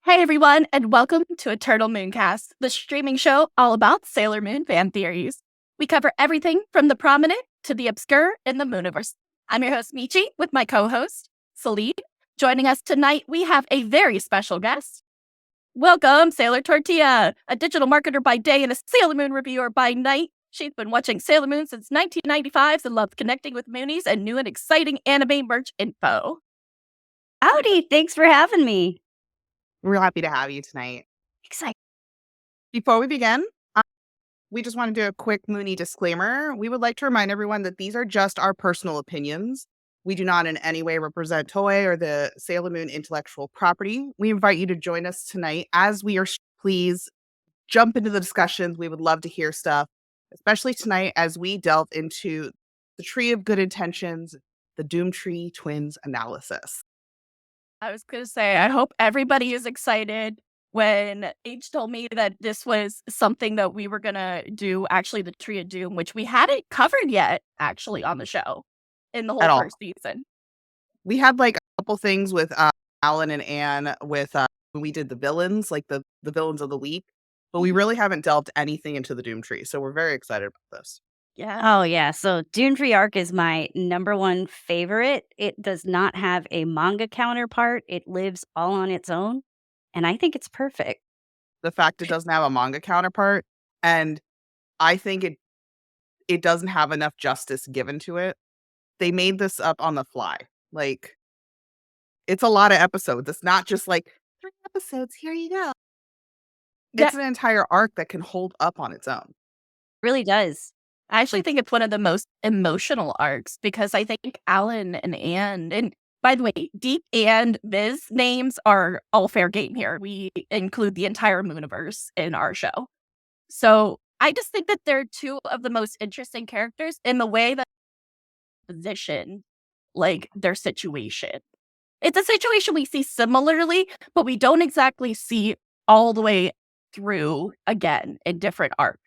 Hey everyone, and welcome to Eternal Mooncast, the streaming show all about Sailor Moon fan theories. We cover everything from the prominent to the obscure in the Mooniverse. I'm your host Michi with my co-host Selene. Joining us tonight, we have a very special guest. Welcome, Sailor Tortilla, a digital marketer by day and a Sailor Moon reviewer by night. She's been watching Sailor Moon since 1995 and loves connecting with Moonies and new and exciting anime merch info. Howdy, thanks for having me. We're happy to have you tonight. Excited. Before we begin, we just want to do a quick Moonie disclaimer. We would like to remind everyone that these are just our personal opinions. We do not in any way represent Toei or the Sailor Moon intellectual property. We invite you to join us tonight as we are. Please jump into the discussions. We would love to hear stuff, especially tonight as we delve into the Tree of Good Intentions, the Doom Tree Twins analysis. I was going to say, I hope everybody is excited. When H told me that this was something that we were going to do, actually, the Tree of Doom, which we hadn't covered yet, actually, on the show in the whole first season. We had like a couple things with Alan and Ann with when we did the villains, like the villains of the week, but we really haven't delved anything into the Doom Tree, so we're very excited about this. Yeah. Oh, yeah. So Doom Tree Arc is my #1 favorite. It does not have a manga counterpart. It lives all on its own. And I think it's perfect. The fact it doesn't have a manga counterpart, and I think it doesn't have enough justice given to it. They made this up on the fly. Like, it's a lot of episodes. It's not just like 3 episodes, here you go. It's an entire arc that can hold up on its own. It really does. I actually think it's one of the most emotional arcs because I think Alan and Ann, and by the way, Deep and Viz names are all fair game here. We include the entire Mooniverse in our show. So I just think that they're two of the most interesting characters in the way that position, like their situation. It's a situation we see similarly, but we don't exactly see all the way through again in different arcs.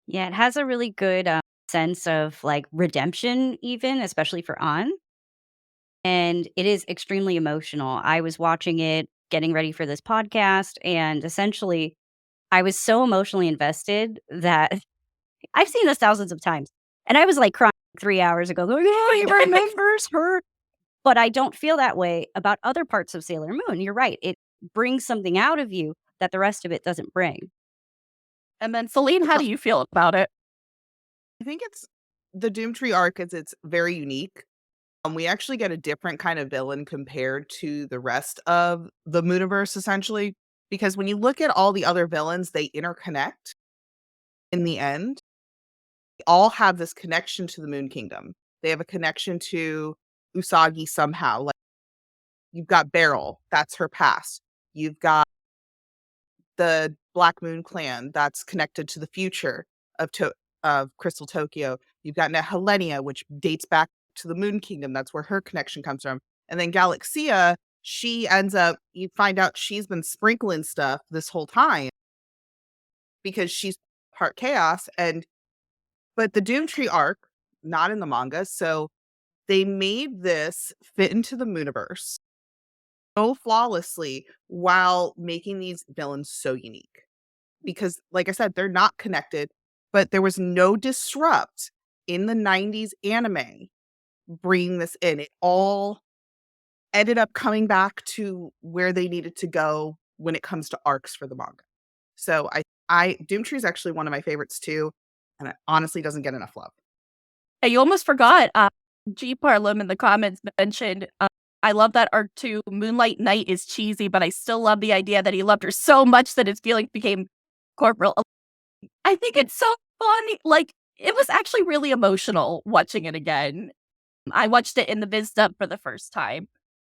Yeah, it has a really good sense of like redemption, even, especially for Ann. And it is extremely emotional. I was watching it, getting ready for this podcast, and essentially I was so emotionally invested that I've seen this thousands of times. And I was like crying 3 hours ago, going, oh, he remembers her. But I don't feel that way about other parts of Sailor Moon. You're right. It brings something out of you that the rest of it doesn't bring. And then, Selene, how do you feel about it? I think it's the Doom Tree arc it's very unique. We actually get a different kind of villain compared to the rest of the Mooniverse, essentially, because when you look at all the other villains, they interconnect in the end. They all have this connection to the Moon Kingdom. They have a connection to Usagi somehow. Like, you've got Beryl, that's her past. You've got the Black Moon clan that's connected to the future of Crystal Tokyo. You've got Helenia, which dates back to the Moon Kingdom. That's where her connection comes from. And then Galaxia, she ends up, you find out she's been sprinkling stuff this whole time because she's part chaos. But the Doom Tree arc, not in the manga, so they made this fit into the Mooniverse so flawlessly while making these villains so unique. Because, like I said, they're not connected, but there was no disrupt in the 90s anime bringing this in. It all ended up coming back to where they needed to go when it comes to arcs for the manga. So I Doom Tree is actually one of my favorites too, and it honestly doesn't get enough love. Hey, you almost forgot. G Parlum in the comments mentioned, I love that arc too. Moonlight Knight is cheesy, but I still love the idea that he loved her so much that his feelings became corporal. I think it's so funny. Like, it was actually really emotional watching it again. I watched it in the Viz dub for the first time,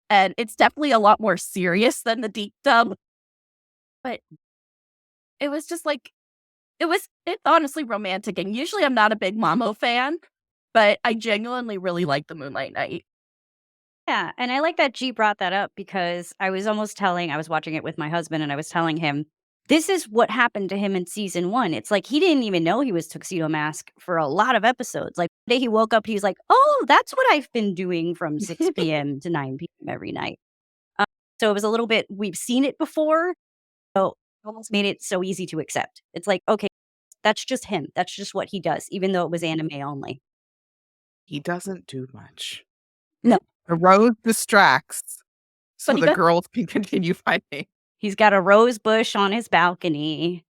and it's definitely a lot more serious than the deep dub. But it was just like, it's honestly romantic. And usually I'm not a big Mamo fan, but I genuinely really like the Moonlight Knight. Yeah, and I like that G brought that up because I was watching it with my husband and I was telling him, this is what happened to him in season 1. It's like he didn't even know he was Tuxedo Mask for a lot of episodes. Like the day he woke up, he was like, oh, that's what I've been doing from 6 p.m. to 9 p.m. every night. So it was a little bit, we've seen it before, so it almost made it so easy to accept. It's like, okay, that's just him. That's just what he does, even though it was anime only. He doesn't do much. No. The rose distracts so But he the does- girls can continue fighting. He's got a rose bush on his balcony,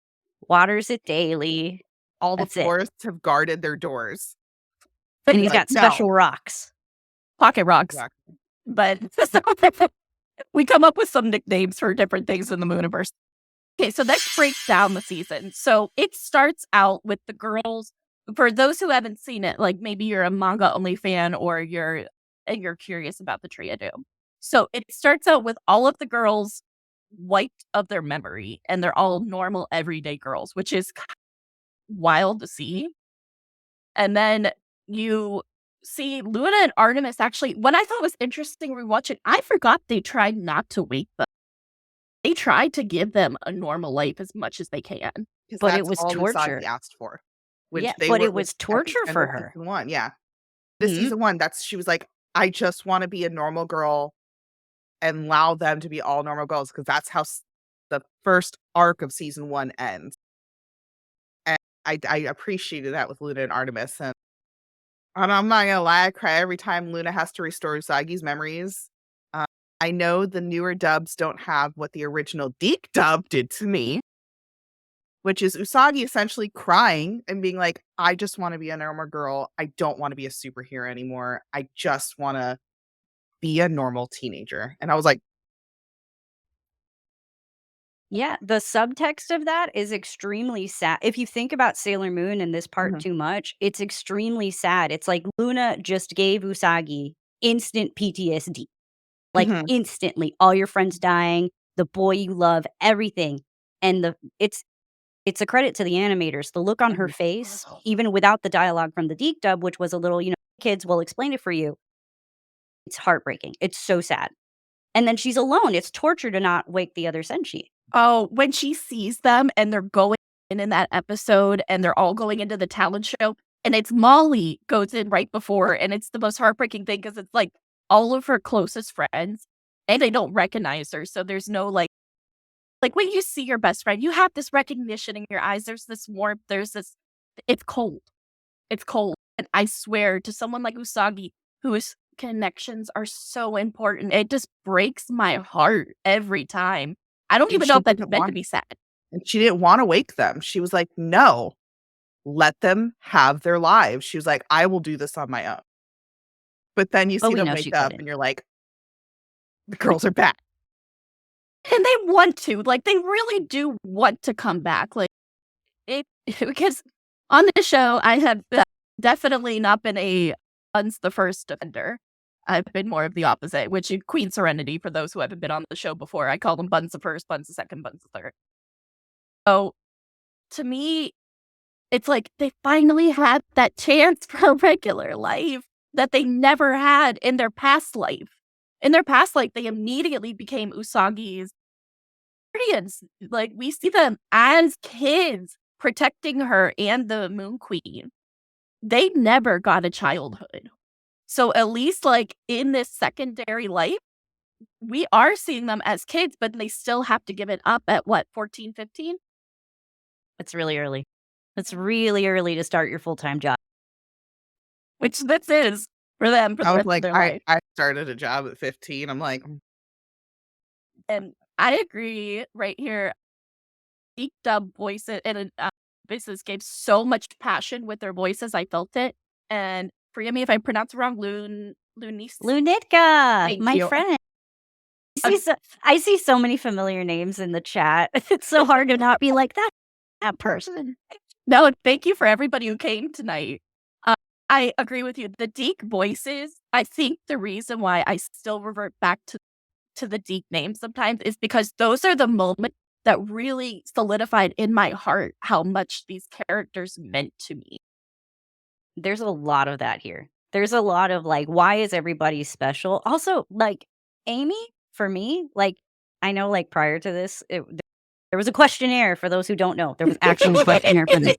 waters it daily, All the That's it. forests have guarded their doors. and he's Like, got special rocks. Pocket rocks. Exactly. But we come up with some nicknames for different things in the Mooniverse. Okay, so let's break down the season. So it starts out with the girls. For those who haven't seen it, like maybe you're a manga only fan or you're curious about the Tree of Doom. So it starts out with all of the girls wiped of their memory, and they're all normal everyday girls, which is wild to see. And then you see Luna and Artemis actually, what I thought was interesting rewatching, I forgot they tried not to wake them. They tried to give them a normal life as much as they can. But it that's was all torture. Usagi asked for. Which Yeah, they but were it was at the torture end for of her. Season 1, yeah. This Mhm. season 1, she was like, I just want to be a normal girl and allow them to be all normal girls because that's how the first arc of season 1 ends. And I appreciated that with Luna and Artemis. And I'm not gonna lie, I cry every time Luna has to restore Usagi's memories. I know the newer dubs don't have what the original Deke dub did to me, which is Usagi essentially crying and being like, I just want to be a normal girl. I don't want to be a superhero anymore. I just want to be a normal teenager. And I was like, Yeah, the subtext of that is extremely sad. If you think about Sailor Moon and this part Mhm. too much, it's extremely sad. It's like Luna just gave Usagi instant PTSD. Like Mhm. instantly. All your friends dying, the boy you love, everything. And it's a credit to the animators. The look on her Mhm. face, even without the dialogue from the Deke dub, which was a little, kids will explain it for you. It's heartbreaking. It's so sad. And then she's alone. It's torture to not wake the other Senshi. Oh, when she sees them and they're going in that episode and they're all going into the talent show and it's Molly goes in right before and it's the most heartbreaking thing because it's like all of her closest friends and they don't recognize her. So there's no like when you see your best friend, you have this recognition in your eyes. There's this warmth. There's this, it's cold. It's cold. And I swear to someone like Usagi, whose connections are so important, it just breaks my heart every time. I don't And even she know if that's didn't meant to want- be sad. And she didn't want to wake them. She was like, no, let them have their lives. She was like, I will do this on my own. But then you But see we them know wake she up couldn't. and you're like, the girls are back. And they want to, like, they really do want to come back. Like, it, because on this show, I have definitely not been a Buns the first defender. I've been more of the opposite, which is Queen Serenity for those who haven't been on the show before. I call them Buns the first, Buns the second, Buns the third. So to me, it's like they finally had that chance for a regular life that they never had in their past life. In their past life, they immediately became Usagi's guardians. Like, we see them as kids protecting her and the Moon Queen. They never got a childhood. So at least, like, in this secondary life, we are seeing them as kids, but they still have to give it up at what, 14, 15? It's really early. It's really early to start your full-time job. Which this is for them for the I was rest of like, their life. I started a job at 15. I'm like, And I agree right here. Geek dub voices and voices gave so much passion with their voices. I felt it. And forgive me if I pronounce it wrong. Lunice. Lunitka, Thank my you. friend. I see so many familiar names in the chat. It's so hard to not be like that person. No, thank you for everybody who came tonight. I agree with you. The Deke voices, I think the reason why I still revert back to the Deke names sometimes is because those are the moments that really solidified in my heart how much these characters meant to me. There's a lot of that here. There's a lot of like, why is everybody special? Also, like Amy, for me, like I know, like prior to this, there was a questionnaire for those who don't know. There was actually a questionnaire for this.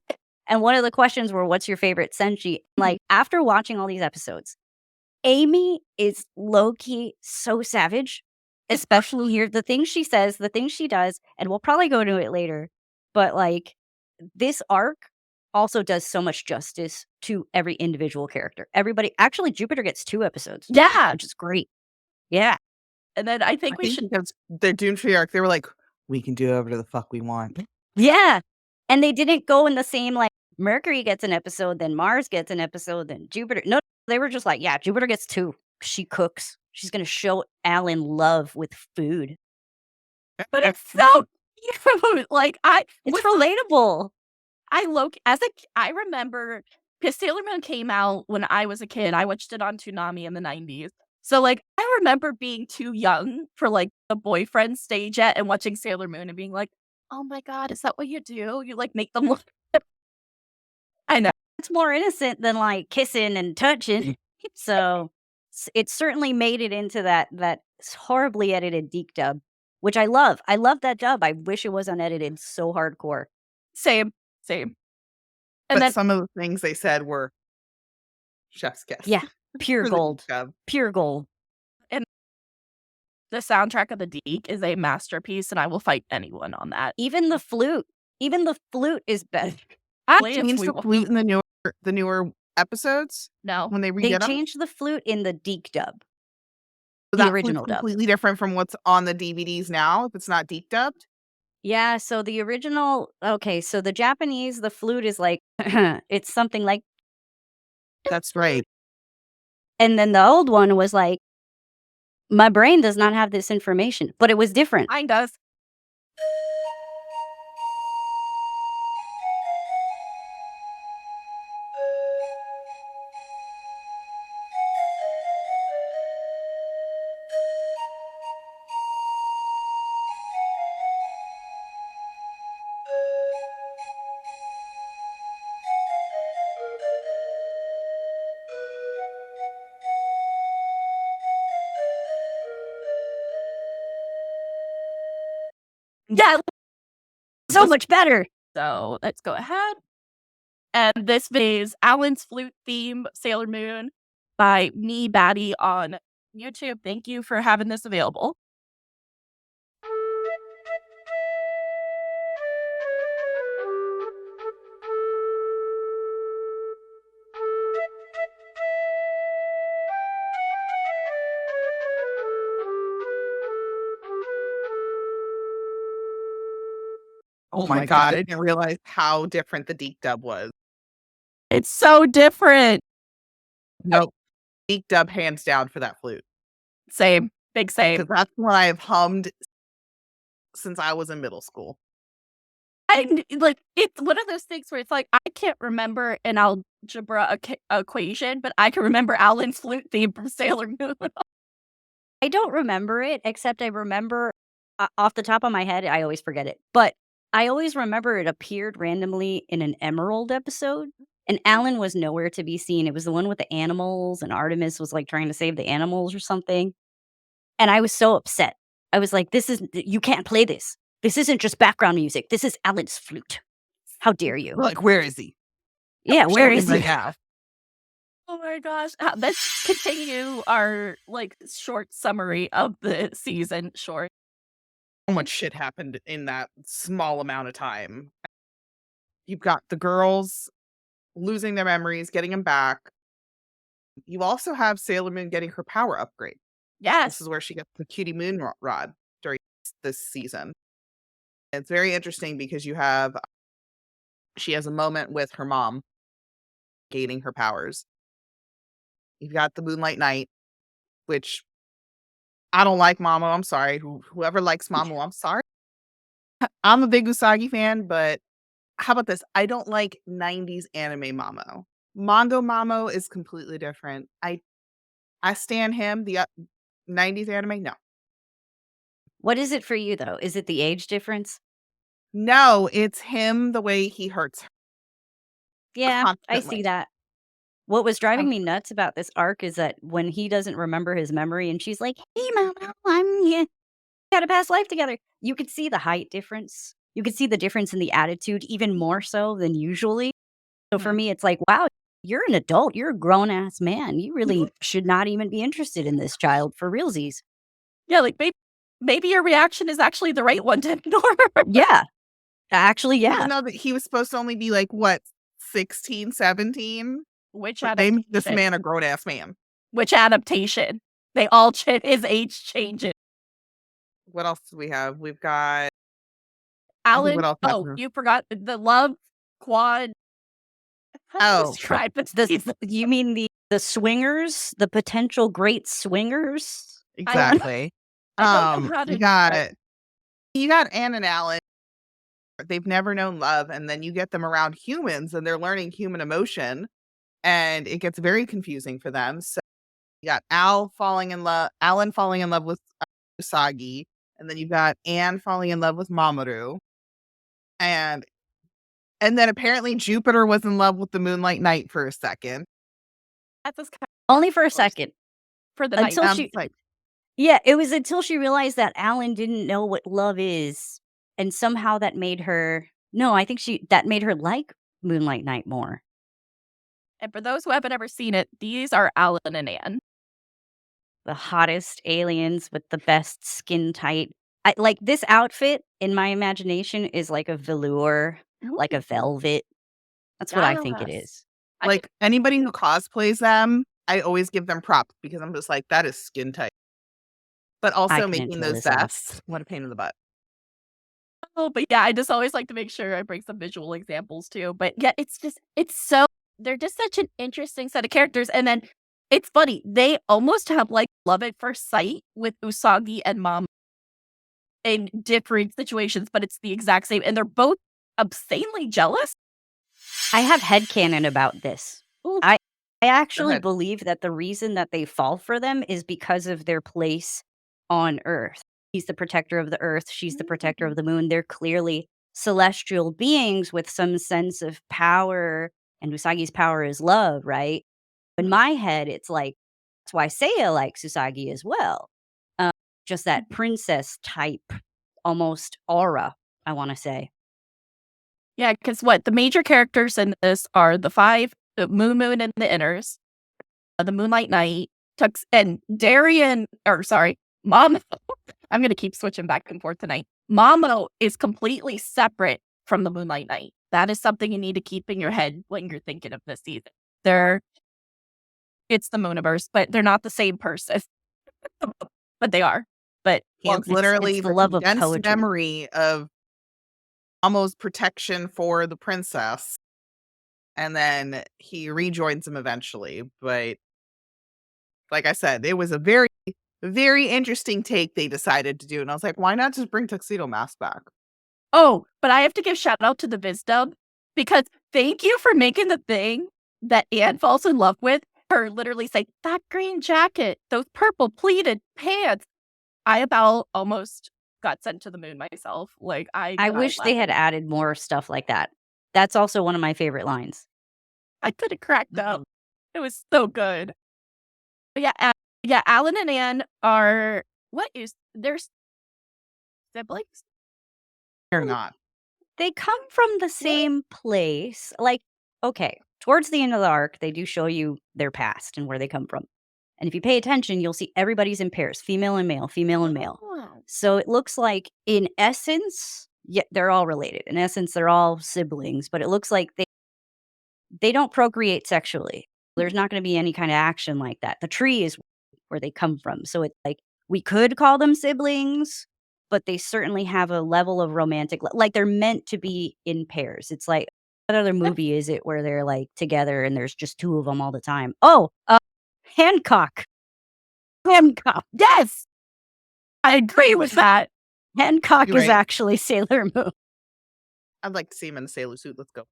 And one of the questions were, what's your favorite Senshi? Like, after watching all these episodes, Amy is low-key so savage especially here, the things she says, the things she does, and we'll probably go into it later, but, like, this arc also does so much justice to every individual character. Everybody actually, Jupiter gets 2 episodes, Yeah. which is great. Yeah. And then I I think we think should. because the Doomtree arc, they were like, we can do whatever the fuck we want. Yeah. And they didn't go in the same, like, Mercury gets an episode, then Mars gets an episode, then Jupiter. No, they were just like, yeah, Jupiter gets 2. She cooks. She's gonna show Alan love with food. But it's so cute. Like It's relatable. I remember because Sailor Moon came out when I was a kid. I watched it on Toonami in the 90s. So like I remember being too young for like the boyfriend stage yet and watching Sailor Moon and being like, "Oh my god, is that what you do? You like make them look." I know. It's more innocent than, like, kissing and touching. So, it certainly made it into that horribly edited Deke dub, which I love. I love that dub. I wish it was unedited so hardcore. Same. And But then some of the things they said were chef's kiss. Yeah, pure For the gold. dub. Pure gold. the soundtrack of the Deke is a masterpiece, and I will fight anyone on that. Even the flute is better. They changed the flute in the newer episodes No. when they They redid them. changed the flute in the Deke dub. So the that flute's original dub. completely different from what's on the DVDs now. If it's not deep dubbed, Yeah, so the original so the Japanese, the flute is like it's something like, that's right. and then the old one was like, my brain does not have this information, but it was different. Mine does. Yeah. So much better. So let's go ahead. And this is Alan's flute theme, Sailor Moon, by me, Batty, on YouTube. Thank you for having this available. Oh my god, I didn't realize how different the Deke dub was. It's so different. Nope. Deke dub hands down for that flute. Same. Big same. Because that's what I've hummed since I was in middle school. It's one of those things where it's like, I can't remember an algebra equation, but I can remember Alan's flute theme from Sailor Moon. I don't remember it, except I remember off the top of my head, I always forget it. But I always remember it appeared randomly in an Emerald episode, and Alan was nowhere to be seen. It was the one with the animals, and Artemis was like trying to save the animals or something. And I was so upset. I was like, you can't play this. This isn't just background music. This is Alan's flute. How dare you? Like, where is he? Yeah, where is he? Right now. Oh my gosh. Let's continue our short summary of the season short. So much shit happened in that small amount of time. You've got the girls losing their memories, getting them back. You also have Sailor Moon getting her power upgrade. Yes. This is where she gets the cutie moon rod during this season. It's very interesting because she has a moment with her mom gaining her powers. You've got the Moonlight Knight, which I don't like Mamo. I'm sorry. Whoever likes Mamo, I'm sorry. I'm a big Usagi fan, but how about this? I don't like 90s anime Mamo. Manga Mamo is completely different. I stan him. The 90s anime, no. What is it for you, though? Is it the age difference? No, it's him, the way he hurts her. Yeah, I Constantly. see that. What was driving me nuts about this arc is that when he doesn't remember his memory and she's like, hey, Mama, we had a past life together. You could see the height difference. You could see the difference in the attitude even more so than usually. So for me, it's like, wow, you're an adult. You're a grown-ass man. You really should not even be interested in this child for realsies. Yeah, maybe maybe your reaction is actually the right one to ignore. Yeah. Actually, I yeah. don't know that he was supposed to only be like, what, 16, 17? Which But they made this adaptation? man a grown-ass man. Which adaptation? They all his age changes. What else do we have? We've got Alan, what else happened? you forgot the love quad. How do you Oh. describe this? You mean the swingers, the potential great swingers? Exactly. I don't know how to You got Ann and Alan. They've never known love, and then you get them around humans, and they're learning human emotion, and it gets very confusing for them. So you got Alan falling in love with Usagi, and then you got Ann falling in love with Mamoru, and then apparently Jupiter was in love with the Moonlight Knight for a second. That's kind of Only for a second. for the Until night. she Yeah, it was until she realized that Alan didn't know what love is, and somehow that made her no, I think that made her like Moonlight Knight more. And for those who haven't ever seen it, these are Alan and Ann. The hottest aliens with the best skin tight. I like this outfit in my imagination is like a velour, like a velvet. That's what I think it Yes. is. Like anybody who cosplays them, I always give them props because I'm just like, that is skin tight. But also couldn't making pull those this off. vests, what a pain in the butt. Oh, but yeah, I just always like to make sure I bring some visual examples too. But yeah, they're just such an interesting set of characters. And then it's funny, they almost have like love at first sight with Usagi and Mom in different situations, but it's the exact same. And they're both obscenely jealous. I have headcanon about this. I actually ahead. believe that the reason that they fall for them is because of their place on Earth. He's the protector of the Earth. She's the protector of the moon. They're clearly celestial beings with some sense of power, and Usagi's power is love, right? In my head, it's like, that's why Seiya likes Usagi as well. Just that princess type, almost aura, I want to say. Yeah, because the major characters in this are the five, the Moon and the Inners, the Moonlight Knight, and Mom. I'm going to keep switching back and forth tonight. Mamo is completely separate from the Moonlight Knight. That is something you need to keep in your head when you're thinking of this season. It's the Mooniverse, but they're not the same person. But they are. But It's literally it's the the love of condensed poetry. memory of Amo's protection for the princess. And then he rejoins him eventually. But like I said, it was a very, very interesting take they decided to do. And I was like, why not just bring Tuxedo Mask back? oh, but I have to give shout out to the Viz dub because thank you for making the thing that Anne falls in love with her literally say, that green jacket, those purple pleated pants. I about almost got sent to the moon myself. Like I wish they had added more stuff like that. That's also one of my favorite lines. I could have cracked up. It was so good. But yeah, Alan and Anne are they're siblings? Or not. They come from the same place. Like, okay, towards the end of the arc, they do show you their past and where they come from. And if you pay attention, you'll see everybody's in pairs, female and male, female and male. Oh. So it looks like in essence, yeah, they're all related. In essence, they're all siblings, but it looks like they don't procreate sexually. There's not going to be any kind of action like that. The tree is where they come from. So it's like we could call them siblings, but they certainly have a level of romantic like they're meant to be in pairs. It's like what other movie is it where they're like together and there's just two of them all the time? Oh, Hancock. Yes. I agree with that. Hancock You're is right. actually Sailor Moon. I'd like to see him in a sailor suit. Let's go.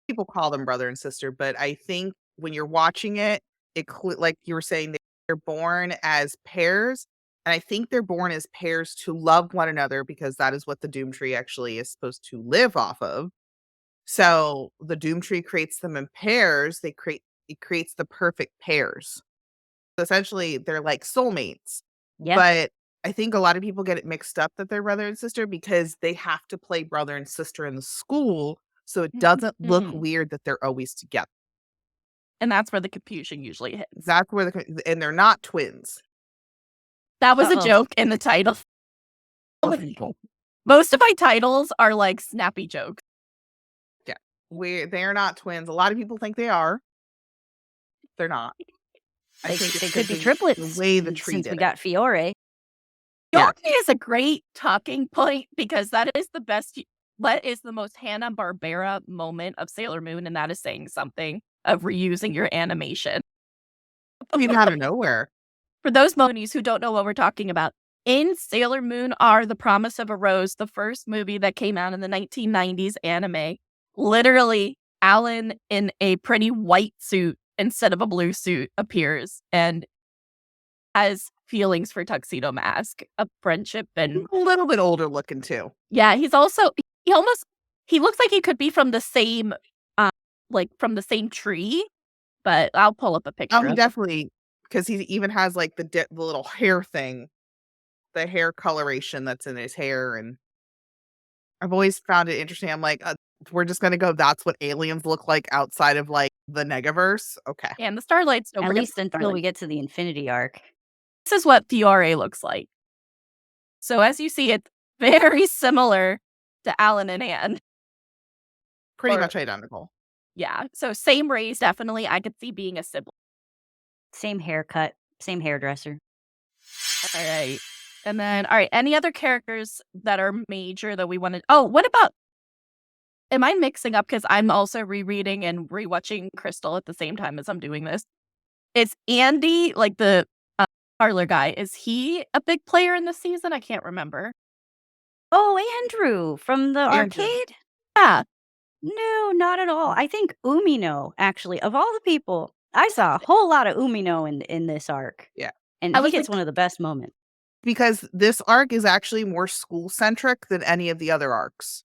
People call them brother and sister, but I think when you're watching it, like you were saying, they're born as pairs. And I think they're born as pairs to love one another because that is what the Doom Tree actually is supposed to live off of. So the Doom Tree creates them in pairs. It creates the perfect pairs. So essentially, they're like soulmates. Yeah. But I think a lot of people get it mixed up that they're brother and sister because they have to play brother and sister in the school. So it doesn't look weird that they're always together. And that's where the confusion usually hits. That's where and they're not twins. That was a joke in the title. Most of my titles are like snappy jokes. Yeah. They're not twins. A lot of people think they are. They're not. I think They it's could be the triplets way the tree since did we it. got Fiore. Yeah. Fiore is a great talking point because that is the best. What is the most Hanna-Barbera moment of Sailor Moon, and that is saying something of reusing your animation. Came out of nowhere. For those Moonies who don't know what we're talking about, in Sailor Moon R, The Promise of a Rose, the first movie that came out in the 1990s anime, literally Alan in a pretty white suit instead of a blue suit appears and has feelings for Tuxedo Mask, a friendship, and A little bit older looking too. yeah, he looks like he could be from the same from the same tree, but I'll pull up a picture Oh, of he him. definitely, because he even has like the little hair thing, the hair coloration that's in his hair, and I've always found it interesting. I'm like, we're just gonna go. That's what aliens look like outside of like the Negaverse. Okay. And the Starlights don't At forget least the until we Starlights. get to the Infinity Arc. This is what Fiore looks like. So as you see, it's very similar to Alan and Anne. Pretty Or- much identical. Yeah, so same race, definitely. I could see being a sibling. Same haircut, same hairdresser. All right. And then, all right, any other characters that are major that we wanted? Oh, what about, am I mixing up because I'm also rereading and rewatching Crystal at the same time as I'm doing this? Is Andy, like the parlor guy, is he a big player in this season? I can't remember. Oh, Andrew from the Andrew. arcade? Yeah. No, not at all. I think Umino, actually, of all the people, I saw a whole lot of Umino in this arc. Yeah. And I he was gets like- one of the best moments. Because this arc is actually more school centric than any of the other arcs.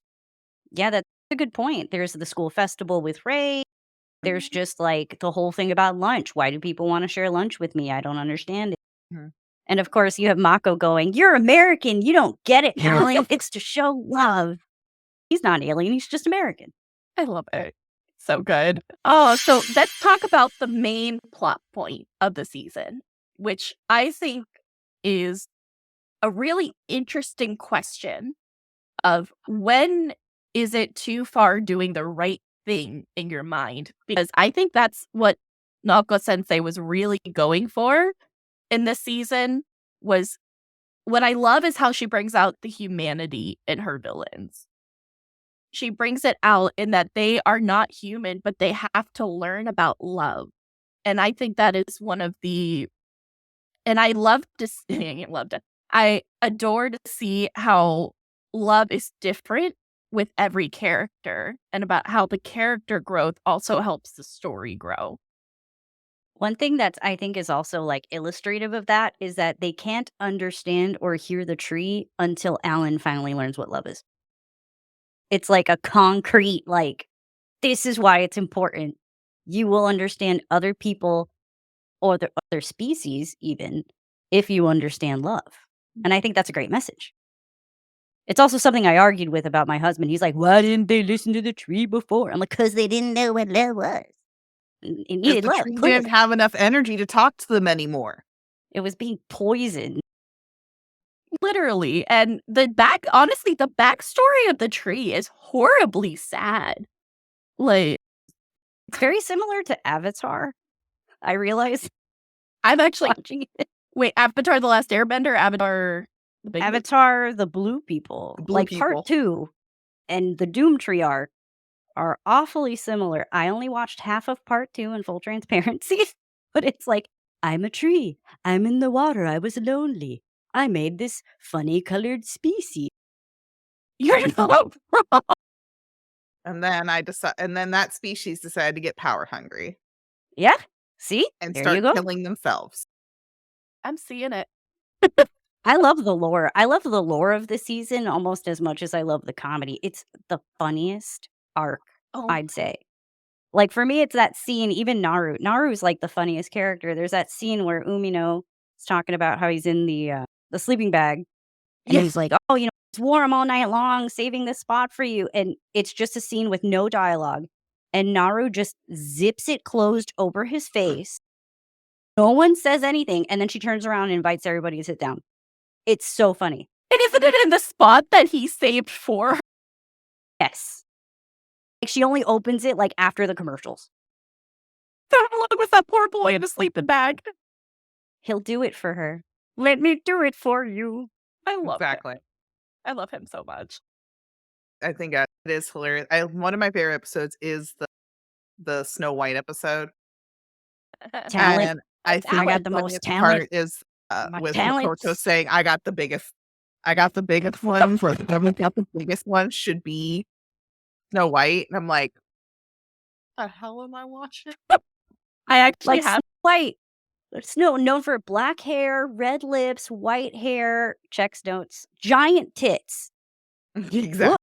Yeah, that's a good point. There's the school festival with Ray. There's just like the whole thing about lunch. Why do people want to share lunch with me? I don't understand it. Mhm. And of course, you have Mako going, "You're American. You don't get it, Alan. It's to show love." He's not alien. He's just American. I love it. So good. Oh, so let's talk about the main plot point of the season, which I think is a really interesting question of when is it too far doing the right thing in your mind? Because I think that's what Naoko Sensei was really going for in this season. Was what I love is how she brings out the humanity in her villains. She brings it out in that they are not human, but they have to learn about love. And I think that is one of the, and I love to, I adore to see how love is different with every character and about how the character growth also helps the story grow. One thing that I think is also like illustrative of that is that they can't understand or hear the tree until Alan finally learns what love is. It's like a concrete, like, this is why it's important. You will understand other people or the other species even if you understand love. And I think that's a great message. It's also something I argued with about my husband. He's like, "Why didn't they listen to the tree before?" I'm like, "'Cause they didn't know what love was. It 'Cause needed the love. tree Clearly. didn't have enough energy to talk to them anymore. It was being poisoned." Literally. And honestly, the backstory of the tree is horribly sad. Like, It's very similar to Avatar. I realized I'm actually, watching it. wait, Avatar The Last Airbender, Avatar the big one? Avatar, the blue people, The blue like people. part 2 and the Doom Tree arc are awfully similar. I only watched half of part 2 in full transparency, but it's like, I'm a tree. I'm in the water. I was lonely. I made this funny colored species. You're not wrong. And then that species decided to get power hungry Yeah. See? and There start you go. killing themselves. I'm seeing it. I love the lore. I love the lore of the season almost as much as I love the comedy. It's the funniest arc, Oh, I'd say. Like, for me, it's that scene, even Naru. Naru's like the funniest character. There's that scene where Umino is talking about how he's in the sleeping bag. And yes. he's like, "Oh, it's warm all night long, saving this spot for you." And it's just a scene with no dialogue. And Naru just zips it closed over his face. No one says anything. And then she turns around and invites everybody to sit down. It's so funny. And isn't it in the spot that he saved for her? Yes. Like, she only opens it, like, after the commercials. Along with that poor boy in a sleeping bag. He'll do it for her. Let me do it for you. I love him. Exactly. I love him so much. I think it is hilarious. One of my favorite episodes is the Snow White episode. Talent. And I think I got the the most best talent. part is My with talents. Makoto saying, I got the biggest one. Whoever got the biggest one should be Snow White. And I'm like, the hell am I watching? I actually Like have. Snow White. Snow known for black hair, red lips, white hair, checks notes, giant tits. Exactly.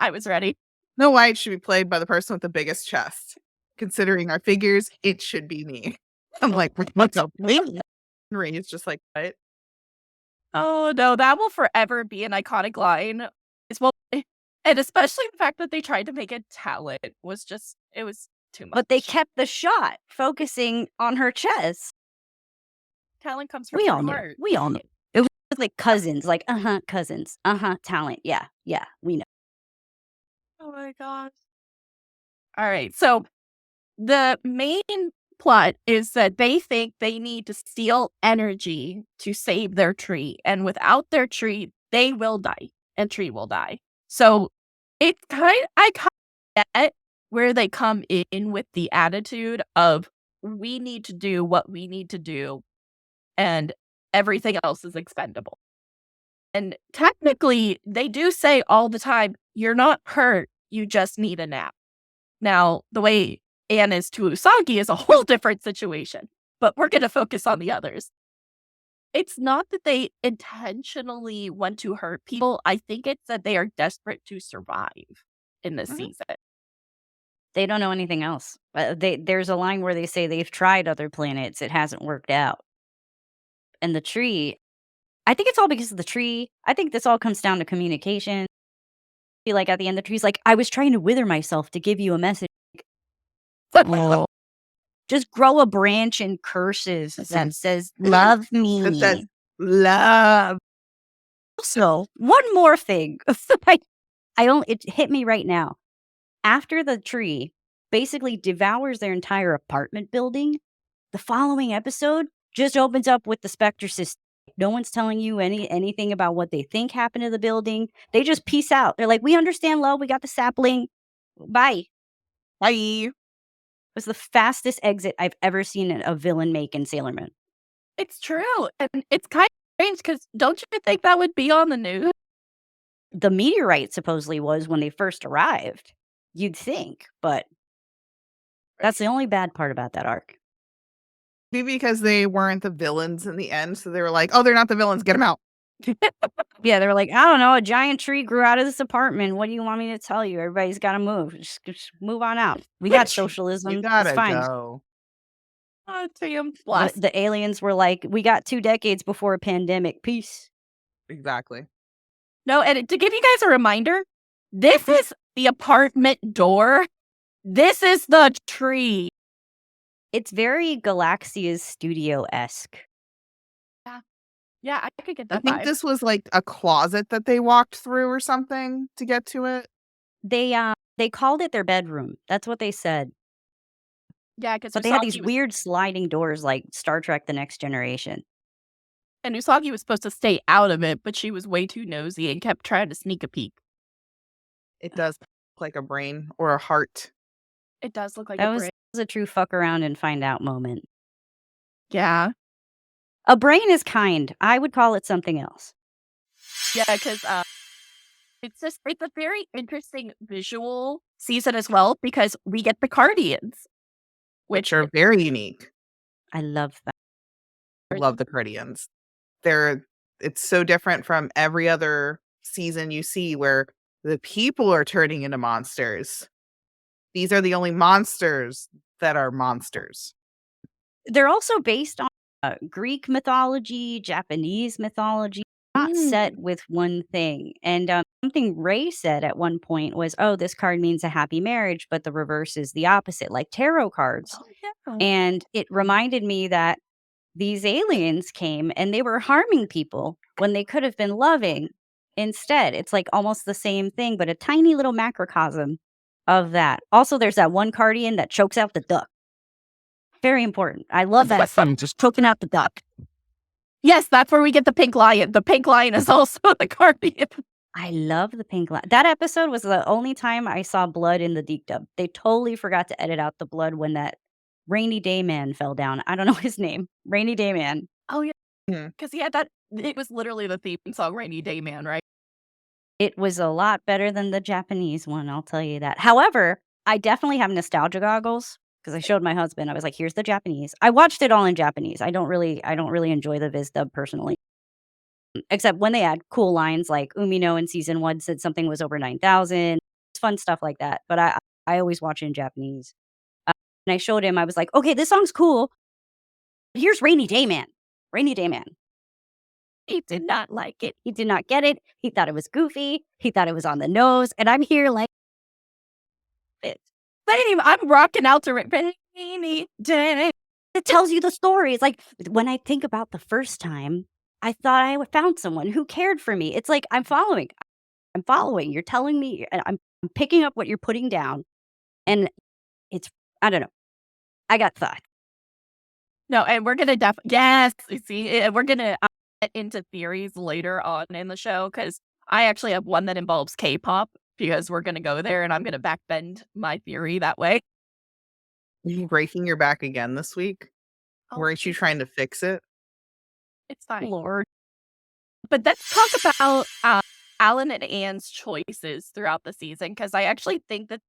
I was ready. Snow White should be played by the person with the biggest chest. Considering our figures, it should be me. I'm like, what's up? Henry is just like, what? Oh no, that will forever be an iconic line. As well, and especially the fact that they tried to make it talent was just it was too much. But they kept the shot focusing on her chest. talent comes from We your all knew. heart. We all knew. It was like cousins, like, cousins. Talent. Yeah, we know. Oh my gosh. All right. So the main plot is that they think they need to steal energy to save their tree. And without their tree, they will die and tree will die. So it's I kind of get where they come in with the attitude of we need to do what we need to do and everything else is expendable. And technically, they do say all the time, you're not hurt, you just need a nap. Now, the way Anne is to Usagi is a whole different situation, but we're going to focus on the others. It's not that they intentionally want to hurt people. I think it's that they are desperate to survive in this season. They don't know anything else. There's a line where they say they've tried other planets, it hasn't worked out. And the tree, I think it's all because of the tree. I think this all comes down to communication. Like at the end, the tree's like, I was trying to wither myself to give you a message. Just grow a branch and curses that says, love me. That says, love. Also, one more thing. It hit me right now. After the tree basically devours their entire apartment building, the following episode just opens up with the Spectre system. No one's telling you anything about what they think happened to the building. They just peace out. They're like, we understand, love. We got the sapling. Bye. Bye. It was the fastest exit I've ever seen a villain make in Sailor Moon. It's true. And it's kind of strange because don't you think that would be on the news? The meteorite supposedly was when they first arrived. You'd think, but that's the only bad part about that arc. Maybe because they weren't the villains in the end. So they were like, oh, they're not the villains. Get them out. Yeah, they were like, I don't know, a giant tree grew out of this apartment. What do you want me to tell you? Everybody's got to move. Just move on out. We got socialism. You gotta It's fine. go. Oh, Tim, The aliens were like, we got 2 decades before a pandemic. Peace. Exactly. No, and to give you guys a reminder, this is the apartment door. This is the tree. It's very Galaxia's studio-esque. Yeah, I could get I that think vibe. this was like a closet that they walked through or something to get to it. They called it their bedroom. That's what they said. Yeah, because But they had these weird sliding doors like Star Trek The Next Generation. And Usagi was supposed to stay out of it, but she was way too nosy and kept trying to sneak a peek. It does look like a brain or a heart. It does look like That a was brain. a true fuck around and find out moment. Yeah. A brain is kind. I would call it something else. Yeah, because it's a very interesting visual season as well because we get the Cardians, Which are very unique. I love that. I love the Cardians. It's so different from every other season you see where the people are turning into monsters. These are the only monsters that are monsters. They're also based on Greek mythology, Japanese mythology, not set with one thing. And something Ray said at one point was, oh, this card means a happy marriage, but the reverse is the opposite, like tarot cards. Oh, yeah. And it reminded me that these aliens came and they were harming people when they could have been loving instead. It's like almost the same thing, but a tiny little macrocosm of that. Also, there's that one Cardian that chokes out the duck. Very important. I love that. I'm just choking out the duck. Yes, that's where we get the pink lion. The pink lion is also the Cardian. I love the pink lion. That episode was the only time I saw blood in the deep dub. They totally forgot to edit out the blood when that Rainy Day Man fell down. I don't know his name. Rainy Day Man. Oh, yeah. Mhm. Because he had that. It was literally the theme song, Rainy Day Man, right? It was a lot better than the Japanese one, I'll tell you that. However, I definitely have nostalgia goggles because I showed my husband. I was like, "Here's the Japanese." I watched it all in Japanese. I don't really enjoy the Viz dub personally. Except when they add cool lines like Umino in season 1 said something was over 9,000. It's fun stuff like that. But I always watch it in Japanese. And I showed him, I was like, "Okay, this song's cool. Here's Rainy Day Man." Rainy Day Man. He did not like it. He did not get it. He thought it was goofy. He thought it was on the nose. And I'm here like, But anyway, I'm rocking out to Rainy Day. it tells you the story. It's like when I think about the first time, I thought I found someone who cared for me. It's like I'm following. I'm following. You're telling me, and I'm picking up what you're putting down. And it's, I don't know. I got thought. No, and we're gonna you see, we're gonna get into theories later on in the show because I actually have one that involves K-pop because we're gonna go there and I'm gonna backbend my theory that way. Are you breaking your back again this week? Oh, Weren't you trying to fix it? it's fine. Lord. But let's talk about Alan and Anne's choices throughout the season because I actually think that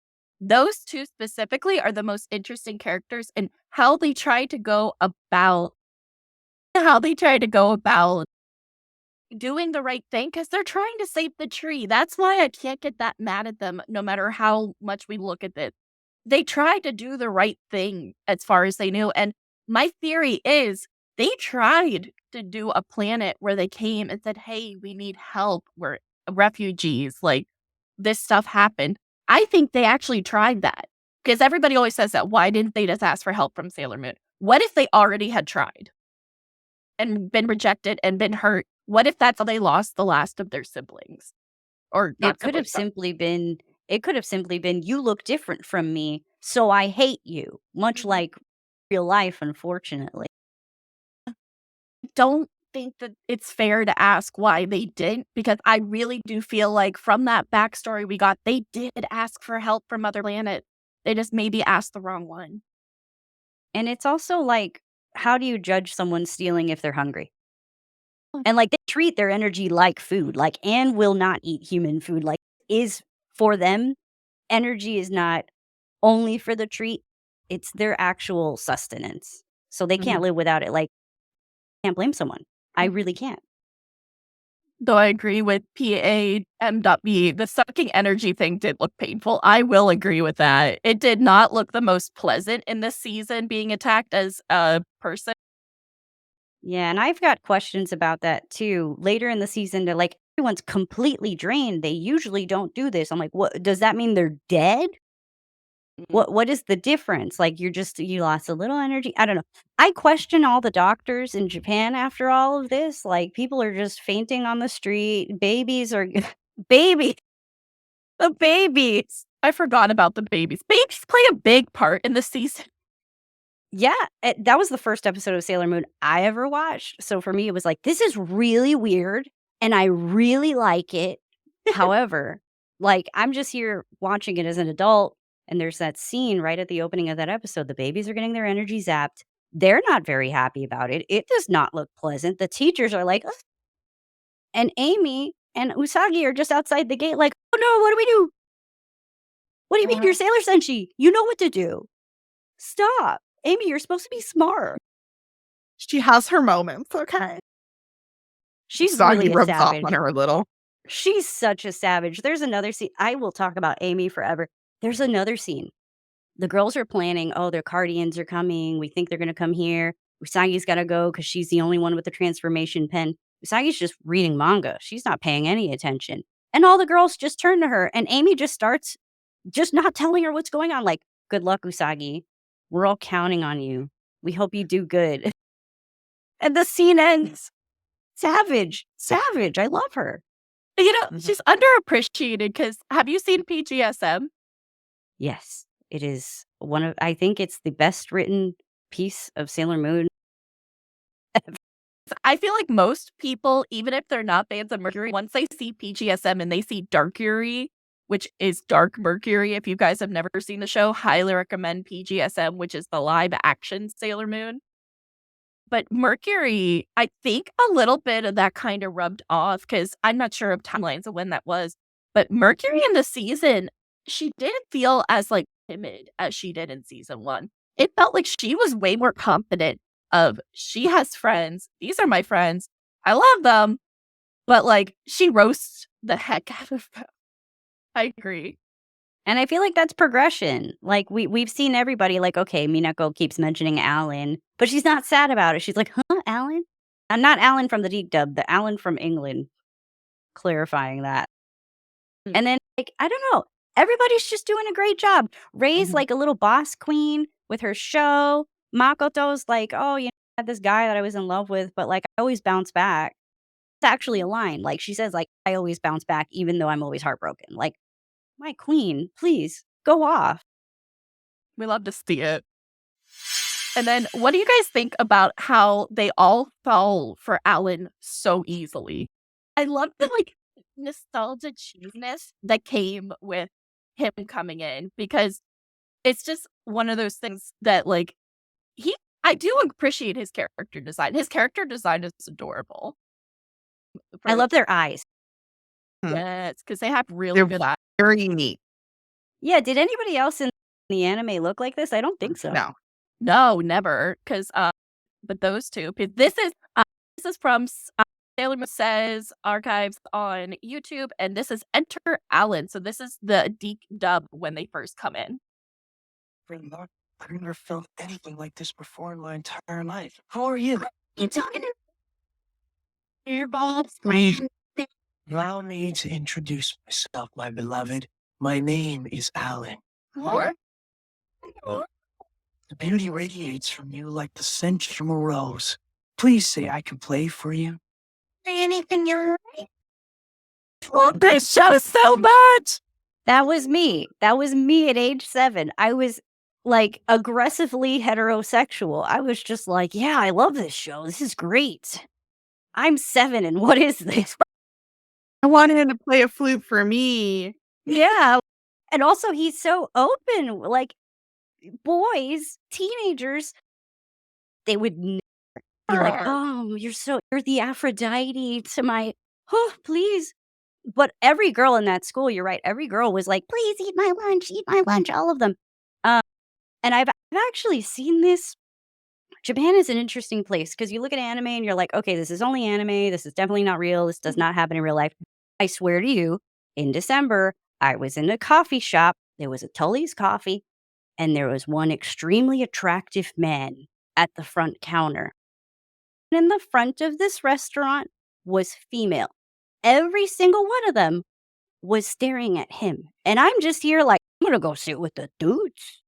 those two specifically are the most interesting characters and how they try to go about doing the right thing because they're trying to save the tree. That's why I can't get that mad at them no matter how much we look at it. They tried to do the right thing as far as they knew. And my theory is they tried to do a planet where they came and said, "Hey, we need help. We're refugees. Like this stuff happened." I think they actually tried that because everybody always says that. Why didn't they just ask for help from Sailor Moon? What if they already had tried and been rejected and been hurt? What if that's how they lost the last of their siblings? Or not It could have siblings, simply been, you look different from me, so I hate you. Much Mhm. like real life, unfortunately. Don't think that it's fair to ask why they didn't because I really do feel like from that backstory we got, they did ask for help from other planets. They just maybe asked the wrong one. And it's also like, how do you judge someone stealing if they're hungry? Mm. And like they treat their energy like food. Like Anne will not eat human food. Like is for them, energy is not only for the treat, it's their actual sustenance. So they can't Mhm. live without it. Like, can't blame someone. I Mm. really can't. Though I agree with PAM.B, the sucking energy thing did look painful. I will agree with that. It did not look the most pleasant in this season being attacked as a person. Yeah, and I've got questions about that too. Later in the season, they're like, everyone's completely drained. They usually don't do this. I'm like, what does that mean they're dead? What is the difference? Like you lost a little energy. I don't know. I question all the doctors in Japan after all of this. Like people are just fainting on the street. Babies are baby. The babies. I forgot about the babies. Babies play a big part in the season. Yeah, that was the first episode of Sailor Moon I ever watched. So for me, it was like, this is really weird and I really like it. However, like I'm just here watching it as an adult. And there's that scene right at the opening of that episode. The babies are getting their energy zapped. They're not very happy about it. It does not look pleasant. The teachers are like, "Ugh." And Amy and Usagi are just outside the gate, like, "Oh no, what do we do? What do you mean you're Sailor Senshi? You know what to do. Stop. Amy, you're supposed to be smart." She has her moments, okay? She's Soggy really a rubs off savage. on her a little. She's such a savage. There's another scene. I will talk about Amy forever. There's another scene. The girls are planning, oh, their Cardians are coming. We think they're going to come here. Usagi's got to go because she's the only one with the transformation pen. Usagi's just reading manga. She's not paying any attention. And all the girls just turn to her. And Amy just starts just not telling her what's going on. Like, good luck, Usagi. We're all counting on you. We hope you do good. And the scene ends. Savage. I love her. She's underappreciated because have you seen PGSM? Yes, it is I think it's the best written piece of Sailor Moon. I feel like most people, even if they're not fans of Mercury, once they see PGSM and they see Darkury, which is Dark Mercury, if you guys have never seen the show, highly recommend PGSM, which is the live action Sailor Moon. But Mercury, I think a little bit of that kind of rubbed off because I'm not sure of timelines of when that was. But Mercury in the season, she didn't feel as like timid as she did in season 1. It felt like she was way more confident of she has friends. These are my friends. I love them. But like she roasts the heck out of them. I agree. And I feel like that's progression. Like we've seen everybody like, okay, Minako keeps mentioning Alan, but she's not sad about it. She's like, huh, Alan? And not Alan from the Geek Dub, the Alan from England. Clarifying that. Mm. And then like, I don't know. Everybody's just doing a great job. Ray's like a little boss queen with her show. Makoto's like, oh, I had this guy that I was in love with, but like I always bounce back. It's actually a line. Like she says, like, I always bounce back, even though I'm always heartbroken. Like, my queen, please go off. We love to see it. And then what do you guys think about how they all fall for Alan so easily? I love the like nostalgia cheesiness that came with him coming in because it's just one of those things that like I do appreciate his character design. His character design is adorable. I love their eyes. Yes, because they have really They're good eyes. very unique. Yeah, did anybody else in the anime look like this? I don't think so. No, never. Because but those two. This is from Sailor Moon Says archives on YouTube, and this is Enter Alan. So this is the Deke dub when they first come in. I've never felt anything like this before in my entire life. Who are you? You talking to Your boss, man. Allow me to introduce myself, my beloved. My name is Alan. What? The beauty radiates from you like the scent from a rose. Please say I can play for you. Anything you're right. Oh, this show is so much. That was me. That was me at age 7. I was like aggressively heterosexual. I was just like, yeah, I love this show. This is great. I'm 7 and what is this? I wanted him to play a flute for me. Yeah. And also he's so open. Like boys, teenagers, they would never be like, oh, you're the Aphrodite to my, oh, please. But every girl in that school, you're right. Every girl was like, please eat my lunch, all of them. And I've actually seen this. Japan is an interesting place because you look at anime and you're like, okay, this is only anime. This is definitely not real. This does not happen in real life. I swear to you, in December, I was in a coffee shop. There was a Tully's coffee, and there was one extremely attractive man at the front counter. And in the front of this restaurant was female. Every single one of them was staring at him. And I'm just here like, I'm going to go sit with the dudes.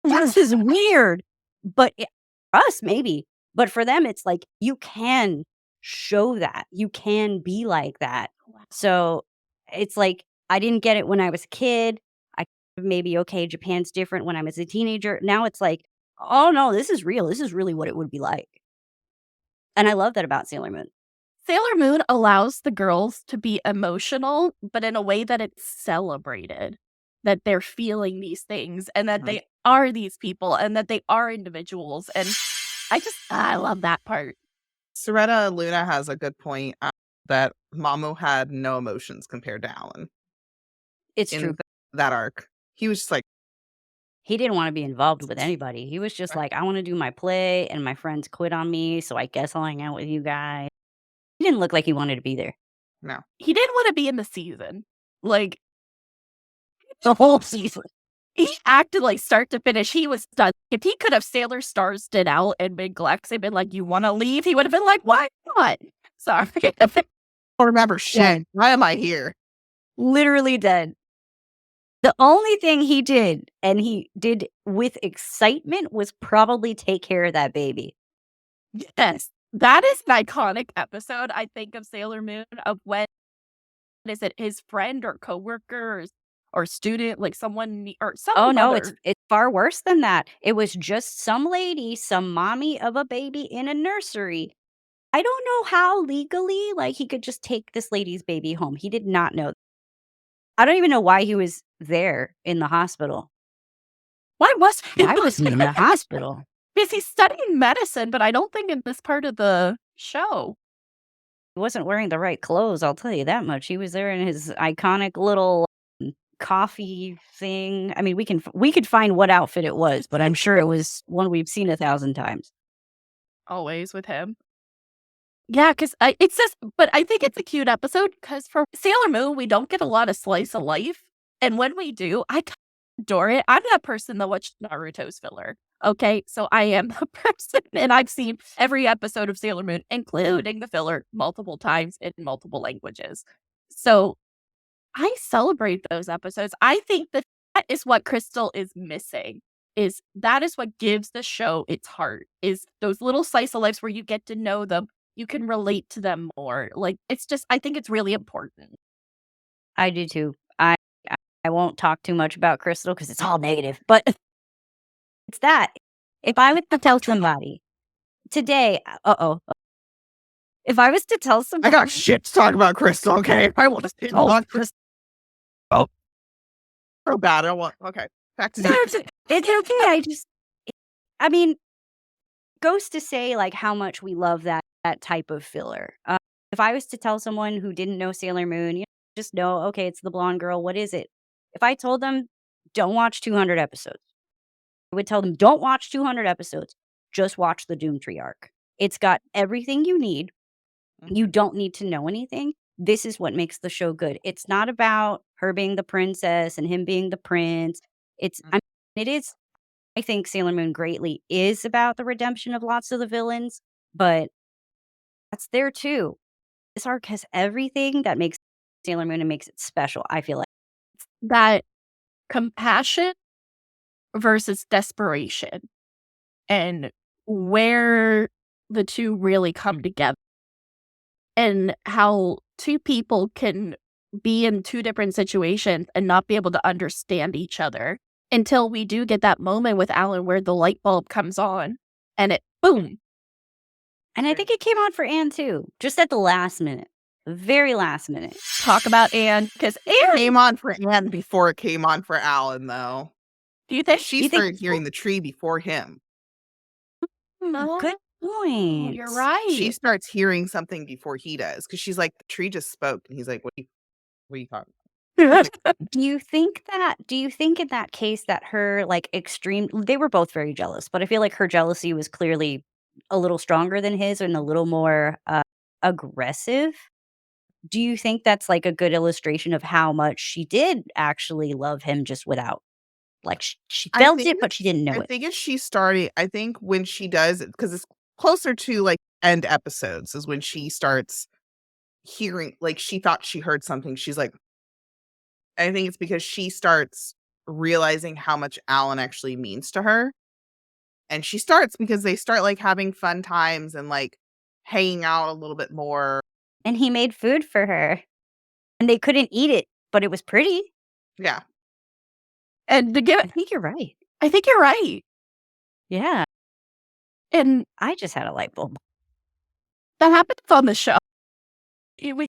This is weird. But for us, maybe. But for them, it's like, you can show that. You can be like that. So it's like, I didn't get it when I was a kid. I maybe, okay, Japan's different when I was a teenager. Now it's like, oh no, this is real. This is really what it would be like. And I love that about Sailor Moon. Sailor Moon allows the girls to be emotional, but in a way that it's celebrated. That they're feeling these things and that they are these people and that they are individuals. And I love that part. Soretta Luna has a good point that Mamu had no emotions compared to Alan. It's true. That arc. He was just like, he didn't want to be involved with anybody. He was just like, I want to do my play and my friends quit on me. So I guess I'll hang out with you guys. He didn't look like he wanted to be there. No. He didn't want to be in the season. Like, the whole season. He acted like start to finish. He was done. If he could have Sailor Stars did out and been Glex and been like, you want to leave? He would have been like, why not? Sorry. I don't remember shit. Why am I here? Literally dead. The only thing he did, and he did with excitement, was probably take care of that baby. Yes. That is an iconic episode, I think, of Sailor Moon, of when is it his friend or coworker or student, like someone or some Oh, no, other. it's far worse than that. It was just some lady, some mommy of a baby in a nursery. I don't know how legally, like, he could just take this lady's baby home. He did not know. I don't even know why he was there in the hospital. Why was he Why was he in the hospital? Because he's studying medicine, but I don't think in this part of the show. He wasn't wearing the right clothes, I'll tell you that much. He was there in his iconic little coffee thing. I mean, we could find what outfit it was, but I'm sure it was one we've seen 1,000 times. Always with him. Yeah, because it says, but I think it's a cute episode because for Sailor Moon, we don't get a lot of slice of life. And when we do, I adore it. I'm that person that watched Naruto's filler. Okay, so I am the person, and I've seen every episode of Sailor Moon, including the filler, multiple times in multiple languages. So I celebrate those episodes. I think that is what Crystal is missing. That is what gives the show its heart, is those little slice of lives where you get to know them, you can relate to them more. Like, it's just, I think it's really important. I do too. I won't talk too much about Crystal because it's all negative, but it's that. If I was to tell somebody today, if I was to tell I somebody, got shit to talk about Crystal, okay? I want to sit on Crystal. Oh. So bad. I want. Okay. Back to it's okay. I mean, goes to say like how much we love that type of filler. If I was to tell someone who didn't know Sailor Moon, just know, okay, it's the blonde girl. What is it? If I told them, don't watch 200 episodes, I would tell them, don't watch 200 episodes. Just watch the Doomtree arc. It's got everything you need. You don't need to know anything. This is what makes the show good. It's not about her being the princess and him being the prince. It is, I think Sailor Moon greatly is about the redemption of lots of the villains, but that's there too. This arc has everything that makes Sailor Moon and makes it special, I feel like. That compassion versus desperation, and where the two really come together, and how two people can be in two different situations and not be able to understand each other until we do get that moment with Alan where the light bulb comes on and it boom. And I think it came on for Anne too, just at the last minute, very last minute. Talk about Anne, because Anne came on for Anne before it came on for Alan, though. Do you think She started hearing the tree before him? Good point. You're right. She starts hearing something before he does because she's like, the tree just spoke, and he's like, what are you talking about? Do you think in that case that her like extreme, they were both very jealous, but I feel like her jealousy was clearly a little stronger than his and a little more aggressive. Do you think that's like a good illustration of how much she did actually love him just without, like, she felt it, but she didn't know I it? think as she started, I think when she does it, because it's closer to like end episodes, is when she starts hearing, like, she thought she heard something. She's like, I think it's because she starts realizing how much Alan actually means to her. And she starts because they start like having fun times and like hanging out a little bit more. And he made food for her, and they couldn't eat it, but it was pretty. Yeah. And to give I think you're right. I think you're right. Yeah. And I just had a light bulb. that happens on the show. We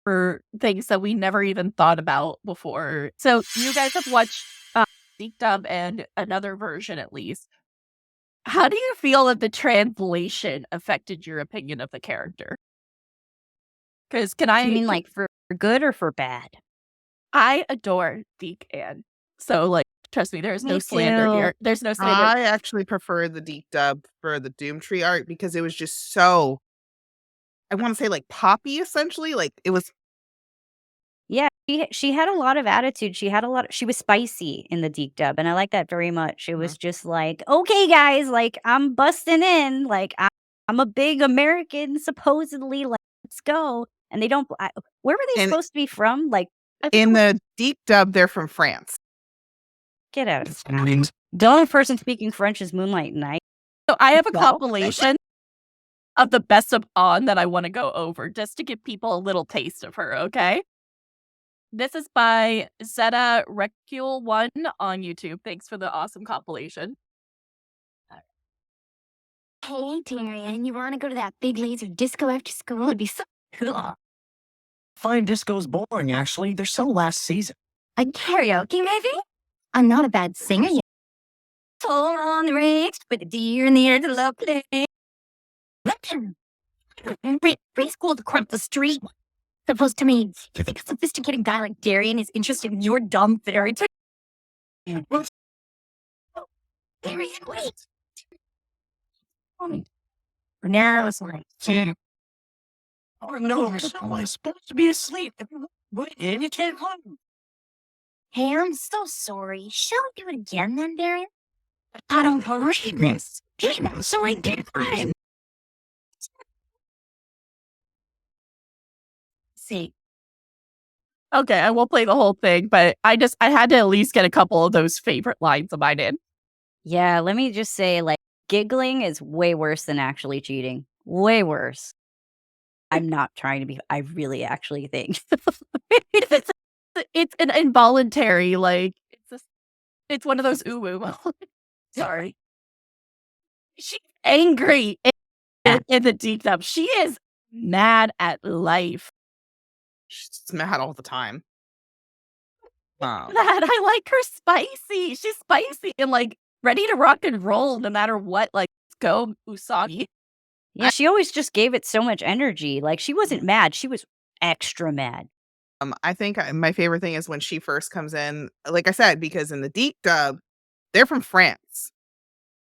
for things that we never even thought about before. So you guys have watched Geek Dub and another version at least. How do you feel that the translation affected your opinion of the character? Because You mean like for good or for bad? I adore Deke Ann. So like, trust me, there's no Me slander too. here. There's no slander. I actually prefer the deep dub for the Doomtree art because it was just so, I want to say like poppy essentially. Like it was. Yeah, she had a lot of attitude. She was spicy in the Deke dub, and I like that very much. It was just like, okay, guys, like I'm busting in, like I'm a big American, supposedly, like let's go. And they don't. Where were they supposed to be from? Like in the deep dub, they're from France. Get out of here. The only person speaking French is Moonlight Knight. So I have a compilation of the best of On that I want to go over just to give people a little taste of her, okay? This is by Zeta Recule1 on YouTube. Thanks for the awesome compilation. Hey, Darian, you want to go to that big laser disco after school? It'd be so cool. Fine disco's boring, actually. They're so last season. A karaoke, maybe? I'm not a bad singer yet. Full on the range with a deer in the air to love play. Preschool to crump the street. Supposed to mean you think a sophisticated guy like Darian is interested in your dumb fairy tale? Darian, wait. Now it's like, Oh no, someone's supposed to be asleep. Wait, and you can't home. hey, I'm so sorry. Shall we do it again then, Darian? I don't believe this. I'm sorry, Darian. See. Okay, I won't play the whole thing, but I had to at least get a couple of those favorite lines of mine in. Yeah, let me just say, like, giggling is way worse than actually cheating. Way worse. I'm not trying to be. I really actually think. It's an involuntary, like, it's one of those moments. Sorry. She's angry in the deep dub. She is mad at life. She's mad all the time. Wow. That I like her spicy. She's spicy and like ready to rock and roll no matter what. Like, go Usagi. Yeah, she always just gave it so much energy. Like, she wasn't mad. She was extra mad. I think my favorite thing is when she first comes in, like I said, because in the deep dub, they're from France.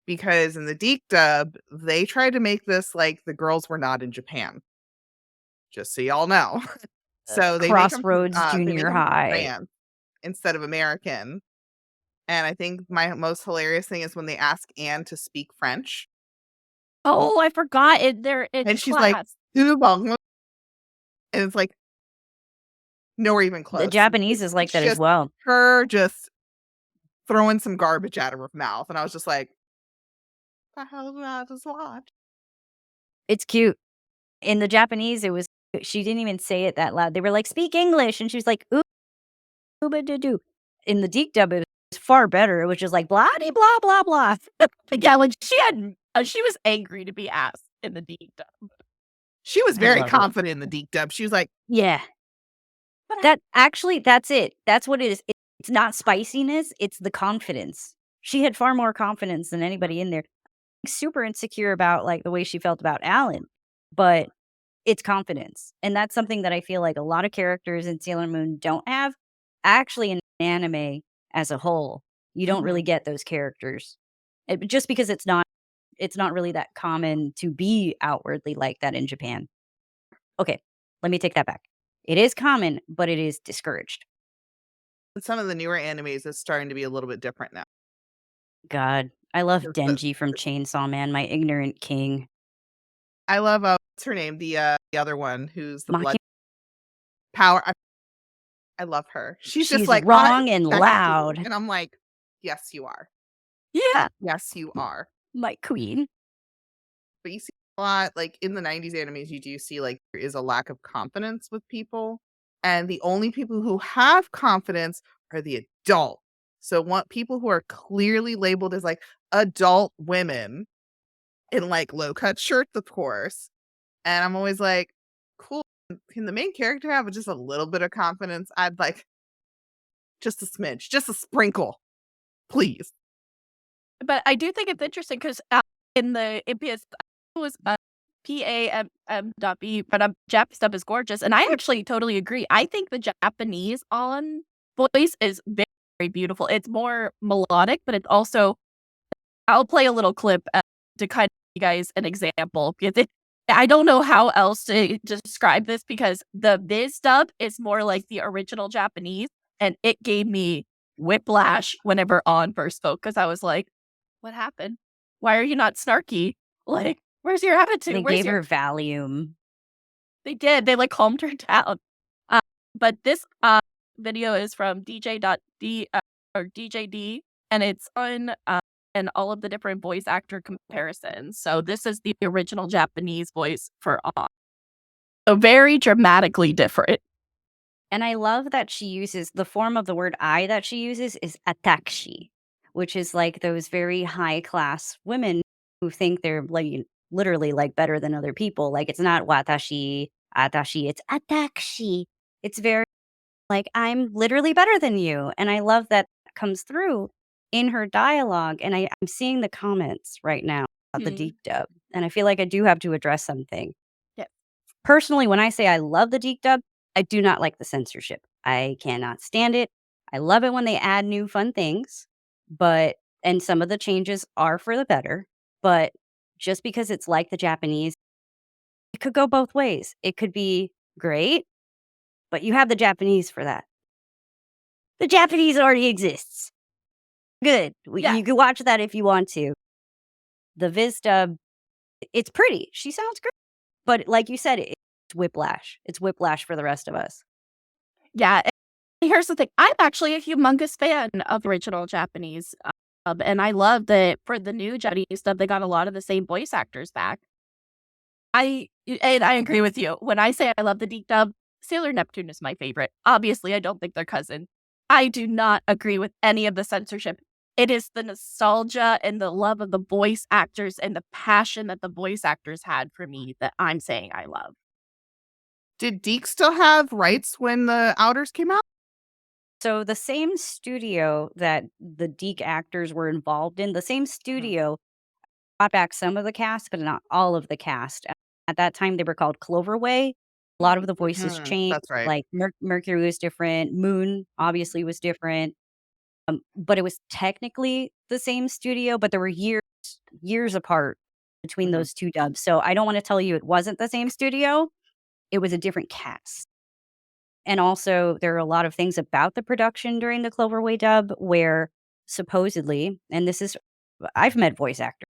Because in the deep dub, they tried to make this like the girls were not in Japan. Just so y'all know. So they make 'em, Crossroads they make Junior 'em from High. France instead of American. And I think my most hilarious thing is when they ask Anne to speak French. Oh, I forgot it. And she's like, and it's like, nowhere even close. The Japanese is like It's that as just well. her just throwing some garbage out of her mouth. And I was just like, the hell did I just watch? It's cute. In the Japanese, it was, she didn't even say it that loud. They were like, speak English. And she was like, ooba-da-doo. In the deep dub, it was far better. It was just like, blah-de-blah, blah, blah. Yeah, like she was angry to be asked in the deep dub. She was I very love it. confident in the deep dub. She was like, Yeah. That actually, that's it. That's what it is. It's not spiciness. It's the confidence. She had far more confidence than anybody in there. Super insecure about like the way she felt about Alan, but it's confidence. And that's something that I feel like a lot of characters in Sailor Moon don't have. Actually, in anime as a whole, you don't really get those characters. Just because it's not really that common to be outwardly like that in Japan. Okay, let me take that back. It is common, but it is discouraged. some of the newer animes, it's starting to be a little bit different now. God, I love Yes, but- Denji from Chainsaw Man, my ignorant king. I love, what's her name? The other one who's the Maki- blood power. I love her. She's just She's like, wrong and "I'm loud." And I'm like, yes, you are. Yeah, Yes, you are. my queen. But you see a lot, like in the 90s animes, you do see like there is a lack of confidence with people. And the only people who have confidence are the adult. So want people who are clearly labeled as like adult women in like low cut shirts, of course. And I'm always like, cool. Can the main character have just a little bit of confidence? I'd like just a smidge, just a sprinkle, please. But I do think it's interesting because in the MPS, it was PAMM.B, but Japanese stuff is gorgeous. And I actually totally agree. I think the Japanese on voice is very, very beautiful. It's more melodic, but it's also, I'll play a little clip to kind of give you guys an example. Because I don't know how else to describe this because the Viz dub is more like the original Japanese. And it gave me whiplash whenever On first spoke because I was like, what happened? Why are you not snarky? Like, where's your attitude? They Where's gave your... her Valium. They did. They like calmed her down. But this video is from DJ.D or DJD, and it's on and all of the different voice actor comparisons. So this is the original Japanese voice for Ann. So very dramatically different. And I love that she uses the form of the word I that she uses is atashi, which is like those very high class women who think they're like literally like better than other people. Like it's not watashi, atashi, it's atashi. It's very like I'm literally better than you. And I love that comes through in her dialogue. And I'm seeing the comments right now about the Mhm. deep dub. And I feel like I do have to address something. Yep. Personally, when I say I love the deep dub, I do not like the censorship. I cannot stand it. I love it when they add new fun things, and some of the changes are for the better, but just because it's like the Japanese, it could go both ways. It could be great, but you have the Japanese for that. The Japanese already exists. Good. Yeah. You can watch that if you want to. The Viz dub, it's pretty. She sounds great. But like you said, it's whiplash. It's whiplash for the rest of us. Yeah. And here's the thing. I'm actually a humongous fan of original Japanese dub, and I love that for the new Japanese dub, they got a lot of the same voice actors back. I agree with you. When I say I love the deep dub, Sailor Neptune is my favorite. Obviously, I don't think they're cousin. I do not agree with any of the censorship. It is the nostalgia and the love of the voice actors and the passion that the voice actors had for me that I'm saying I love. Did Deke still have rights when the Outers came out? So the same studio that the Deke actors were involved in, the same studio brought back some of the cast, but not all of the cast. At that time, they were called Cloverway. A lot of the voices changed. That's right. Like Mercury was different. Moon obviously was different. But it was technically the same studio, but there were years apart between Mhm. those two dubs. So I don't want to tell you it wasn't the same studio. It was a different cast. And also, there are a lot of things about the production during the Cloverway dub where supposedly, and this is, I've met voice actors,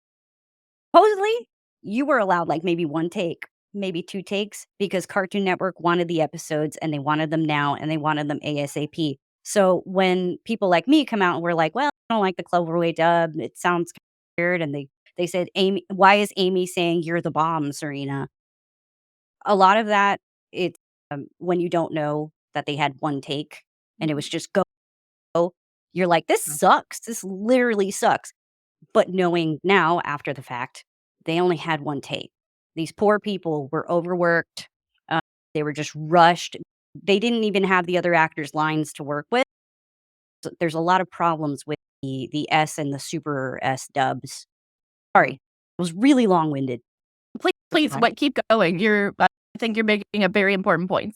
supposedly you were allowed like maybe one take, maybe two takes because Cartoon Network wanted the episodes and they wanted them now and they wanted them ASAP. So when people like me come out and we're like, well, I don't like the Cloverway dub, it sounds weird. And they said, Amy, why is Amy saying you're the bomb, Serena? A lot of that, it's when you don't know that they had one take and it was just go, you're like, this Mm. sucks. This literally sucks. But knowing now after the fact, they only had one take. These poor people were overworked. Uh, they were just rushed. They didn't even have the other actors' lines to work with. So there's a lot of problems with the S and the Super S dubs. Sorry, it was really long winded. Please, fine. what keep going. I think you're making a very important point.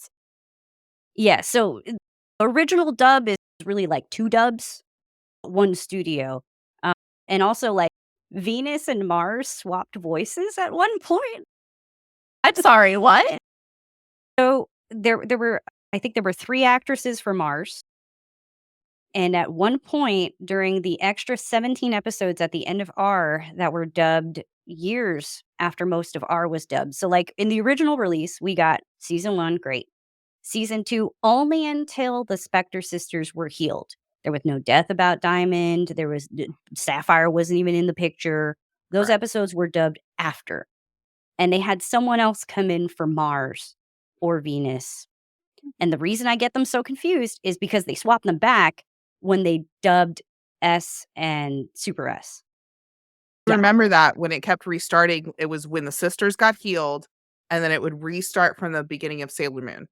Yeah, so original dub is really like two dubs, one studio. And also like Venus and Mars swapped voices at one point. I'm sorry, what? So there were I think there were 3 actresses for Mars. And at one point during the extra 17 episodes at the end of R that were dubbed years after most of R was dubbed. So like in the original release, we got season 1, great. Season 2 only until the Spectre sisters were healed. There was no death about Diamond. Sapphire wasn't even in the picture. Those Correct. episodes were dubbed after. And they had someone else come in for Mars or Venus. And the reason I get them so confused is because they swapped them back when they dubbed S and Super S. Yeah. Remember that when it kept restarting, it was when the sisters got healed, and then it would restart from the beginning of Sailor Moon.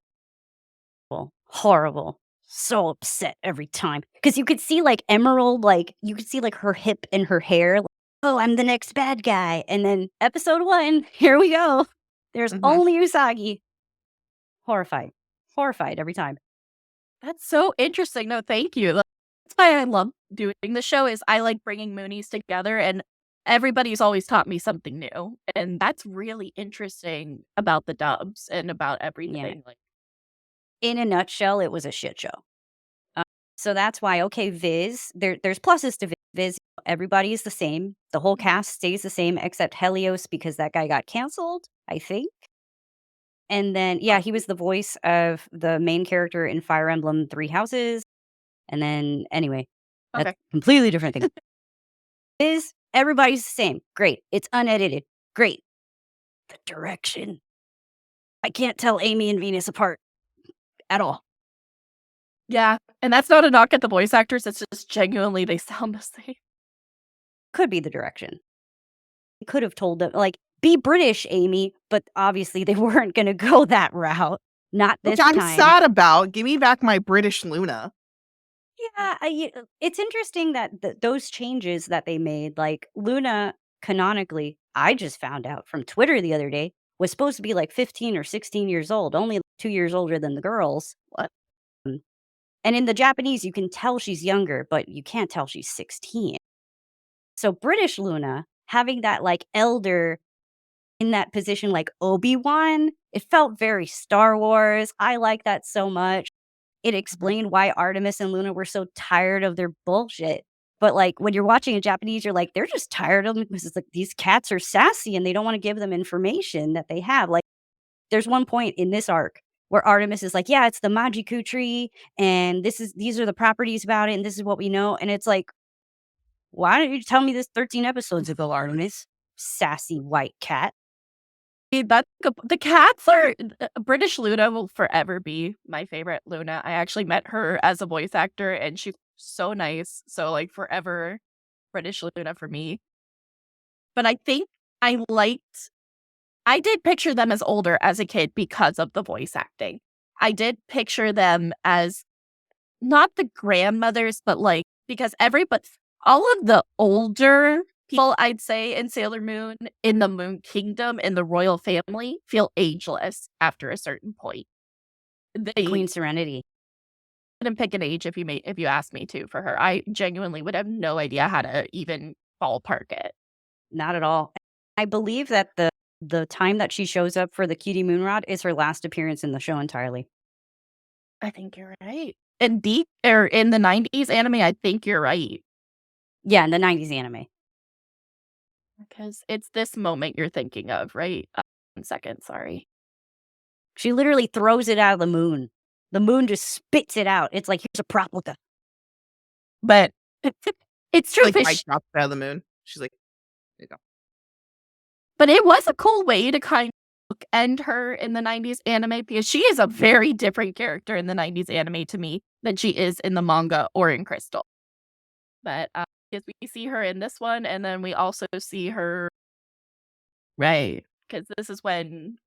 Horrible. So upset every time. Because you could see like Emerald, like you could see like her hip and her hair. Like, oh, I'm the next bad guy. And then episode 1, here we go. There's Mhm. only Usagi. Horrified. Horrified every time. That's so interesting. No, thank you. That's why I love doing the show is I like bringing Moonies together, and everybody's always taught me something new. And that's really interesting about the dubs and about everything. Like, In a nutshell, it was a shit show. So that's why, okay, Viz, there's pluses to Viz. Everybody is the same. The whole cast stays the same except Helios because that guy got canceled, I think. And then, yeah, he was the voice of the main character in Fire Emblem Three Houses. And then, anyway, that's Okay. a completely different thing. Is everybody's the same. Great. It's unedited. Great. The direction. I can't tell Amy and Venus apart at all. Yeah, and that's not a knock at the voice actors, it's just genuinely they sound the same. Could be the direction. They could have told them, like, be British, Amy, but obviously they weren't going to go that route. Not this Which I'm time. sad about. Give me back my British Luna. Yeah, it's interesting that those changes that they made, like Luna, canonically, I just found out from Twitter the other day, was supposed to be like 15 or 16 years old, only 2 years older than the girls. What? And in the Japanese, you can tell she's younger, but you can't tell she's 16. So British Luna, having that like elder in that position like Obi-Wan, it felt very Star Wars. I like that so much. It explained why Artemis and Luna were so tired of their bullshit. But like when you're watching in Japanese, you're like, they're just tired of them because it's like these cats are sassy and they don't want to give them information that they have. Like there's one point in this arc where Artemis is like, yeah, it's the Majiku tree, and these are the properties about it, and this is what we know. And it's like, why didn't you tell me this 13 episodes ago, Artemis? Sassy white cat. The cats are British Luna will forever be my favorite Luna. I actually met her as a voice actor and she's so nice. So like forever British Luna for me. But I think I did picture them as older as a kid because of the voice acting. I did picture them as not the grandmothers, but like because all of the older people, I'd say, in Sailor Moon, in the Moon Kingdom, in the royal family, feel ageless after a certain point. They Queen Serenity. couldn't pick an age if you asked me to for her. I genuinely would have no idea how to even ballpark it. Not at all. I believe that the time that she shows up for the Cutie Moonrod is her last appearance in the show entirely. I think you're right. In the 90s anime, I think you're right. Yeah, in the 90s anime. Because it's this moment you're thinking of, right? 1 second, sorry. She literally throws it out of the moon. The moon just spits it out. It's like, here's a replica. But it's true. Like Fish, Mike dropped out of the moon. She's like, there you go. but it was a cool way to kind of end her in the 90s anime because she is a very different character in the 90s anime to me than she is in the manga or in Crystal. But because we see her in this one, and then we also see her, right? Because this is when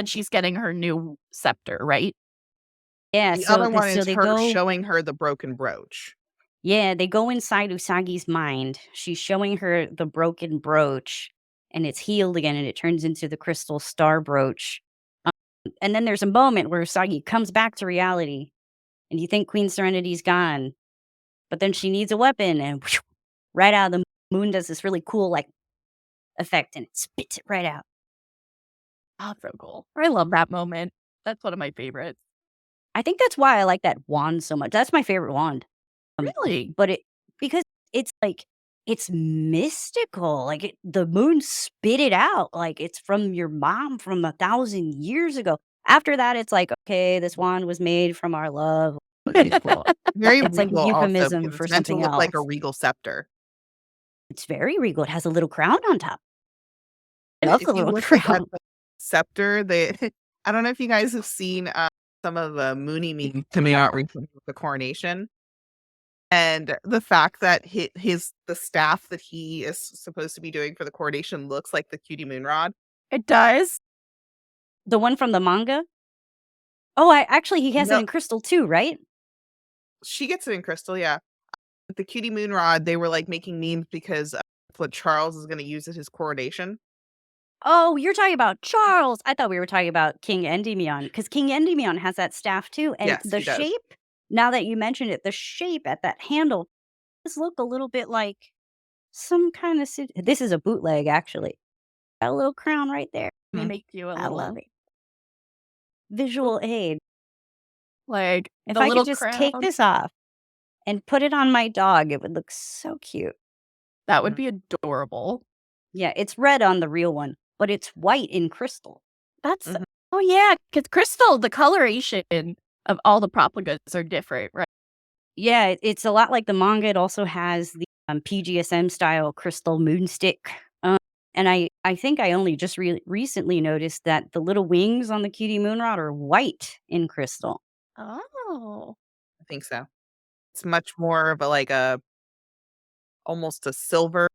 she's getting her new scepter, right? Yeah, The so other one is they her go. showing her the broken brooch. Yeah, they go inside Usagi's mind. She's showing her the broken brooch, and it's healed again, and it turns into the crystal star brooch. And then there's a moment where Usagi comes back to reality, and you think Queen Serenity's gone, but then she needs a weapon, and whew, right out of the moon does this really cool like effect, and it spits it right out. Oh, so cool. I love that moment. That's one of my favorites. I think that's why I like that wand so much. That's my favorite wand. Really? But because it's like it's mystical. Like the moon spit it out. Like it's from your mom from 1,000 years ago. After that, it's like, okay, this wand was made from our love. Very It's like regal also, euphemism because for it's meant to something look like a else. regal scepter. It's very regal. It has a little crown on top. I love If the you little look at crown. the scepter, I don't know if you guys have seen some of the Moonie memes coming out recently with the coronation. And the fact that the staff that he is supposed to be doing for the coronation looks like the Cutie Moonrod. It does. The one from the manga? Oh, he has it No, in crystal too, right? she gets it in crystal, yeah. The Cutie Moonrod, they were like making memes because what Charles is going to use at his coronation. Oh, you're talking about Charles. I thought we were talking about King Endymion, because King Endymion has that staff too. And Yes, the he does. shape, now that you mentioned it, the shape at that handle does look a little bit like some kind of. This is a bootleg, actually. Got a little crown right there. They make you a I little love it. Visual aid. like If the I little could just crown. take this off and put it on my dog, it would look so cute. That would be adorable. Yeah, it's red on the real one, but it's white in crystal. That's Mhm. oh yeah, because crystal, the coloration of all the propagas are different, right? Yeah, it's a lot like the manga. It also has the PGSM style crystal moonstick. And I think I only just recently noticed that the little wings on the cutie moonrod are white in crystal. Oh. I think so. It's much more of a like a almost a silver.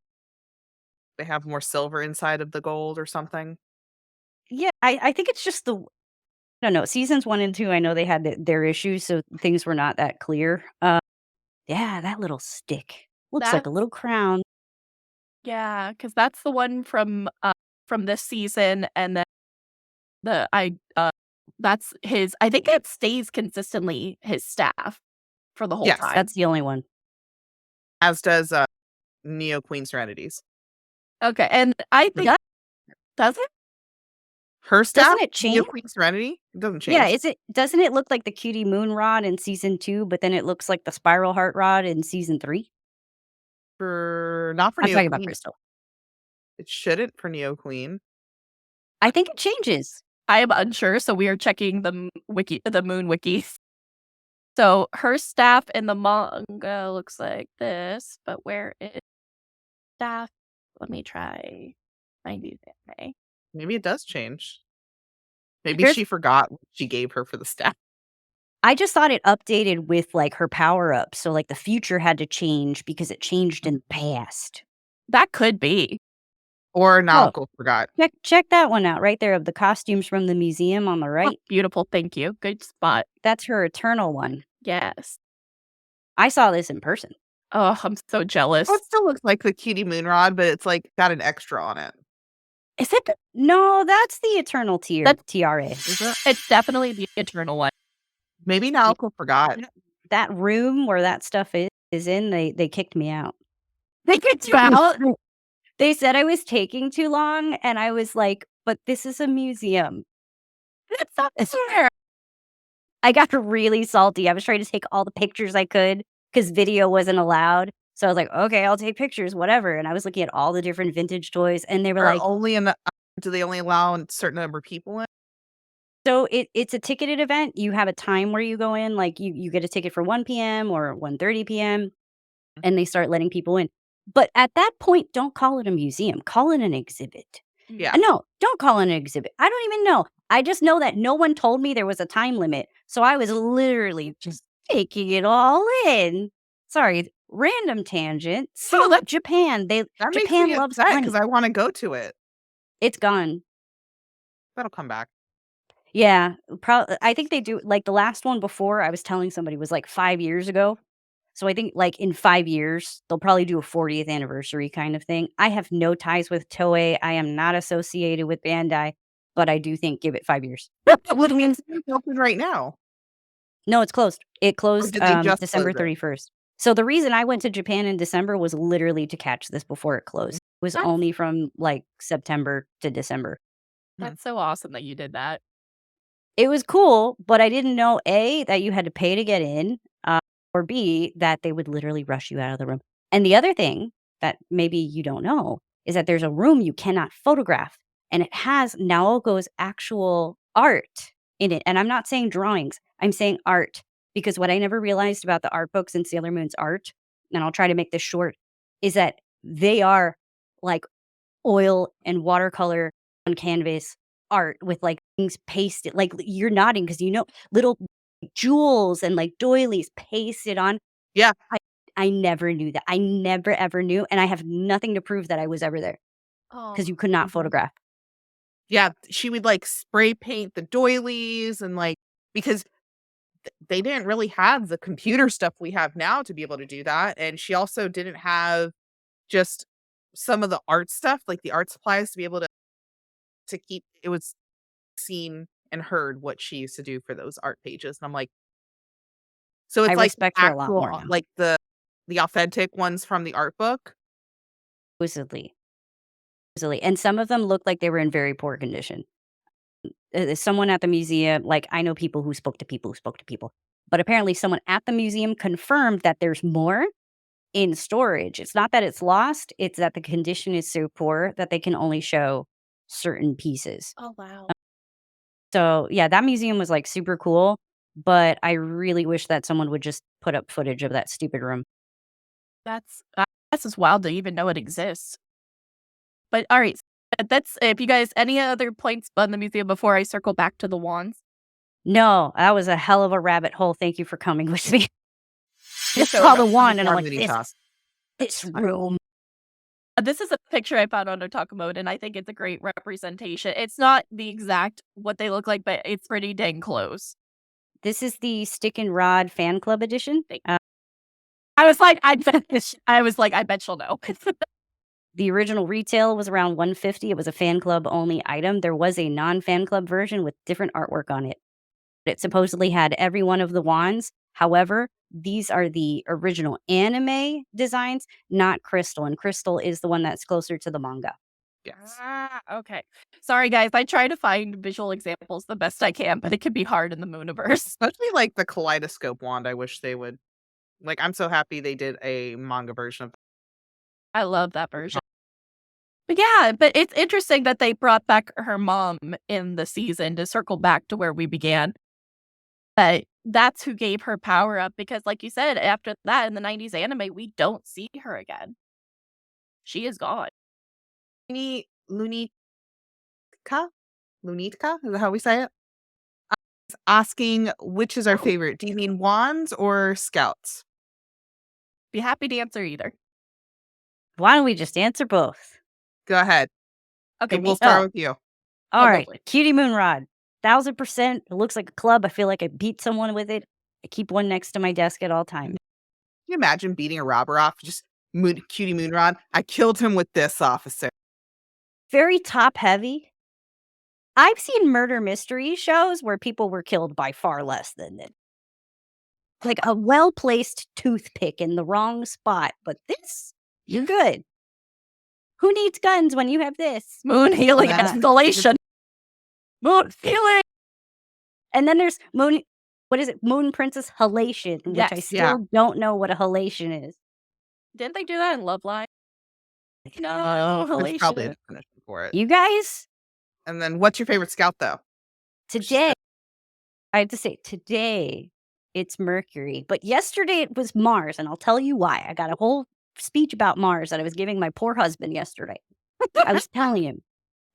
They have more silver inside of the gold or something. Yeah, I think it's just I don't know. Seasons 1 and 2, I know they had their issues, so things were not that clear. Yeah, that little stick looks like That a little crown. Yeah, because that's the one from this season, and then that's his. I think it stays consistently his staff for the whole Yes, time. That's the only one. as does Neo Queen Serenity's. Okay, and I think does it? Her staff, Doesn't it Neo change? Queen Serenity, it doesn't change. Yeah, doesn't it look like the cutie moon rod in season 2, but then it looks like the spiral heart rod in season 3? Not for I'm Neo talking about Queen. crystal. It shouldn't for Neo Queen. I think it changes. I am unsure, so we are checking the the Moon wikis. So her staff in the manga looks like this, but where is staff? Let me try find you there. Maybe it does change. Maybe Here's she forgot what she gave her for the staff. I just thought it updated with, like, her power-up, so, like, the future had to change because it changed in the past. That could be. Or Oh, Naoko forgot. check that one out right there of the costumes from the museum on the Oh, right. beautiful, thank you. Good spot. That's her Eternal one. Yes. I saw this in person. Oh, I'm so jealous. Oh, it still looks like the cutie moonrod, but it's like got an extra on it. Is it? No, that's the Eternal That's tiara. Is it? It's definitely the Eternal one. Maybe Naoko forgot. That room where that stuff is in, they kicked me out. They kicked you out. They said I was taking too long, and I was like, "But this is a museum." That's not fair. I got really salty. I was trying to take all the pictures I could because video wasn't allowed. So I was like, "Okay, I'll take pictures, whatever." And I was looking at all the different vintage toys, and they were Or like, only in do they only allow a certain number of people in? so it's a ticketed event. You have a time where you go in, like you get a ticket for 1 PM or 1:30 PM, and they start letting people in. But at that point, don't call it a museum. Call it an exhibit. Yeah. No, don't call it an exhibit. I don't even know. I just know that no one told me there was a time limit. So I was literally just taking it all in. Sorry, random tangent. No, See, that's Japan. That makes Japan me loves upset money. because I want to go to it. It's gone. That'll come back. Yeah, I think they do like the last one before I was telling somebody was like 5 years ago. So I think like in 5 years, they'll probably do a 40th anniversary kind of thing. I have no ties with Toei. I am not associated with Bandai, but I do think give it 5 years. What means it's open right now? No, it's closed. It Or closed did they just December close it? 31st. So the reason I went to Japan in December was literally to catch this before it closed. It was That's only from like September to December. that's so awesome that you did that. It was cool, but I didn't know A, that you had to pay to get in, or B, that they would literally rush you out of the room. And the other thing that maybe you don't know is that there's a room you cannot photograph, and it has Naoko's actual art in it. And I'm not saying drawings, I'm saying art, because what I never realized about the art books and Sailor Moon's art, and I'll try to make this short, is that they are like oil and watercolor on canvas art with like things pasted. Like you're nodding because you know little jewels and like doilies pasted on. Yeah. I never knew that. I never ever knew, and I have nothing to prove that I was ever there because Oh, you could not photograph. Yeah, she would like spray paint the doilies and like because they didn't really have the computer stuff we have now to be able to do that. And she also didn't have just some of the art stuff, like the art supplies to be able to keep it was seen and heard what she used to do for those art pages. And I'm like, so I it's like respect her a lot actual more now. like the authentic ones from the art book. Supposedly, and some of them look like they were in very poor condition. Someone at the museum, like I know people who spoke to people who spoke to people, but apparently someone at the museum confirmed that there's more in storage. It's not that it's lost, it's that the condition is so poor that they can only show certain pieces. oh wow. So, yeah, that museum was, like, super cool, but I really wish that someone would just put up footage of that stupid room. That's That's just wild to even know it exists. But all right, that's if you guys any other points on the museum before I circle back to the wands. No, that was a hell of a rabbit hole. Thank you for coming with me. Just So saw the about one, and I'm more like, Moonie toss. this room. This is a picture I found on Otaku Mode, and I think it's a great representation. It's not the exact what they look like, but it's pretty dang close. This is the Stick and Rod fan club edition. I was like, I bet she'll know. The original retail was around $150. It was a fan club only item. There was a non-fan club version with different artwork on it. It supposedly had every one of the wands. However, these are the original anime designs, not Crystal. And Crystal is the one that's closer to the manga. Yes. Okay. Sorry, guys. I try to find visual examples the best I can, but it can be hard in the Mooniverse. Especially like the kaleidoscope wand. I wish they would. Like, I'm so happy they did a manga version of. I love that version. But yeah, but it's interesting that they brought back her mom in the season to circle back to where we began. But that's who gave her power up because, like you said, after that in the 90s anime, we don't see her again. She is gone. Lunitka? Lunitka? Is that how we say it? Asking which is our favorite. Do you mean wands or scouts? Be happy to answer either. Why don't we just answer both? Go ahead. Okay, We'll start with you. All right. lovely. Cutie Moonrod. 1000%. It looks like a club. I feel like I beat someone with it. I keep one next to my desk at all times. Can you imagine beating a robber off? Just Cutie Moonrod. I killed him with this, officer. Very top heavy. I've seen murder mystery shows where people were killed by far less than it. Like a well-placed toothpick in the wrong spot. But this, you're good. Who needs guns when you have this? Moon healing Yeah. escalation. Moon healing. And then there's Moon, what is it? Moon Princess Halation, which I Yes, still don't know what a halation is. Didn't they do that in Love Live? No, There's probably a halation. definition for it. You guys, And then what's your favorite scout, though? today, I have to say, today it's Mercury. But yesterday it was Mars, and I'll tell you why. I got a whole speech about Mars that I was giving my poor husband yesterday. I was telling him,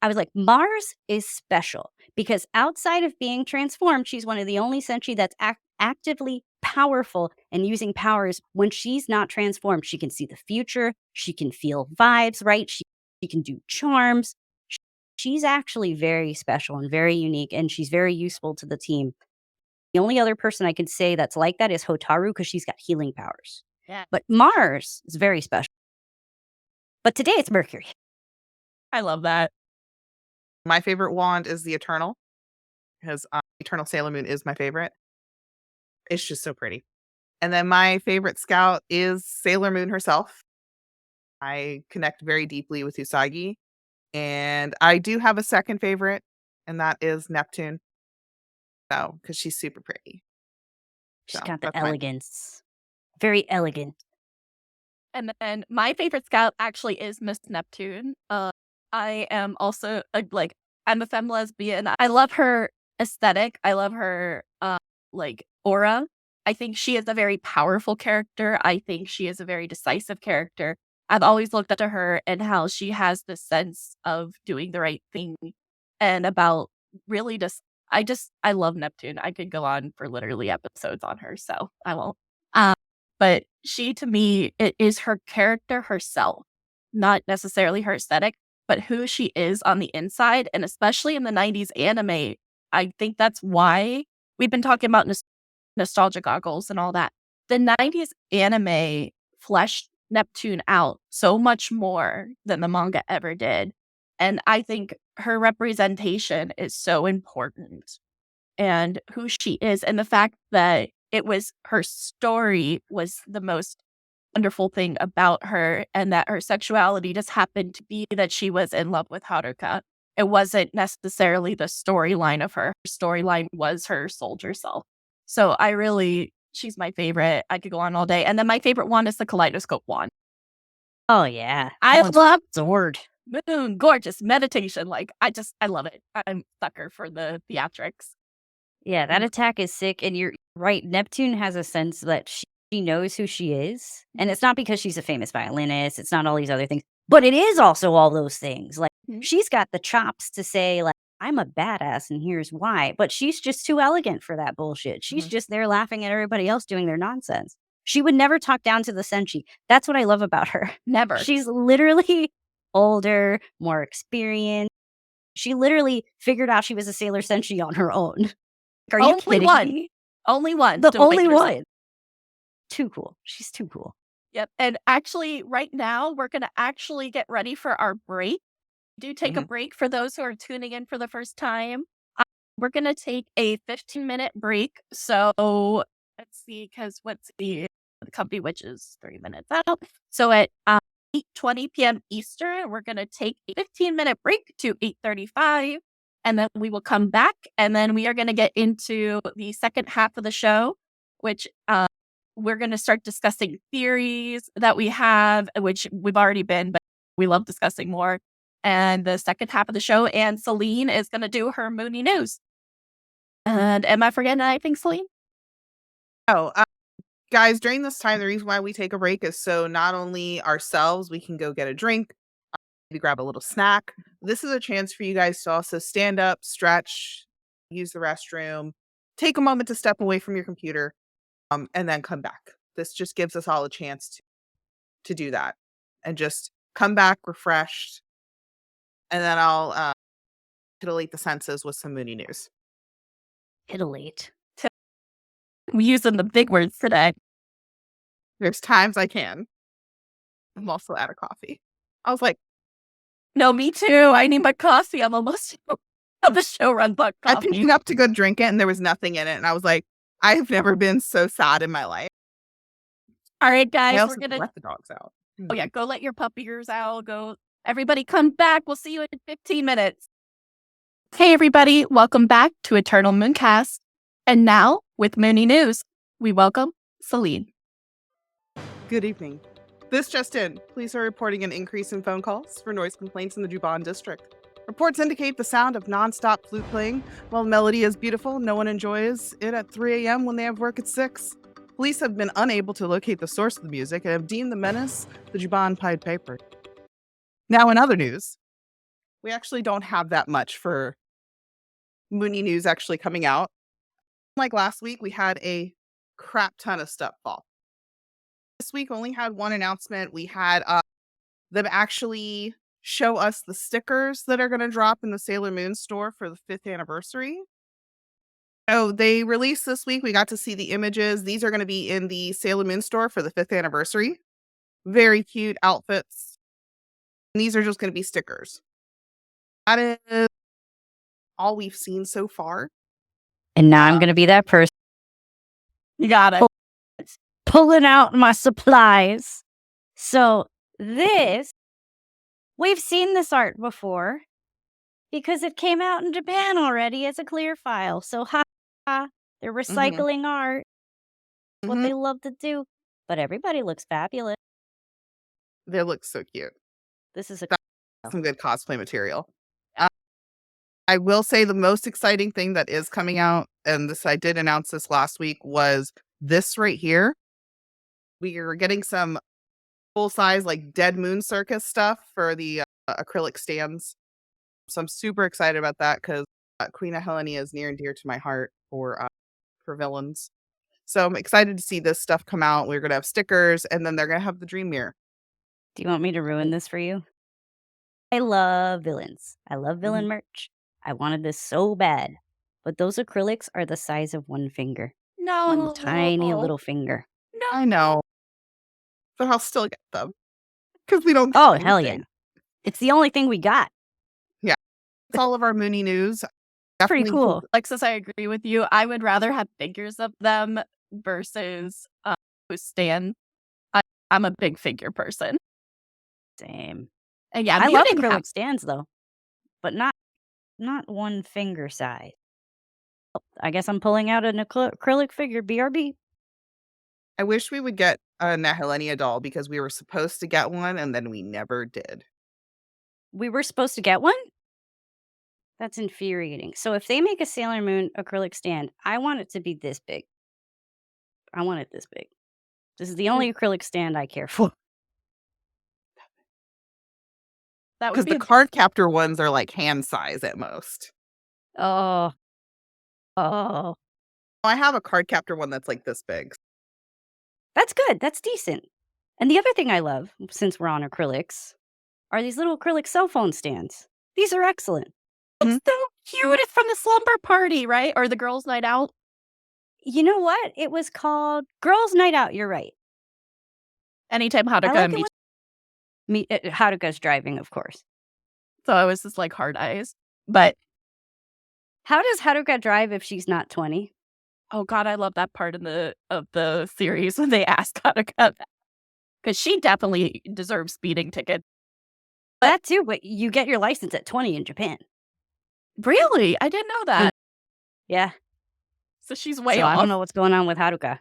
I was like, Mars is special because outside of being transformed, she's one of the only sentry that's actively powerful and using powers when she's not transformed. She can see the future. She can feel vibes, right? She can do charms. She's actually very special and very unique, and she's very useful to the team. The only other person I could say that's like that is Hotaru because she's got healing powers. Yeah. But Mars is very special. But today it's Mercury. I love that. My favorite wand is the Eternal, because Eternal Sailor Moon is my favorite. It's just so pretty. And then my favorite scout is Sailor Moon herself. I connect very deeply with Usagi. And I do have a second favorite, and that is Neptune. So, because she's super pretty. She's So, got the that's mine. elegance. Very elegant. And then my favorite scout actually is Miss Neptune. I am also I'm a femme lesbian. I love her aesthetic. I love her aura. I think she is a very powerful character. I think she is a very decisive character. I've always looked up to her and how she has this sense of doing the right thing and about really I love Neptune. I could go on for literally episodes on her, so I won't. But she, to me, it is her character herself, not necessarily her aesthetic, but who she is on the inside. And especially in the 90s anime, I think that's why we've been talking about nostalgia goggles and all that. The 90s anime fleshed Neptune out so much more than the manga ever did. And I think her representation is so important and who she is. And the fact that it was her story was the most wonderful thing about her, and that her sexuality just happened to be that she was in love with Haruka. It wasn't necessarily the storyline of her. Her storyline was her soldier self. So she's my favorite. I could go on all day. And then my favorite one is the kaleidoscope wand. Oh, yeah. I love Sword. Moon, gorgeous meditation. I love it. I'm a sucker for the theatrics. Yeah, that attack is sick. And you're right. Neptune has a sense that she she knows who she is. And it's not because she's a famous violinist. It's not all these other things. But it is also all those things. Like, she's got the chops to say, like, I'm a badass and here's why. But she's just too elegant for that bullshit. She's just there laughing at everybody else doing their nonsense. She would never talk down to the senshi. That's what I love about her. Never. She's literally older, more experienced. She literally figured out she was a Sailor Senshi on her own. Are you Only kidding one. me? Only one. The Don't only wait yourself. one. Too cool. She's too cool. Yep. And actually, right now, we're going to actually get ready for our break. Do take a break for those who are tuning in for the first time. We're going to take a 15-minute break. So let's see, because what's the company, which is 3 minutes out. So at 8:20 p.m. Eastern, we're going to take a 15-minute break to 8:35. And then we will come back. And then we are going to get into the second half of the show, which we're going to start discussing theories that we have, which we've already been, but we love discussing more. And the second half of the show, and Selene is going to do her Moonie news. And am I forgetting anything, Selene? Oh, guys, during this time, the reason why we take a break is so not only ourselves, we can go get a drink, maybe grab a little snack. This is a chance for you guys to also stand up, stretch, use the restroom, take a moment to step away from your computer, and then come back. This just gives us all a chance to do that and just come back refreshed. And then I'll titillate the senses with some Moonie news. Titillate. We're using the big words today. There's times I can. I'm also out of coffee. I was like, no, me too. I need my coffee. I'm almost the show runs on I coffee. picked up to go drink it and there was nothing in it. And I was like, I have never been so sad in my life. All right, guys, I also we're going to let the dogs out. Oh yeah, go let your puppy ears out. Go. Everybody come back. We'll see you in 15 minutes. Hey everybody, welcome back to Eternal Mooncast. And now, with Moonie News, we welcome Selene. Good evening. This just in. Police are reporting an increase in phone calls for noise complaints in the Juban district. Reports indicate the sound of non-stop flute playing. While the melody is beautiful, no one enjoys it at 3 a.m. when they have work at 6. Police have been unable to locate the source of the music and have deemed the menace the Juban Pied Piper. Now, in other news, we actually don't have that much for Moonie news actually coming out. Like last week, we had a crap ton of stuff fall. This week only had one announcement. We had them actually show us the stickers that are going to drop in the Sailor Moon store for the 5th anniversary. Oh, they released this week. We got to see the images. These are going to be in the Sailor Moon store for the 5th anniversary. Very cute outfits. And these are just going to be stickers. That is all we've seen so far. And now I'm going to be that person You got it. pulling out my supplies. So this, we've seen this art before because it came out in Japan already as a clear file. So they're recycling art. What they love to do. But everybody looks fabulous. They look so cute. This is Some good cosplay material. I will say the most exciting thing that is coming out, and this I did announce this last week, was this right here. We are getting some full-size like Dead Moon Circus stuff for the acrylic stands. So I'm super excited about that because Queen of Helenia is near and dear to my heart for villains. So I'm excited to see this stuff come out. We're going to have stickers, and then they're going to have the Dream Mirror. Do you want me to ruin this for you? I love villains. I love villain merch. I wanted this so bad. But those acrylics are the size of one finger. No. One tiny little finger. No. I know. But I'll still get them. Because we don't get Oh, hell yeah. anything. It's the only thing we got. It's all of our Moonie news. Pretty cool. Alexis, I agree with you. I would rather have figures of them versus who stand. I'm a big figure person. Same. And yeah, I love muting acrylic stands though. But not one finger size. I guess I'm pulling out an acrylic figure. BRB. I wish we would get a Helenia doll because we were supposed to get one and then we never did. We were supposed to get one? That's infuriating. So if they make a Sailor Moon acrylic stand, I want it to be this big. I want it this big. This is the only acrylic stand I care for. That would Because be the card captor ones are like hand size at most. Oh. Oh. I have a card captor one that's like this big. That's good. That's decent. And the other thing I love, since we're on acrylics, are these little acrylic cell phone stands. These are excellent. it's so cute. It's from the slumber party, right? Or the girls' night out. You know what? It was called Girls' Night Out. You're right. Anytime I Haruka like and it Michi. when Haruka's driving, of course. So it was just like hard eyes. But How does Haruka drive if she's not 20? oh god, I love that part of the series when they ask Haruka that. Because she definitely deserves speeding tickets. That too, but you get your license at 20 in Japan. Really? I didn't know that. Yeah. So she's way So off. I don't know what's going on with Haruka.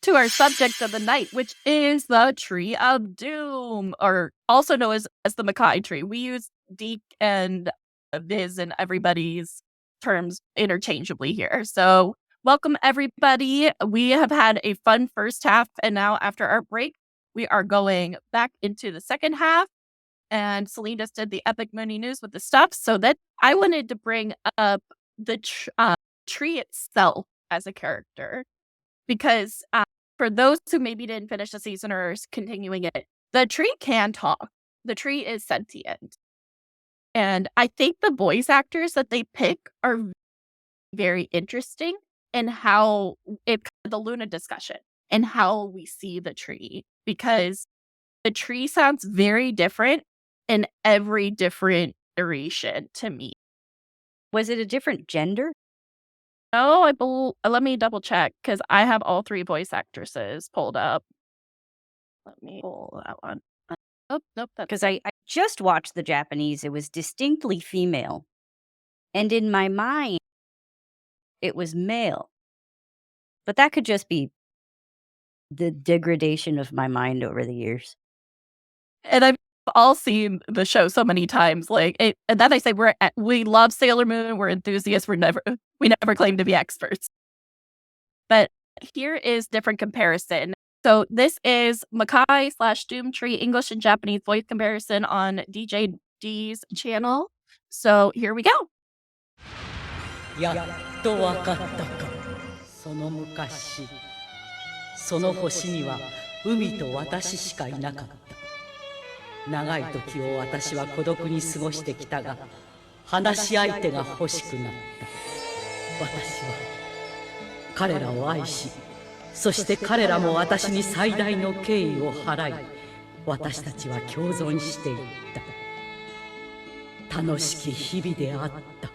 To our subject of the night, which is the Tree of Doom, or also known as the Makai Tree. We use Deke and Viz and everybody's terms interchangeably here. So welcome, everybody. We have had a fun first half, and now after our break, we are going back into the second half. And Selene just did the epic Moonie news with the stuff. So that I wanted to bring up the tree itself as a character. Because for those who maybe didn't finish the season or is continuing it, the tree can talk. The tree is sentient. And I think the voice actors that they pick are very interesting in how the Luna discussion and how we see the tree. Because the tree sounds very different in every different iteration to me. Was it a different gender? No, let me double check because I have all three voice actresses pulled up. Let me pull that one. Oh, nope. Because I just watched the Japanese. It was distinctly female. And in my mind, it was male. But that could just be the degradation of my mind over the years. And I've all seen the show so many times. And then I say we love Sailor Moon. We're enthusiasts. We never claim to be experts. But here is different comparison. So this is Makai / Doom Tree English and Japanese voice comparison on DJ D's channel. So here we go. やっとわかったか。その昔、その星には海と私しかいなかった。長い時を私は孤独に過ごしてきたが、話し相手が欲しくなった。私は彼らを愛し、そして彼らも私に最大の敬意を払い、私たちは共存していった。楽しき日々であった。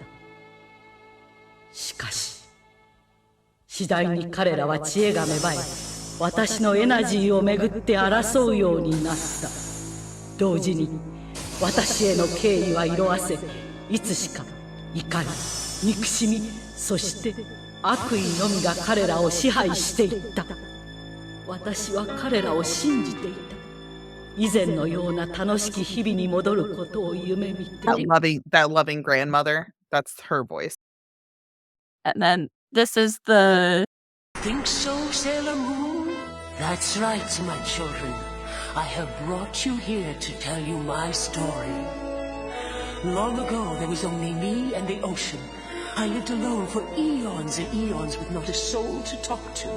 しかし、次第に彼らは知恵が芽生え、私のエナジーをめぐって争うようになった。同時に私への敬意は色あせ、いつしか怒り、憎しみ、そして悪意のみが彼らを支配していった。私は彼らを信じていた。以前のような楽しき日々に戻ることを夢見て。That loving grandmother, that's her voice. And then this is the... Think so, Sailor Moon? That's right, my children. I have brought you here to tell you my story. Long ago, there was only me and the ocean. I lived alone for eons and eons with not a soul to talk to.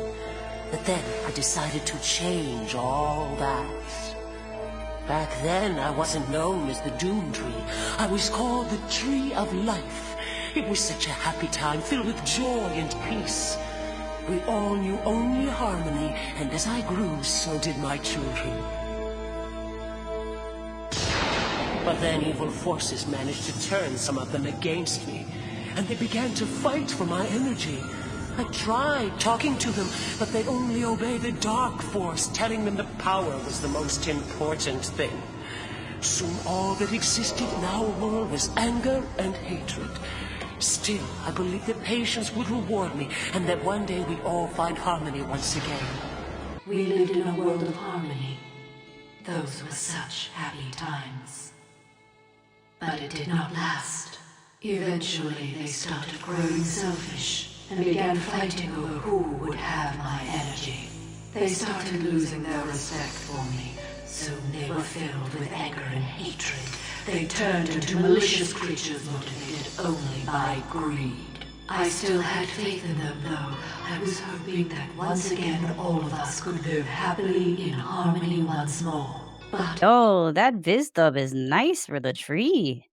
But then I decided to change all that. Back then, I wasn't known as the Doom Tree. I was called the Tree of Life. It was such a happy time, filled with joy and peace. We all knew only harmony, and as I grew, so did my children. But then evil forces managed to turn some of them against me, and they began to fight for my energy. I tried talking to them, but they only obeyed the dark force, telling them that power was the most important thing. Soon all that existed in our world was anger and hatred. Still, I believed that patience would reward me, and that one day we'd all find harmony once again. We lived in a world of harmony. Those were such happy times. But it did not last. Eventually, they started growing selfish and began fighting over who would have my energy. They started losing their respect for me. Soon they were filled with anger and hatred. They turned into malicious creatures motivated only by greed. I still had faith in them, though. I was hoping that once again all of us could live happily in harmony once more. But Oh, that Viz dub is nice for the tree.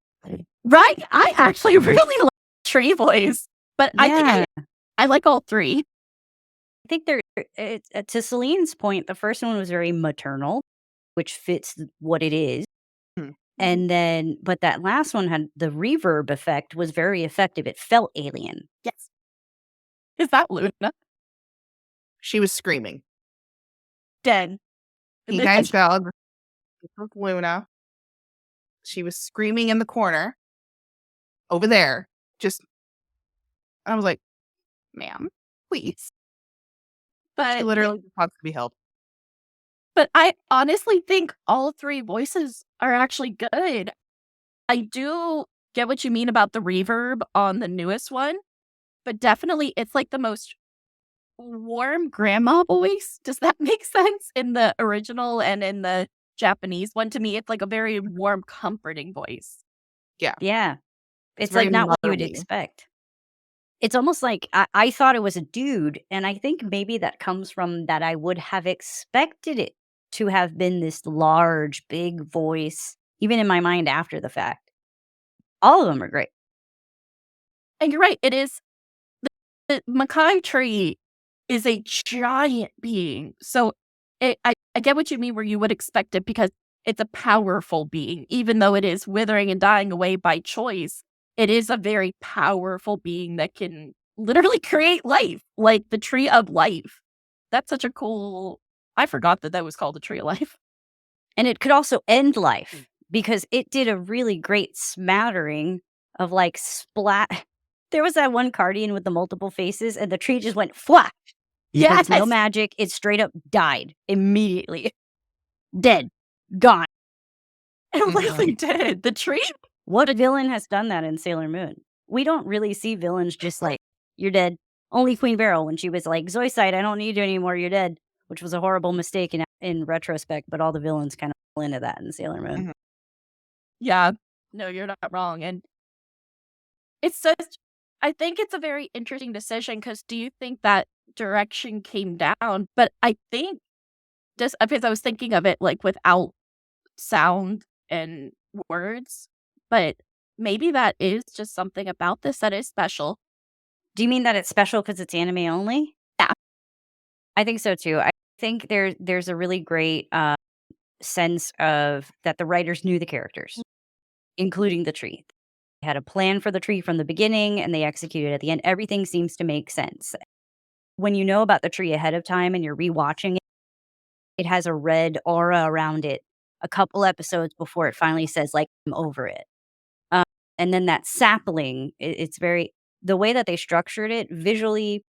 Right? I actually really like tree voice, but I Yeah. think I like all three. I think they're to Celine's point, the first one was very maternal, which fits what it is. Hmm. And then, but that last one had the reverb effect was very effective. It felt alien. Yes. Is that Luna? She was screaming. Dead. You guys dog. This was Luna. She was screaming in the corner over there. I was like, ma'am, please. She But literally just wants to be held. But I honestly think all three voices are actually good. I do get what you mean about the reverb on the newest one, but definitely it's like the most warm grandma voice. Does that make sense? In the original and in the Japanese one, to me, it's like a very warm, comforting voice. Yeah. It's very like not what you would motherly. expect. It's almost like I thought it was a dude, and I think maybe that comes from that I would have expected it to have been this large, big voice, even in my mind after the fact. All of them are great. And you're right, it is. The Makai Tree is a giant being. So I get what you mean where you would expect it because it's a powerful being. Even though it is withering and dying away by choice, it is a very powerful being that can literally create life, like the Tree of Life. That's such a cool... I forgot that was called the Tree of Life. And it could also end life because it did a really great smattering of like splat. There was that one Cardian with the multiple faces, and the tree just went flash. Yeah, There's no magic. It straight up died immediately. Dead. Gone. it really did. The tree... What villain has done that in Sailor Moon? We don't really see villains just like, you're dead. Only Queen Beryl when she was like, Zoisite, I don't need you anymore, you're dead. Which was a horrible mistake in retrospect, but all the villains kind of fell into that in Sailor Moon. Mhm. Yeah, no, you're not wrong. And it's just, I think it's a very interesting decision because do you think that direction came down? But I think just because I was thinking of it like without sound and words, but maybe that is just something about this that is special. Do you mean that it's special because it's anime only? Yeah. I think so too. I think there's a really great sense of that the writers knew the characters, including the tree. They had a plan for the tree from the beginning and they executed at the end. Everything seems to make sense. When you know about the tree ahead of time and you're rewatching it, it has a red aura around it a couple episodes before it finally says, like, I'm over it. And then that sapling, it's very, the way that they structured it visually,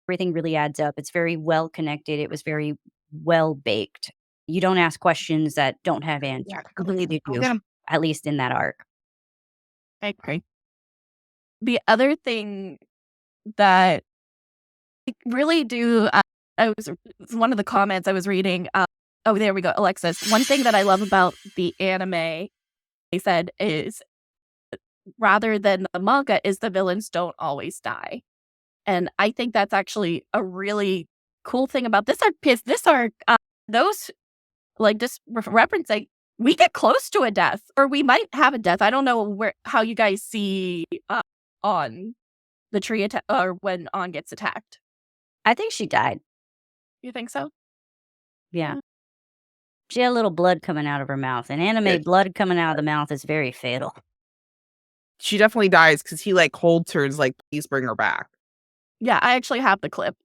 everything really adds up. It's very well connected. It was very well baked. You don't ask questions that don't have answers. Yeah, Completely go do, get 'em. at least in that arc. I agree. The other thing that I really do, it's one of the comments I was reading. Oh, there we go, Alexis. One thing that I love about the anime, they said, is rather than the manga, is the villains don't always die. And I think that's actually a really cool thing about this arc, because this arc, those, like, just referencing, we get close to a death, or we might have a death. I don't know how you guys see on the tree or when On gets attacked. I think she died. You think so? Yeah. She had a little blood coming out of her mouth. In anime, blood coming out of the mouth is very fatal. She definitely dies because he like holds her and is like, please bring her back. Yeah, I actually have the clip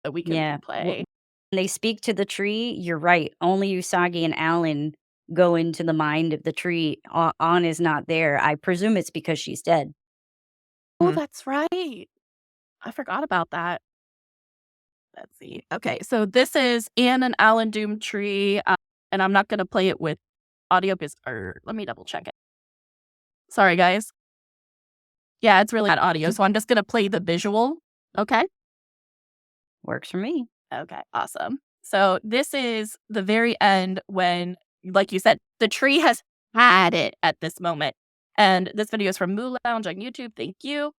that we can Yeah. play. When they speak to the tree, you're right. Only Usagi and Alan go into the mind of the tree. On is not there. I presume it's because she's dead. Oh, that's right. I forgot about that. Let's see. Okay, so this is Anne and Alan Doomtree, and I'm not going to play it with audio because, let me double check it. Sorry, guys. Yeah, it's really not audio, so I'm just going to play the visual. Okay? Works for me. Okay, awesome. So this is the very end when, like you said, the tree has had it at this moment. And this video is from Moo Lounge on YouTube. Thank you.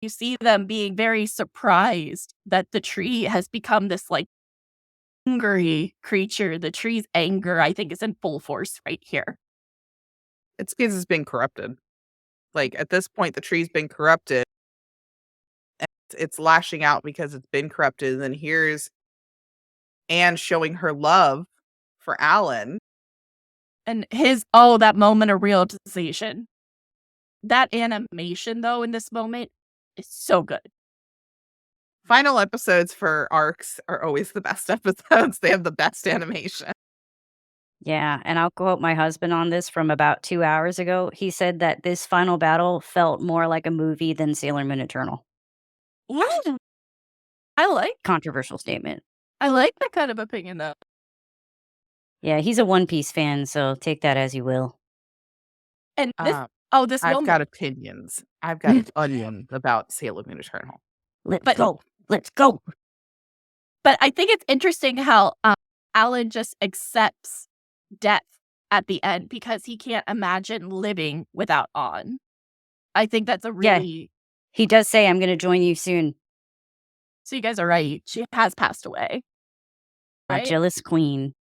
You see them being very surprised that the tree has become this like angry creature. The tree's anger, I think, is in full force right here. It's because it's been corrupted. Like, at this point, the tree's been corrupted. And it's lashing out because it's been corrupted. And then here's Anne showing her love for Alan. And that moment of realization. That animation, though, in this moment is so good. Final episodes for arcs are always the best episodes. They have the best animation. Yeah, and I'll quote my husband on this from about 2 hours ago. He said that this final battle felt more like a movie than Sailor Moon Eternal. Yeah. Controversial statement. I like that kind of opinion, though. Yeah, he's a One Piece fan, so take that as you will. And this I've moment. got opinions. I've got an onion about Sailor Moon Eternal. Let's go. But I think it's interesting how Alan just accepts death at the end because he can't imagine living without Ann. I think that's a really... He does say, I'm going to join you soon. So you guys are right. She has passed away. Right? A jealous queen.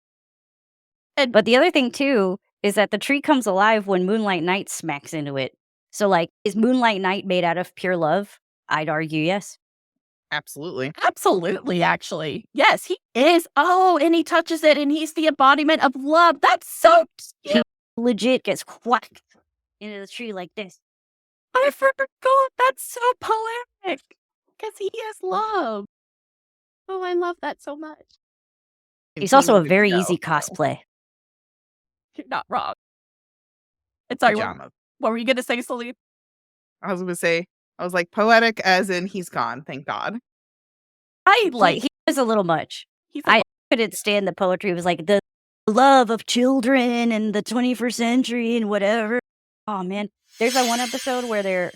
And but the other thing, too, is that the tree comes alive when Moonlight Knight smacks into it. So, like, is Moonlight Knight made out of pure love? I'd argue yes. Absolutely. Absolutely, actually. Yes, he is. Oh, and he touches it, and he's the embodiment of love. That's so cute. He legit gets whacked into the tree like this. I forgot. That's so poetic. Because he has love. Oh, I love that so much. He's also a very easy cosplay. You're not wrong. And sorry, what were you going to say, Selene? I was going to say, I was like, poetic as in he's gone, thank God. He was a little much. I couldn't stand the poetry. It was like the love of children and the 21st century and whatever. Oh, man. There's that one episode where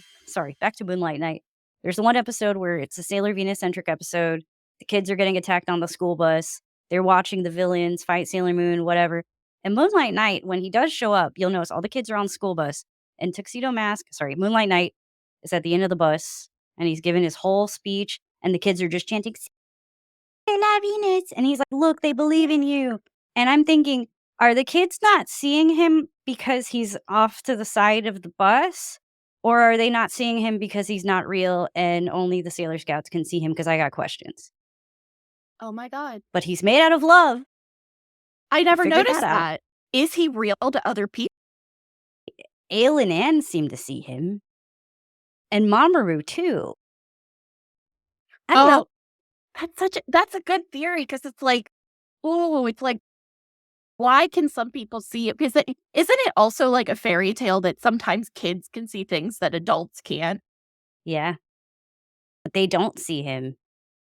back to Moonlight Knight. There's the one episode where it's a Sailor Venus-centric episode. The kids are getting attacked on the school bus. They're watching the villains fight Sailor Moon, whatever. And Moonlight Knight, when he does show up, you'll notice all the kids are on the school bus. And Moonlight Knight is at the end of the bus. And he's giving his whole speech. And the kids are just chanting, Sailor Venus. And he's like, look, they believe in you. And I'm thinking, are the kids not seeing him because he's off to the side of the bus? Or are they not seeing him because he's not real and only the Sailor Scouts can see him? Because I got questions. Oh my God. But he's made out of love. I never noticed that. Is he real to other people? Ale and Ann seem to see him. And Mamoru, too. I don't know. That's a good theory because it's like, why can some people see it? Because isn't it also like a fairy tale that sometimes kids can see things that adults can't? Yeah. But they don't see him.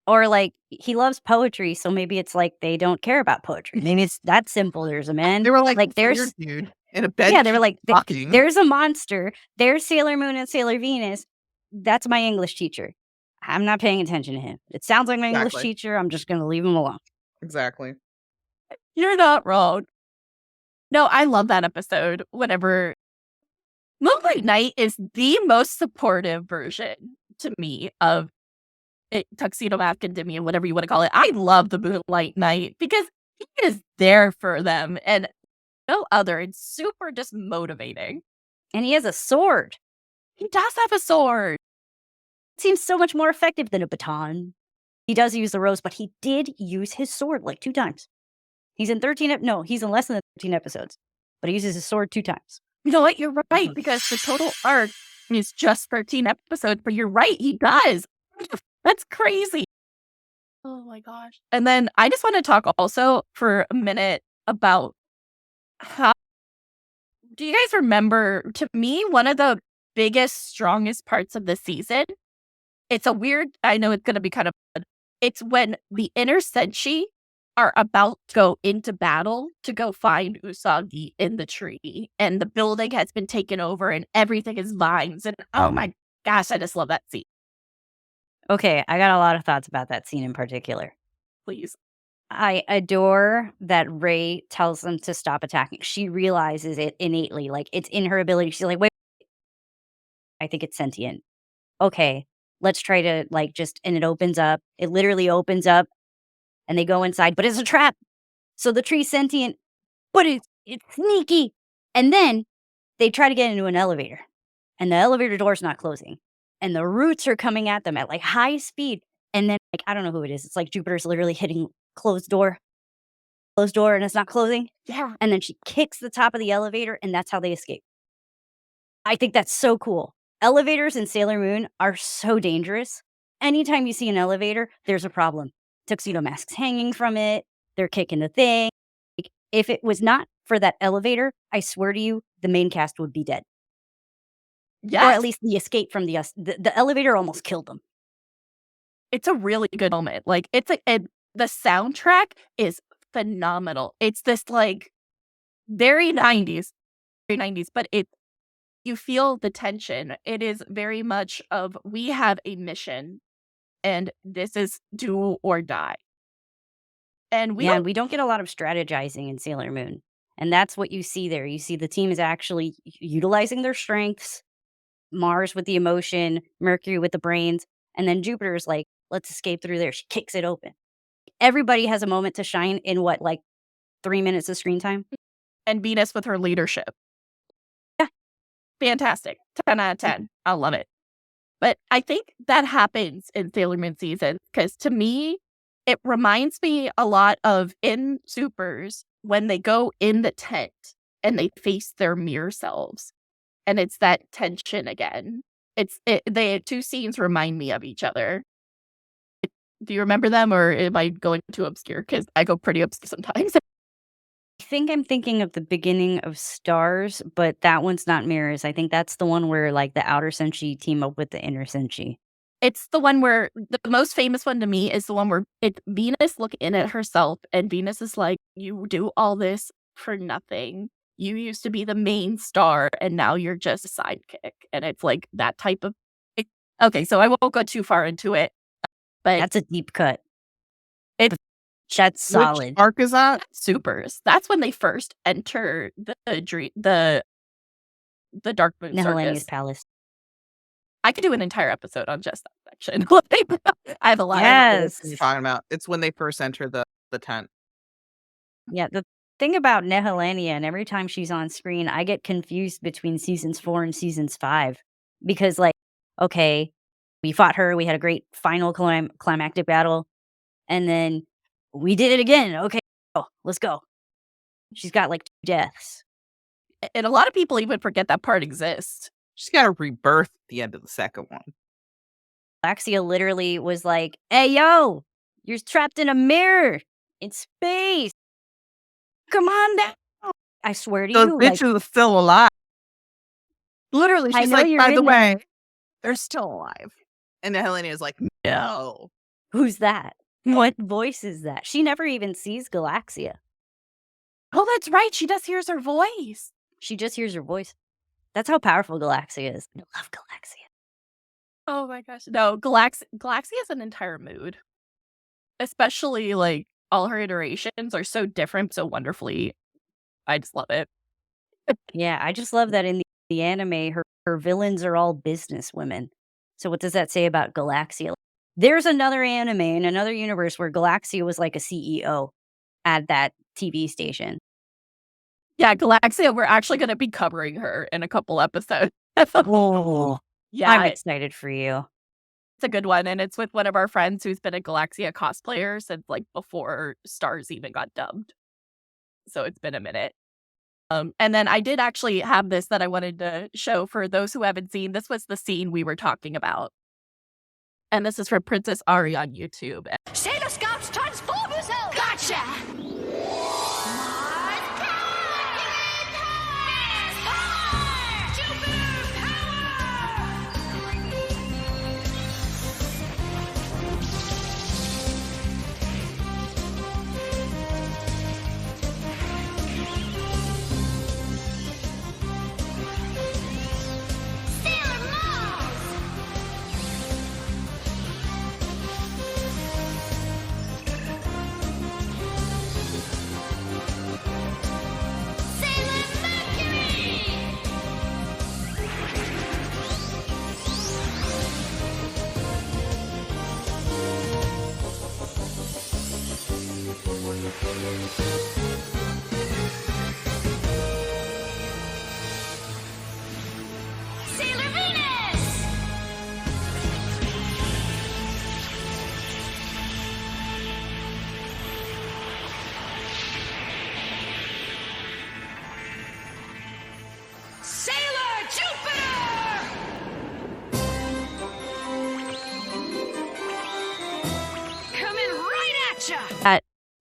Or like, he loves poetry, so maybe it's like they don't care about poetry. Maybe it's that simple. There's a man. They were like there's dude in a bed. Yeah, they were like, talking. There's a monster. There's Sailor Moon and Sailor Venus. That's my English teacher. I'm not paying attention to him. It sounds like my English teacher. I'm just going to leave him alone. Exactly. You're not wrong. No, I love that episode. Whenever Moonlight Knight is the most supportive version to me of Tuxedo Mask and Demi, whatever you want to call it. I love the Moonlight Knight because he is there for them and no other. It's super just motivating. And he has a sword. He does have a sword. It seems so much more effective than a baton. He does use the rose, but he did use his sword like 2 times. He's in he's in less than 13 episodes, but he uses his sword 2 times. You know what? You're right, because the total arc is just 13 episodes, but you're right, he does. That's crazy. Oh my gosh. And then I just want to talk also for a minute about how, do you guys remember, to me, one of the biggest, strongest parts of the season, I know it's going to be kind of, it's when the Inner Senshi are about to go into battle to go find Usagi in the tree. And the building has been taken over and everything is vines. And oh my gosh, I just love that scene. Okay, I got a lot of thoughts about that scene in particular. please. I adore that Ray tells them to stop attacking. She realizes it innately, like, it's in her ability. She's like, "Wait, I think it's sentient. Okay, let's try to, like, just," and it opens up. It literally opens up, and they go inside, but it's a trap. So the tree's sentient, but it's sneaky. And then they try to get into an elevator, and the elevator door's not closing, and the roots are coming at them at, like, high speed, and then, like, I don't know who it is. It's like Jupiter's literally hitting closed door, and it's not closing, Yeah. and then she kicks the top of the elevator, and that's how they escape. I think that's so cool. Elevators in Sailor Moon are so dangerous. Anytime you see an elevator, there's a problem. Tuxedo Mask's hanging from it. They're kicking the thing. Like, if it was not for that elevator, I swear to you, the main cast would be dead. Yes. Or at least the escape from the elevator almost killed them. It's a really good moment. Like, the soundtrack is phenomenal. It's this, like, very 90s, but you feel the tension. It is very much of, we have a mission, and this is do or die. And we we don't get a lot of strategizing in Sailor Moon. And that's what you see there. You see the team is actually utilizing their strengths. Mars with the emotion, Mercury with the brains, and then Jupiter's like, let's escape through there. She kicks it open. Everybody has a moment to shine in what, like 3 minutes of screen time? and Venus with her leadership. Yeah. Fantastic. 10 out of 10. I love it. But I think that happens in Sailor Moon season because to me, it reminds me a lot of in Supers when they go in the tent and they face their mirror selves. And it's that tension again. The two scenes remind me of each other. Do you remember them or am I going too obscure? Because I go pretty obscure sometimes. I think I'm thinking of the beginning of Stars, but that one's not mirrors. I think that's the one where like the outer Senshi team up with the inner Senshi. It's the one where the most famous one to me is the one where it's Venus looking at herself and Venus is like, you do all this for nothing. You used to be the main star and now you're just a sidekick. And it's like that type of... Okay, so I won't go too far into it. But That's a deep cut. It's That's solid. Which arc is that? Supers. That's when they first enter the Dark Moon Nihilania's Circus. Palace. I could do an entire episode on just that section. I have a lot. Yes. What you're talking about. It's when they first enter the tent. Yeah, the thing about Nihilania, and every time she's on screen, I get confused between seasons 4 and seasons 5. Because, like, okay, we fought her, we had a great final climactic battle, and then we did it again. Okay, let's go. She's got, like, 2 deaths. And a lot of people even forget that part exists. She's got a rebirth at the end of the second one. Galaxia literally was like, hey, yo, you're trapped in a mirror in space. Come on down. I swear to Those you. Like, bitches are still alive. Literally, I she's know like, you're by the in there. way, they're still alive. And Helena is like, no. who's that? What voice is that? She never even sees Galaxia. Oh, that's right. She just hears her voice. She just hears her voice. That's how powerful Galaxia is. I love Galaxia. Oh my gosh. No, Galaxia is an entire mood. Especially like all her iterations are so different, so wonderfully. I just love it. Yeah, I just love that in the anime, her villains are all business women. So what does that say about Galaxia? There's another anime in another universe where Galaxia was like a CEO at that TV station. Yeah, Galaxia, we're actually going to be covering her in a couple episodes. Oh, Yeah, I'm excited for you. it's a good one. And it's with one of our friends who's been a Galaxia cosplayer since like before Stars even got dubbed. So it's been a minute. And then I did actually have this that I wanted to show for those who haven't seen. This was the scene we were talking about. And this is from Princess Ari on YouTube. Sailor Scouts, transform yourself! Gotcha!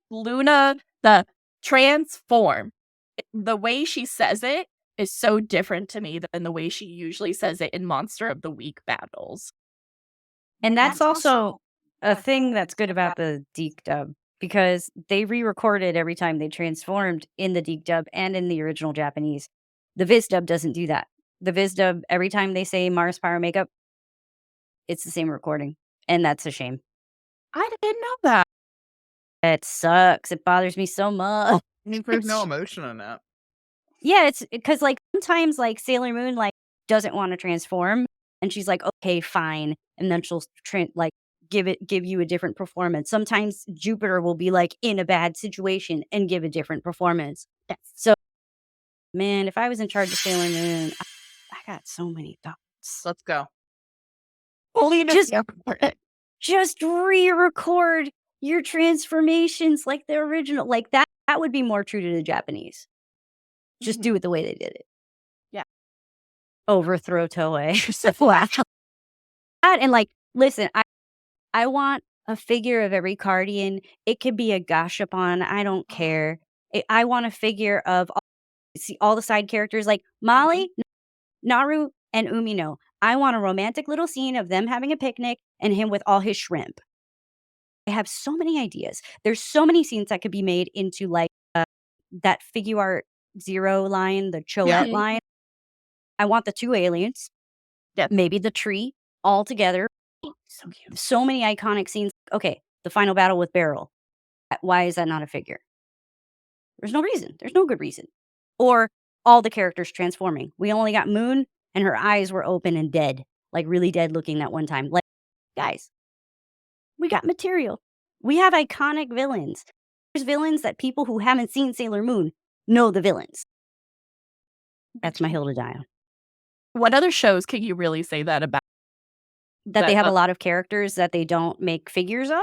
Luna, the transform, the way she says it is so different to me than the way she usually says it in Monster of the Week battles. And that's also a thing that's good about the Deke dub, because they re-recorded every time they transformed in the Deke dub and in the original Japanese. The Viz dub doesn't do that. The Viz dub, every time they say Mars Power Makeup, it's the same recording. And that's a shame. I didn't know that. It sucks. It bothers me so much. I mean, there's no emotion in that. Yeah, it's because like sometimes like Sailor Moon like doesn't want to transform, and she's like, okay, fine, and then she'll like give you a different performance. Sometimes Jupiter will be like in a bad situation and give a different performance. So, man, if I was in charge of Sailor Moon, I got so many thoughts. Let's go. Only Just re-record your transformations like the original. Like that would be more true to the Japanese. Just do it the way they did it. Yeah. Overthrow Toei. Wow. And like, listen, I want a figure of every Cardian. It could be a Gashapon. I don't care. I want a figure of all the side characters like Molly, Naru, and Umino. I want a romantic little scene of them having a picnic and him with all his shrimp. I have so many ideas. There's so many scenes that could be made into like that figure art Zero line, the Choette line. I want the two aliens. Yeah. Maybe the tree all together. So cute. So many iconic scenes. Okay, the final battle with Beryl. Why is that not a figure? There's no reason. There's no good reason. Or all the characters transforming. We only got Moon and her eyes were open and dead. Like really dead looking that one time. Like, guys, we got material. We have iconic villains. There's villains that people who haven't seen Sailor Moon know the villains. That's my hill to die on. What other shows can you really say that about? That they have a lot of characters that they don't make figures of?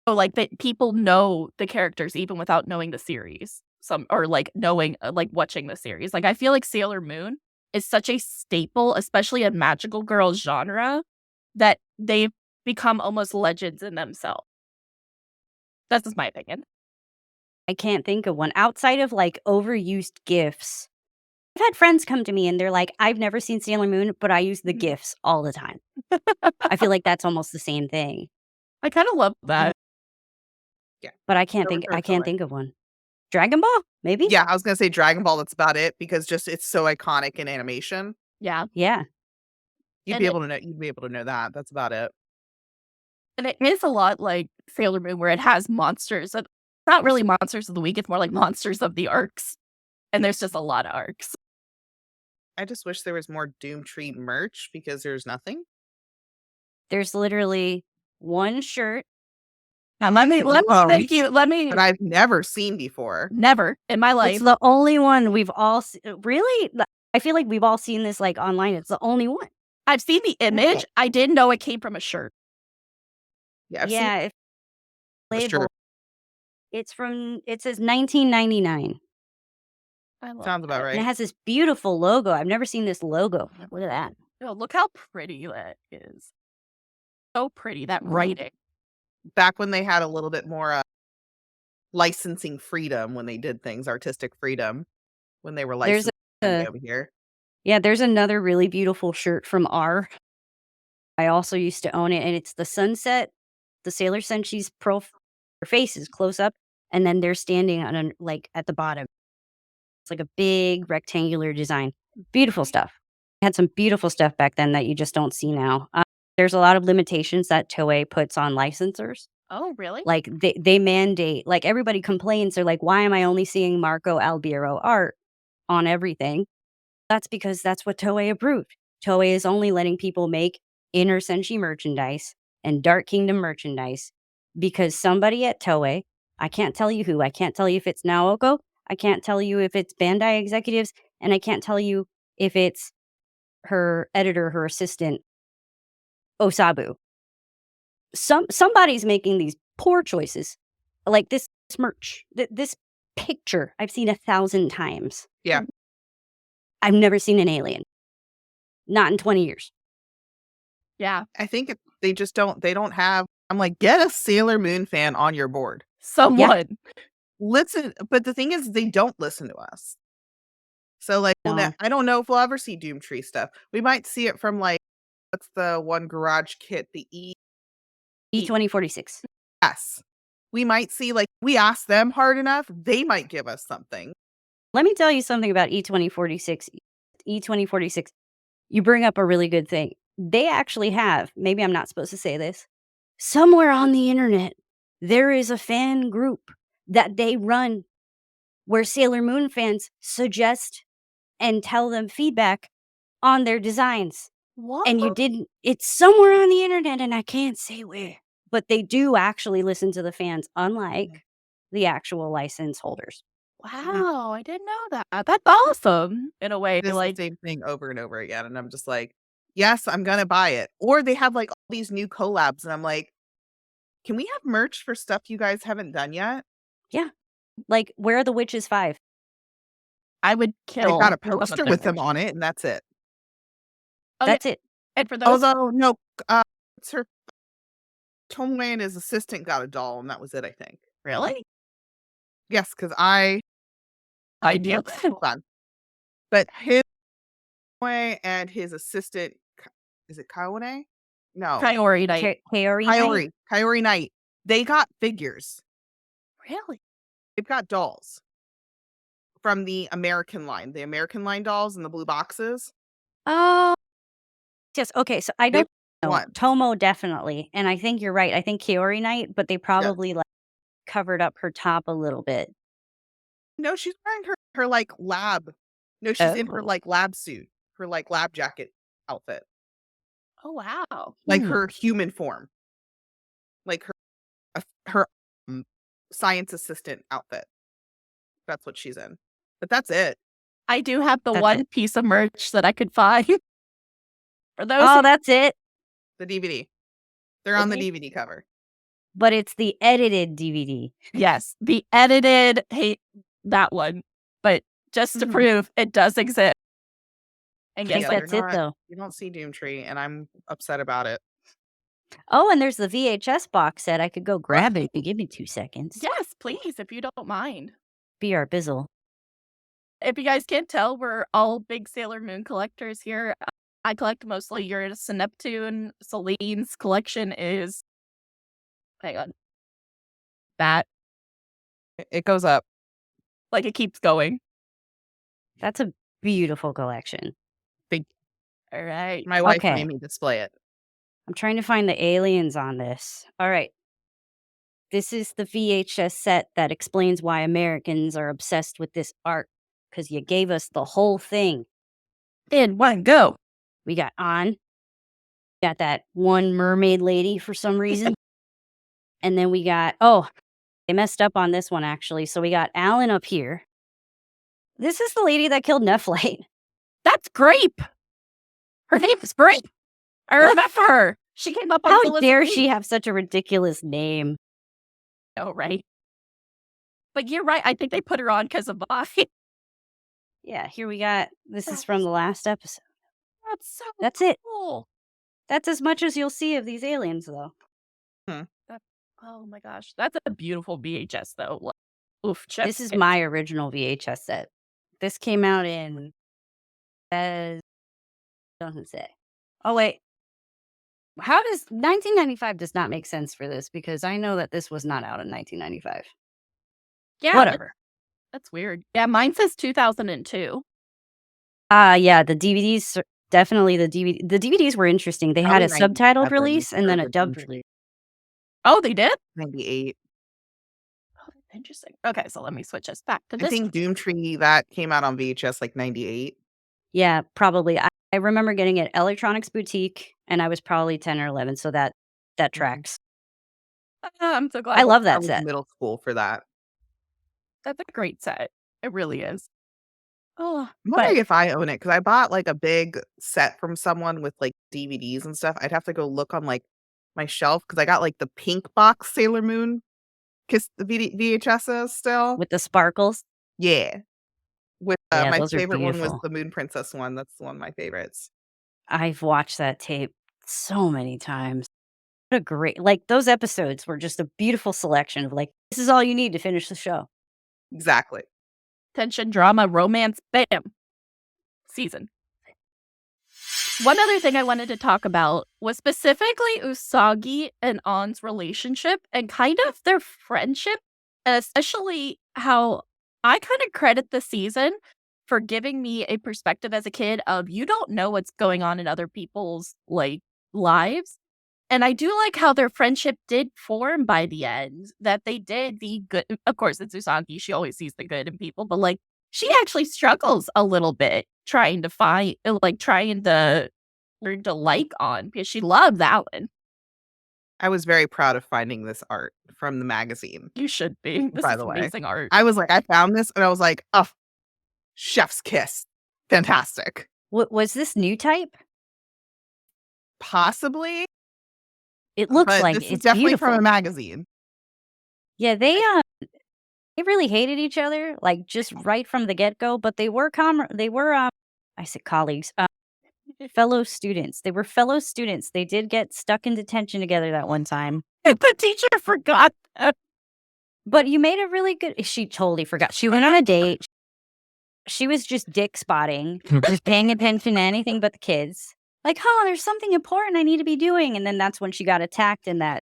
Oh, like that people know the characters even without knowing the series. Or like knowing, like watching the series. Like I feel like Sailor Moon is such a staple, especially a magical girl genre, that they've become almost legends in themselves. That's just my opinion. I can't think of one. Outside of like overused GIFs, I've had friends come to me and they're like, I've never seen Sailor Moon, but I use the GIFs all the time. I feel like that's almost the same thing. I kind of love that. Yeah. But I can't think of one. Dragon Ball? Maybe? Yeah, I was gonna say Dragon Ball, that's about it, because just it's so iconic in animation. Yeah. Yeah. You'd be able to know that. That's about it. And it is a lot like Sailor Moon, where it has monsters. It's not really monsters of the week. It's more like monsters of the arcs. And there's just a lot of arcs. I just wish there was more Doomtree merch because there's nothing. There's literally one shirt. Now let me That I've never seen before. Never in my life. It's the only one we've all really? I feel like we've all seen this like online. It's the only one. I've seen the image. I didn't know it came from a shirt. Yeah, I've Yeah, seen if label. It says 1999. I love sounds about that. right. And it has this beautiful logo. I've never seen this logo. Look at that. Oh, look how pretty that is. So pretty, that writing. Back when they had a little bit more licensing freedom, when they did things, artistic freedom, when they were There's licensing over here. Yeah, there's another really beautiful shirt from R. I also used to own it, and it's the sunset, the Sailor Senshi's her face is close up, and then they're standing on like at the bottom. It's like a big rectangular design. Beautiful stuff. Had some beautiful stuff back then that you just don't see now. There's a lot of limitations that Toei puts on licensors. Oh, really? Like they mandate, like everybody complains. They're like, why am I only seeing Marco Albiero art on everything? That's because that's what Toei approved. Toei is only letting people make Inner Senshi merchandise and Dark Kingdom merchandise because somebody at Toei, I can't tell you who, I can't tell you if it's Naoko, I can't tell you if it's Bandai executives, and I can't tell you if it's her editor, her assistant, Osabu. Somebody's making these poor choices. Like this merch, this picture I've seen 1,000 times. Yeah. I've never seen an alien. Not in 20 years. Yeah. I think they just don't have, I'm like, get a Sailor Moon fan on your board. Someone. Listen, but the thing is, they don't listen to us. So, like, No. I don't know if we'll ever see Doomtree stuff. We might see it from, like, what's the one garage kit? The E2046. Yes. We might see, like, we ask them hard enough, they might give us something. Let me tell you something about E2046. E2046, you bring up a really good thing. They actually have, maybe I'm not supposed to say this, somewhere on the internet, there is a fan group that they run where Sailor Moon fans suggest and tell them feedback on their designs. What? And it's somewhere on the internet and I can't say where. But they do actually listen to the fans, unlike the actual license holders. Wow, I didn't know that. That's awesome in a way. It is Like, the same thing over and over again. And I'm just like, yes, I'm gonna buy it. Or they have like all these new collabs, and I'm like, can we have merch for stuff you guys haven't done yet? Yeah. Like, where are the Witches 5? I would They've kill. got a for one of poster their with them merch. on it, and that's it. Okay, That's it. and for those, Although, no, it's her Tomoe and his assistant got a doll, and that was it, I think. really, Yes, because I do. hold on. But his Tomoe and his assistant, is it Kaone? No. Priority night. Kaori Knight? Kaori Knight. They got figures. Really? They've got dolls from the American line dolls in the blue boxes. Oh, yes. Okay, so I don't know. One. Tomo definitely, and I think you're right. I think Kaori Knight, but they probably like covered up her top a little bit. No, she's wearing her like lab. No, she's in her Oh. like lab suit, her like lab jacket outfit, Oh wow. like her human form, like her science assistant outfit. That's what she's in. But that's it. I do have the That's one it. piece of merch that I could find. For those, Oh, that's it. The DVD. They're on the Okay. DVD cover. But it's the edited DVD. yes, the edited, that one, but just to Mhm. prove it does exist. And I guess think Yeah, what? that's you're it, not- though. You don't see Doomtree, and I'm upset about it. Oh, and there's the VHS box set. I could go grab it if you give me 2 seconds. Yes, please, if you don't mind. Be our bizzle. If you guys can't tell, we're all big Sailor Moon collectors here. I collect mostly Uranus and Neptune. Celine's collection is, hang on, that, It goes up. like, it keeps going. That's a beautiful collection. All right. My wife Okay. made me display it. I'm trying to find the aliens on this. All right. This is the VHS set that explains why Americans are obsessed with this art, because you gave us the whole thing. In one go. We got Ann. Got that one mermaid lady for some reason. And then we got, they messed up on this one, actually. So we got Alan up here. This is the lady that killed Nephlite. That's Grape. Her name is Grape. I remember her. She came up on How Phyllis dare Lee. she have such a ridiculous name? Oh, right. But you're right. I think they put her on because of Buffy. Yeah, here we got, this is from the last episode. That's so That's it. cool. That's as much as you'll see of these aliens, though. Oh my gosh. That's a beautiful VHS, though. Oof. This is my original VHS set. This came out in, doesn't say. Oh, wait. How does 1995 does not make sense for this, because I know that this was not out in 1995. Yeah. Whatever. That's weird. Yeah, mine says 2002. Yeah, the DVDs, definitely the DVD. The DVDs were interesting. They had a Probably subtitled 97 release and then a or dubbed something. release. Oh, they did? 98. Oh, that's interesting. Okay, so let me switch us back to I this. think Doomtree, that came out on VHS like 98. Yeah, probably. I remember getting it Electronics Boutique, and I was probably 10 or 11, so that tracks. I'm so glad. I love I that was set. in middle school for that. That's a great set. It really is. Oh, I'm wondering if I own it, because I bought like a big set from someone with like DVDs and stuff. I'd have to go look on like my shelf, because I got like the pink box Sailor Moon kiss the VHSs still. With the sparkles. Yeah. With Yeah, my those are favorite one was beautiful. the Moon Princess one. That's one of my favorites. I've watched that tape so many times. What a great, like, those episodes were just a beautiful selection of, like, this is all you need to finish the show. Exactly. Tension, drama, romance, bam. Season. One other thing I wanted to talk about was specifically Usagi and Ann's relationship and kind of their friendship, especially how I kind of credit the season for giving me a perspective as a kid of you don't know what's going on in other people's like lives. And I do like how their friendship did form by the end, that they did the good. Of course, it's Usagi. She always sees the good in people, but like she actually struggles a little bit trying to learn to like On because she loves Alan. I was very proud of finding this art from the magazine, You should be. This by is the way. amazing art. I was like, I found this and I was like, oh, chef's kiss. Fantastic. Was this new type? Possibly, It looks but like this is it's definitely beautiful. from a magazine. Yeah, they really hated each other, like, just right from the get-go, but they were I said colleagues, fellow students. They were fellow students. They did get stuck in detention together that one time. The teacher forgot that. But you made a really good she totally forgot. She went on a date. She was just dick spotting, just paying attention to anything but the kids. Like, "Oh, there's something important I need to be doing." And then that's when she got attacked and that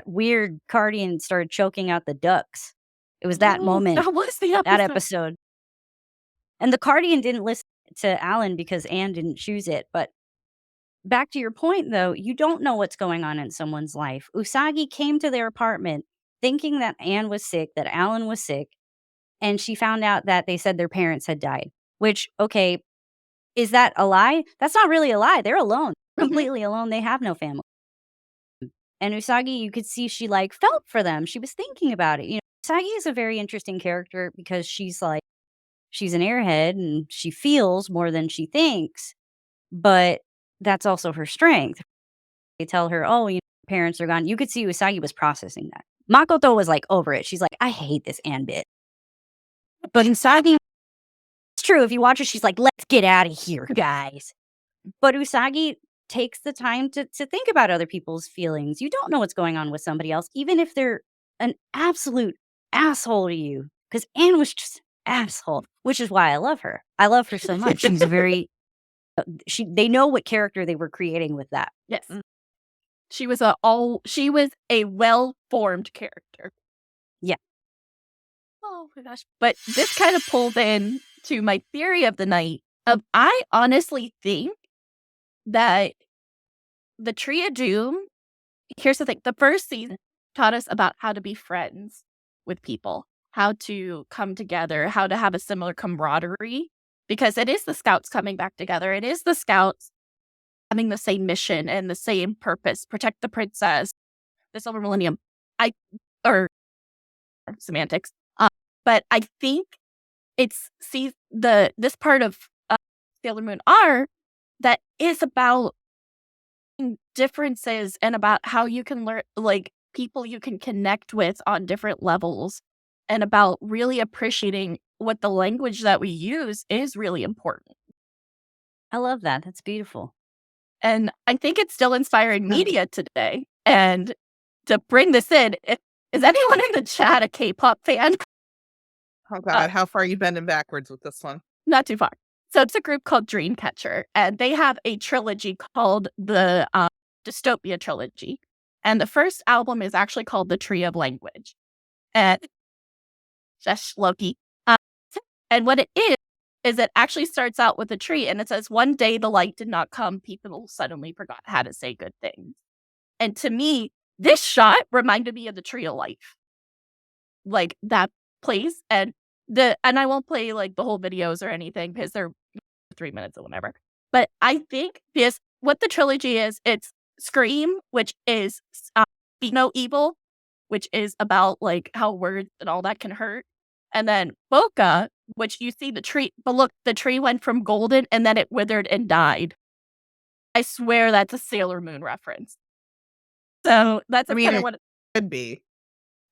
weird Cardian started choking out the ducks. It was that moment, That was the episode. that episode. And the Cardian didn't listen to Alan because Anne didn't choose it. But back to your point, though, you don't know what's going on in someone's life. Usagi came to their apartment thinking that Anne was sick, that Alan was sick, and she found out that they said their parents had died. Which, okay, is that a lie? That's not really a lie. They're alone, completely alone. They have no family. And Usagi, you could see she like felt for them. She was thinking about it. You know, Usagi is a very interesting character because she's like, she's an airhead and she feels more than she thinks, but that's also her strength. They tell her, oh, you know, parents are gone. You could see Usagi was processing that. Makoto was like over it. She's like, I hate this Ann bit. But Usagi, it's true. If you watch her, she's like, let's get out of here, guys. But Usagi takes the time to think about other people's feelings. You don't know what's going on with somebody else, even if they're an absolute asshole to you. Because Anne was just asshole, which is why I love her. I love her so much. She's very they know what character they were creating with that. Yes. She was a well-formed character. Yeah. Oh my gosh. But this kind of pulled in to my theory of the night of I honestly think that the Tree of Doom, here's the thing, the first season taught us about how to be friends with people, how to come together, how to have a similar camaraderie, because it is the scouts coming back together. It is the scouts having the same mission and the same purpose, protect the princess, the Silver Millennium. Or semantics. But I think it's this part of Sailor Moon R that is about differences and about how you can learn, like people you can connect with on different levels, and about really appreciating what the language that we use is really important. I love that. That's beautiful. And I think it's still inspiring media today. And to bring this in, is anyone in the chat a K-pop fan? Oh God, how far are you bending backwards with this one? Not too far. So it's a group called Dreamcatcher, and they have a trilogy called the Dystopia Trilogy. And the first album is actually called The Tree of Language. And just Loki. And what it is it actually starts out with a tree, and it says, one day the light did not come, people suddenly forgot how to say good things. And to me, this shot reminded me of the Tree of Life. Like that place, and I won't play like the whole videos or anything because they're 3 minutes or whatever. But I think what the trilogy is, it's Scream, which is Speak No Evil, which is about like how words and all that can hurt. And then Boca, which you see the tree, but look, the tree went from golden and then it withered and died. I swear that's a Sailor Moon reference. So that's kind of what it could be.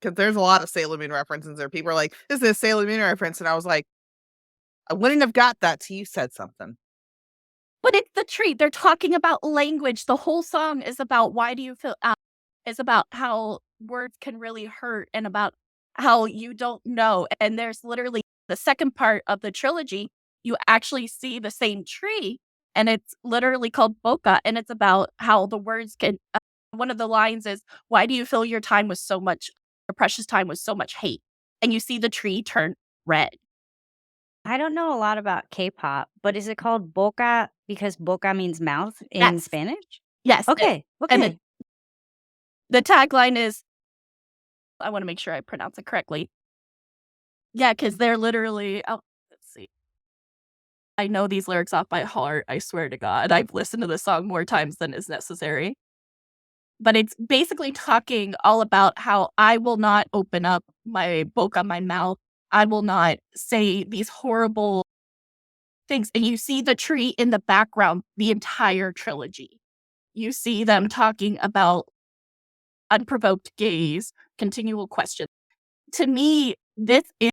Because there's a lot of Sailor Moon references there. People are like, is this a Sailor Moon reference? And I was like, I wouldn't have got that till you said something. But it's the tree. They're talking about language. The whole song is about why do you feel is about how words can really hurt and about how you don't know. And there's literally the second part of the trilogy, you actually see the same tree, and it's literally called Boca, and it's about how the words can. One of the lines is, "Why do you fill your time with so much, your precious time with so much hate?" And you see the tree turn red. I don't know a lot about K-pop, but is it called boca because boca means mouth in Yes, Spanish? yes. Okay, And okay. the tagline is, I want to make sure I pronounce it correctly. Yeah, because they're literally. Oh, let's see. I know these lyrics off by heart. I swear to God, I've listened to the song more times than is necessary. But it's basically talking all about how I will not open up my boca, my mouth. I will not say these horrible things. And you see the tree in the background, the entire trilogy. You see them talking about unprovoked gaze, continual questions. To me, this is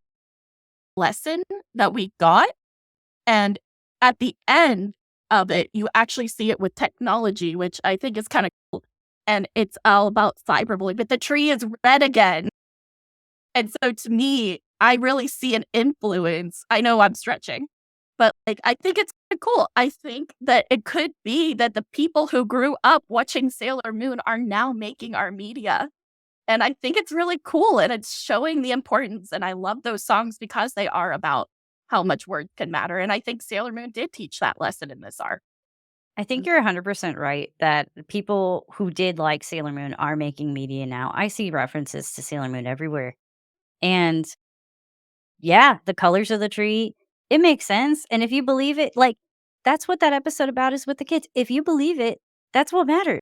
a lesson that we got. And at the end of it, you actually see it with technology, which I think is kind of cool. And it's all about cyberbullying, but the tree is red again. And so to me, I really see an influence. I know I'm stretching, but like I think it's kinda cool. I think that it could be that the people who grew up watching Sailor Moon are now making our media. And I think it's really cool and it's showing the importance. And I love those songs because they are about how much words can matter. And I think Sailor Moon did teach that lesson in this arc. I think you're 100% right that the people who did like Sailor Moon are making media now. I see references to Sailor Moon everywhere. And yeah, the colors of the tree, it makes sense. And if you believe it, like that's what that episode about is with the kids. If you believe it, that's what matters.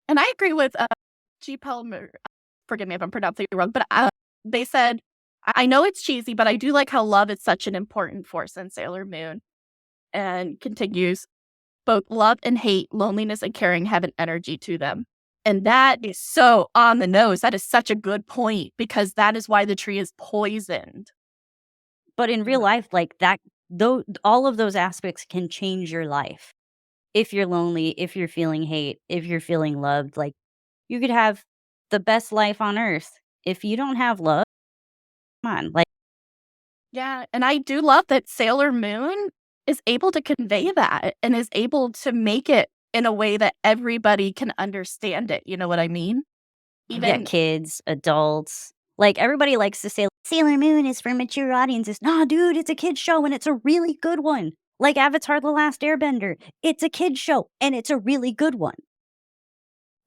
And I agree with G. Palmer. Forgive me if I'm pronouncing it wrong, but they said, I know it's cheesy, but I do like how love is such an important force in Sailor Moon. And continues, both love and hate, loneliness and caring have an energy to them. And that is so on the nose. That is such a good point because that is why the tree is poisoned. But in real life, like that, though, all of those aspects can change your life. If you're lonely, if you're feeling hate, if you're feeling loved, like you could have the best life on earth. If you don't have love, come on, like Yeah. And I do love that Sailor Moon is able to convey that and is able to make it in a way that everybody can understand it. You know what I mean? yeah, kids, adults, like everybody likes to say Sailor Moon is for mature audiences. Nah, dude, it's a kids show and it's a really good one. Like Avatar: The Last Airbender, it's a kids show and it's a really good one.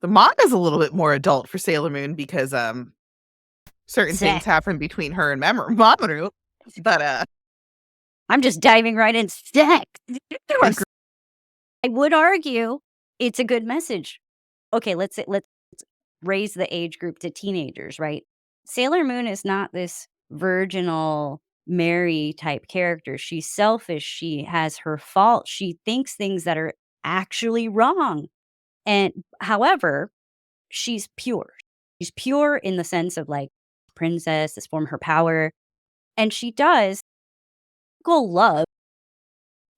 The manga's a little bit more adult for Sailor Moon because certain things Sex. happen between her and Mamoru. But I'm just diving right in. Sex. Agree. I would argue it's a good message. Okay, let's raise the age group to teenagers, right? Sailor Moon is not this virginal Mary type character. She's selfish. She has her faults. She thinks things that are actually wrong. And however, she's pure. She's pure in the sense of like princess, this form of her power. And she does go love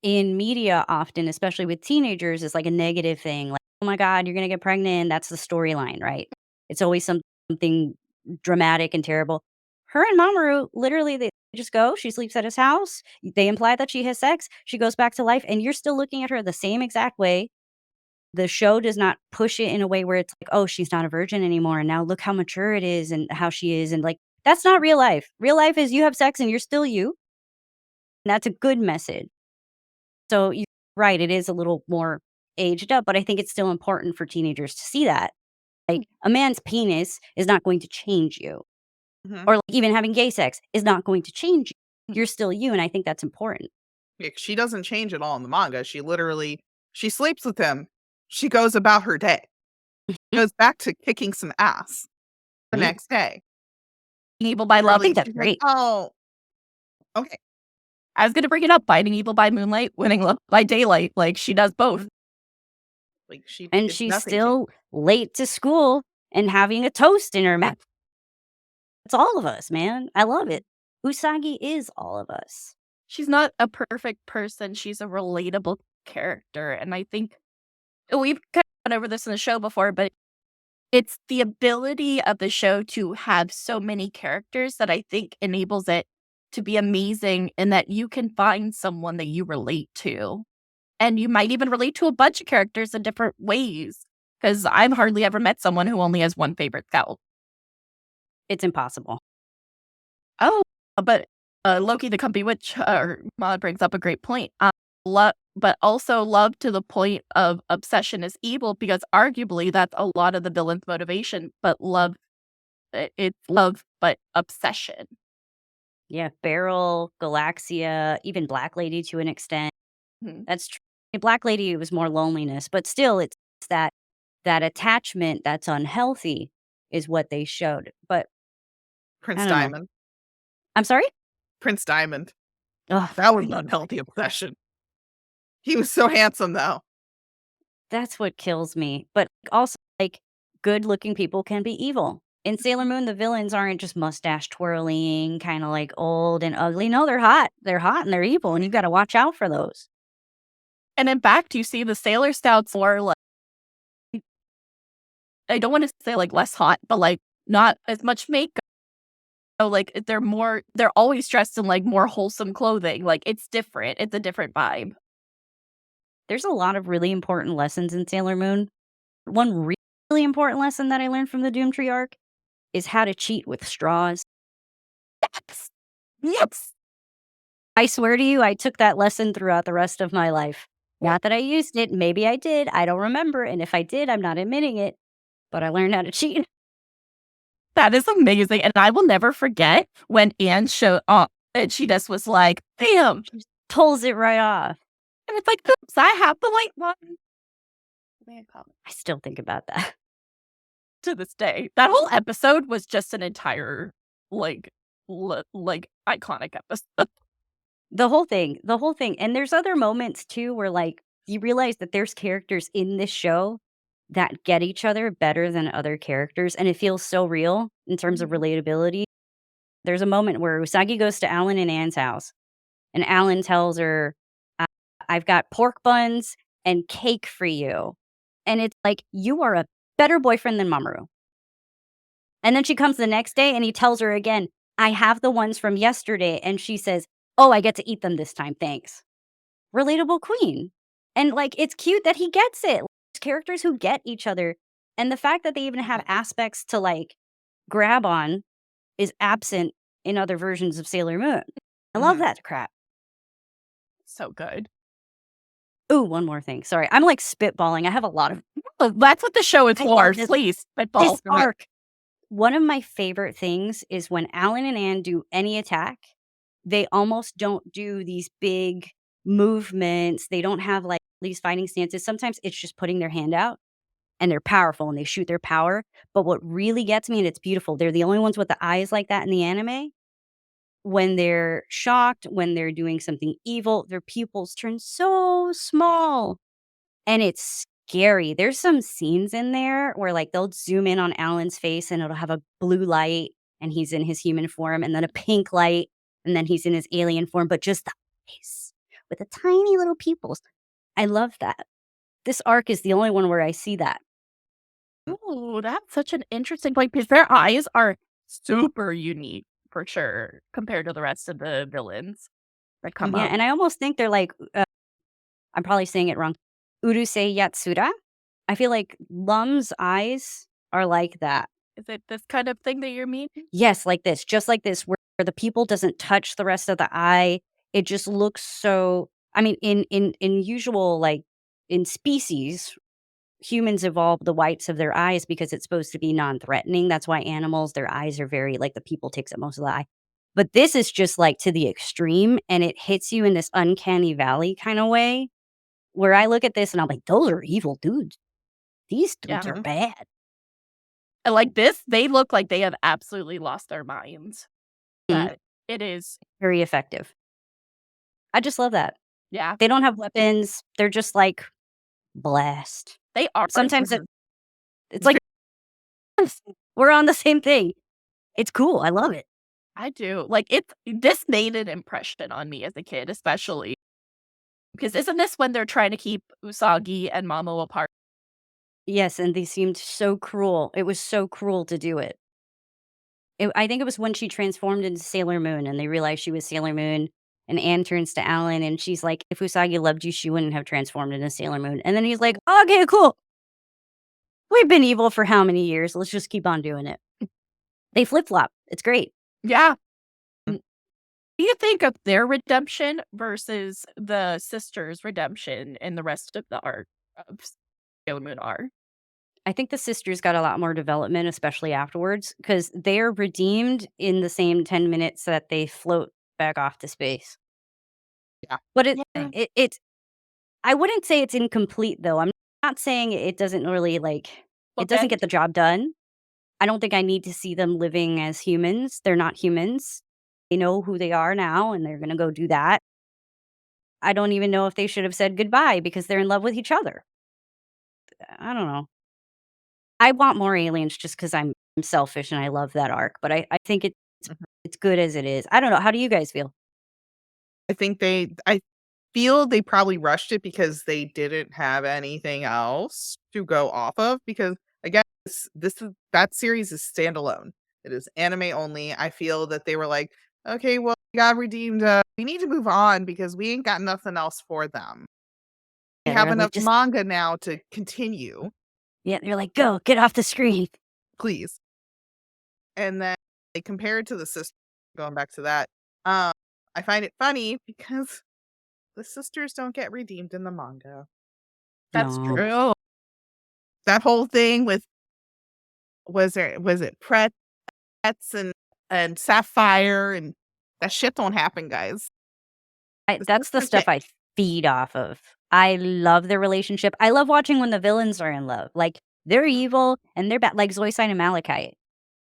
in media often, especially with teenagers, is like a negative thing. Like, oh my God, you're going to get pregnant. That's the storyline, right? It's always something dramatic and terrible. Her and Mamoru, literally, they just go. She sleeps at his house. They imply that she has sex. She goes back to life, and you're still looking at her the same exact way. The show does not push it in a way where it's like, oh, she's not a virgin anymore. And now look how mature it is and how she is. And like, that's not real life. Real life is you have sex and you're still you. And that's a good message. So you're right, it is a little more aged up, but I think it's still important for teenagers to see that. Like a man's penis is not going to change you. Mhm. Or like, even having gay sex is not going to change you. You're still you, and I think that's important. Yeah, she doesn't change at all in the manga. She sleeps with him. She goes about her day. Goes back to kicking some ass the Yeah. next day. Evil by I Love. think that's She's like, great. oh, okay. I was going to bring it up. Fighting evil by moonlight, winning love by daylight. Like she does both. Like And it's she's nothing still late to school and having a toast in her mouth. It's all of us, man. I love it. Usagi is all of us. She's not a perfect person. She's a relatable character. And I think we've kind of gone over this in the show before, but It's the ability of the show to have so many characters that I think enables it to be amazing in that you can find someone that you relate to. And you might even relate to a bunch of characters in different ways. Because I've hardly ever met someone who only has one favorite scout. It's impossible. Oh, but Loki the Comfy Witch mod brings up a great point. But also love to the point of obsession is evil, because arguably that's a lot of the villain's motivation. But love, it's love, but obsession. Yeah, Beryl, Galaxia, even Black Lady to an extent. Mhm. That's true. Black Lady was more loneliness, but still, it's that attachment that's unhealthy is what they showed. But Prince I don't know. Diamond. I'm sorry? Prince Diamond. Ugh, That was an unhealthy obsession. He was so handsome, though. that's what kills me. But also, like, good-looking people can be evil. In Sailor Moon, the villains aren't just mustache twirling, kind of like old and ugly. No, they're hot. They're hot and they're evil, and you got to watch out for those. And in fact, you see the Sailor Scouts more like, I don't want to say like less hot, but like not as much makeup. So like they're always dressed in like more wholesome clothing. Like it's different. It's a different vibe. There's a lot of really important lessons in Sailor Moon. One really important lesson that I learned from the Doomtree arc is how to cheat with straws. Yes. Yes. I swear to you, I took that lesson throughout the rest of my life. Not that I used it. Maybe I did. I don't remember. And if I did, I'm not admitting it. But I learned how to cheat. That is amazing. And I will never forget when Anne showed up and she just was like, bam. She pulls it right off. And it's like, oops, I have the white one. I still think about that. To this day. That whole episode was just an entire like iconic episode. The whole thing. And there's other moments too where like you realize that there's characters in this show that get each other better than other characters. And it feels so real in terms of relatability. There's a moment where Usagi goes to Alan and Anne's house, and Alan tells her, I've got pork buns and cake for you. And it's like, you are a better boyfriend than Mamoru. And then she comes the next day and he tells her again, I have the ones from yesterday. And she says, oh, I get to eat them this time. Thanks. Relatable queen. And like, it's cute that he gets it. There's characters who get each other. And the fact that they even have aspects to like grab on is absent in other versions of Sailor Moon. I love that crap. So good. Ooh, one more thing. Sorry. I'm like spitballing. I have a lot of That's what the show is I for. love this- Please, spitball. this arc. One of my favorite things is when Alan and Anne do any attack, they almost don't do these big movements. They don't have like these fighting stances. Sometimes it's just putting their hand out and they're powerful and they shoot their power. But what really gets me, and it's beautiful, they're the only ones with the eyes like that in the anime. When they're shocked, when they're doing something evil, their pupils turn so small. And it's scary. There's some scenes in there where like they'll zoom in on Alan's face and it'll have a blue light and he's in his human form, and then a pink light and then he's in his alien form, but just the face with the tiny little pupils. I love that. This arc is the only one where I see that. Oh, that's such an interesting point, because their eyes are super unique for sure compared to the rest of the villains that come Yeah, up. and I almost think they're like, I'm probably saying it wrong, Urusei Yatsura. I feel like Lum's eyes are like that. Is it this kind of thing that you're meaning? Yes, like this, just like this, where the pupil doesn't touch the rest of the eye. It just looks so. I mean, in usual, like in species, humans evolve the whites of their eyes because it's supposed to be non-threatening. That's why animals, their eyes are very like the pupil takes up most of the eye. But this is just like to the extreme, and it hits you in this uncanny valley kind of way, where I look at this and I'm like, those are evil dudes. These dudes are bad. And like this, they look like they have absolutely lost their minds. Mhm. That it is, Very effective. I just love that. yeah. They don't have weapons. They're just like blast. They are. Sometimes it's like we're on the same thing. It's cool. I love it. I do. Like this made an impression on me as a kid, especially. Because isn't this when they're trying to keep Usagi and Mamo apart? Yes, and they seemed so cruel. It was so cruel to do it. I think it was when she transformed into Sailor Moon and they realized she was Sailor Moon, and Anne turns to Alan and she's like, "If Usagi loved you, she wouldn't have transformed into Sailor Moon." And then he's like, "Okay, cool. We've been evil for how many years? Let's just keep on doing it." They flip-flop. It's great. Yeah. What do you think of their redemption versus the sisters' redemption in the rest of the arc of Sailor Moon arc? I think the sisters got a lot more development, especially afterwards, because they're redeemed in the same 10 minutes that they float back off to space. Yeah. But Yeah. it's I wouldn't say it's incomplete, though. I'm not saying it doesn't really, it doesn't get the job done. I don't think I need to see them living as humans. They're not humans. They know who they are now, and they're gonna go do that. I don't even know if they should have said goodbye because they're in love with each other. I don't know. I want more aliens just because I'm selfish and I love that arc, but I think Mhm. it's good as it is. I don't know, how do you guys feel? I feel they probably rushed it because they didn't have anything else to go off of because again, that series is standalone. It is anime only. I feel that they were like, "Okay, well, we got redeemed, we need to move on because we ain't got nothing else for them. We Yeah, have they're like, enough just manga now to continue, yeah, they're like, "Go, get off the screen." please." And then they compare it to the sister going back to that, um, I find it funny because the sisters don't get redeemed in the manga. That's No. true. That whole thing with was it Pretz and Sapphire and that shit don't happen, guys. The That's the sisters stuff get I feed off of. I love their relationship. I love watching when the villains are in love. Like, they're evil and they're bad, like Zoisite and Malachite.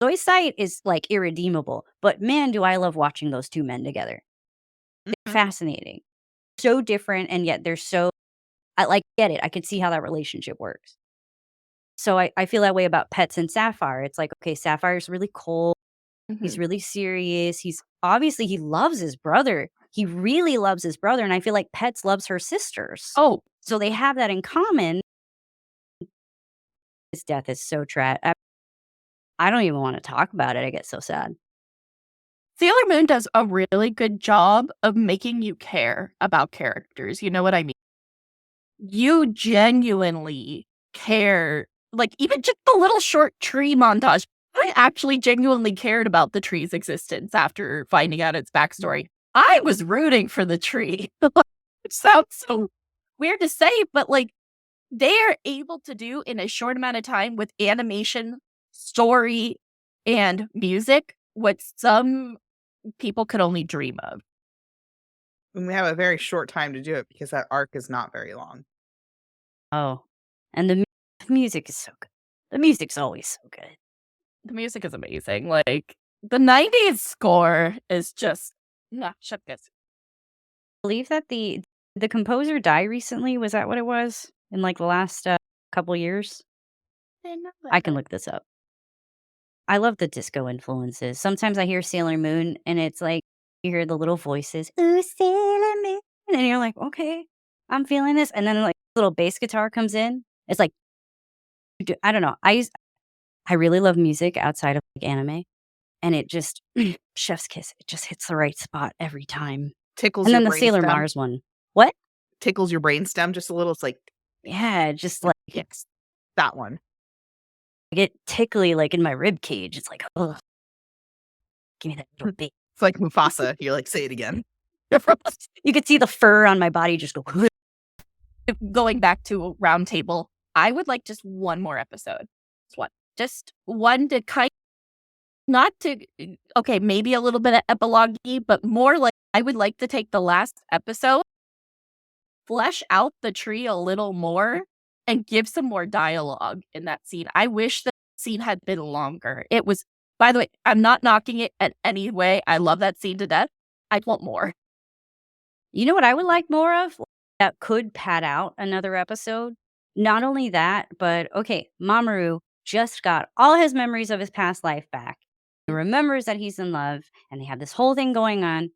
Zoisite is, like, irredeemable, but man, do I love watching those 2 men together. They're Mhm. fascinating. So different, and yet they're so get it. I could see how that relationship works. So I feel that way about Pets and Sapphire. It's like, okay, Sapphire's really cold. He's Mhm. really serious. He's obviously he loves his brother. He really loves his brother, and I feel like Pets loves her sisters. Oh, So they have that in common. His death is so I don't even wanna talk about it. I get so sad. Sailor Moon does a really good job of making you care about characters, you know what I mean? You genuinely care, like, even just the little short tree montage. I actually genuinely cared about the tree's existence after finding out its backstory. I was rooting for the tree. It sounds so weird to say, but, like, they are able to do in a short amount of time with animation, story, and music what some people could only dream of. And we have a very short time to do it because that arc is not very long. Oh, and the music is so good. The music's always so good. The music is amazing. Like, the 90s score is just nah, chef kiss. Believe that the composer died recently, was that what it was? In, like, the last, couple years? I can look this up. I love the disco influences. Sometimes I hear Sailor Moon and it's like you hear the little voices, "Ooh, Sailor Moon," and you're like, "Okay, I'm feeling this." And then like little bass guitar comes in. It's like I don't know. I really love music outside of like anime, and it just chef's kiss. It just hits the right spot every time. Tickles And your then the Sailor brainstem. Mars one. What? Tickles your brainstem just a little. It's like, Yeah, just like yes, that one. I get tickly like in my rib cage. It's like, oh, give me that little bit. It's like Mufasa. You're like, say it again. You could see the fur on my body just go. Going back to Roundtable, I would like just one more episode. Just one to not to okay, maybe a little bit of epilogue, but more like I would like to take the last episode, flesh out the tree a little more, and give some more dialogue in that scene. I wish that scene had been longer. It was, by the way, I'm not knocking it in any way. I love that scene to death. I want more. You know what I would like more of? That could pad out another episode. Not only that, but okay, Mamoru just got all his memories of his past life back. He remembers that he's in love, and they have this whole thing going on.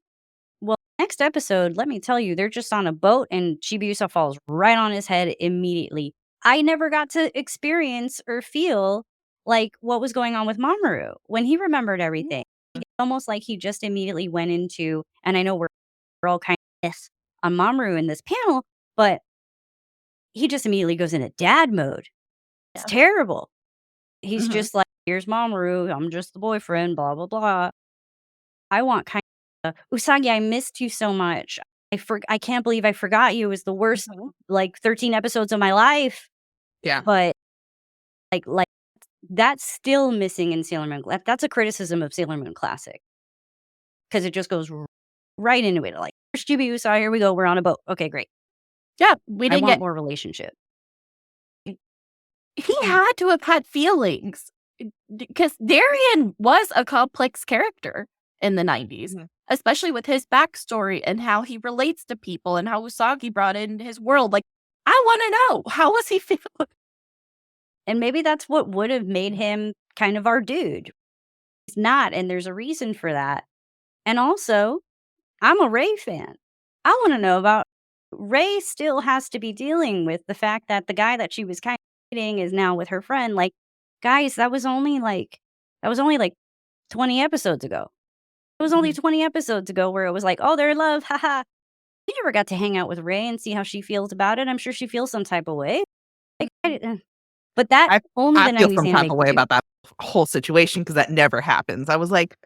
Well, next episode, let me tell you, they're just on a boat, and Chibiusa falls right on his head immediately. I never got to experience or feel like what was going on with Mamoru when he remembered everything. It's almost like he just immediately went into, and I know we're all kind of this on Mamoru in this panel, but he just immediately goes into dad mode. It's terrible. He's just like, here's Mamoru, I'm just the boyfriend, blah, blah, blah. I want kind of, Usagi, I missed you so much. I can't believe I forgot you. It was the worst, like, 13 episodes of my life. Yeah. But, like that's still missing in Sailor Moon. That's a criticism of Sailor Moon Classic. Because it just goes right into it. Like, here's Chibi Usagi, here we go, we're on a boat. Okay, great. Yeah, we I didn't want get. more relationship. He had to have had feelings because Darien was a complex character in the 90s, especially with his backstory and how he relates to people and how Usagi brought in his world. Like, I want to know, how was he feeling? And maybe that's what would have made him kind of our dude. He's not, and there's a reason for that. And also, I'm a Ray fan. I want to know about Ray still has to be dealing with the fact that the guy that she was kind of dating is now with her friend. Like, guys, that was only like 20 episodes ago. It was only 20 episodes ago where it was like, oh, they're in love, haha. We never got to hang out with Ray and see how she feels about it. I'm sure she feels some type of way. But that only I the feel 90s some anime type of way could do. about that whole situation because that never happens. I was like,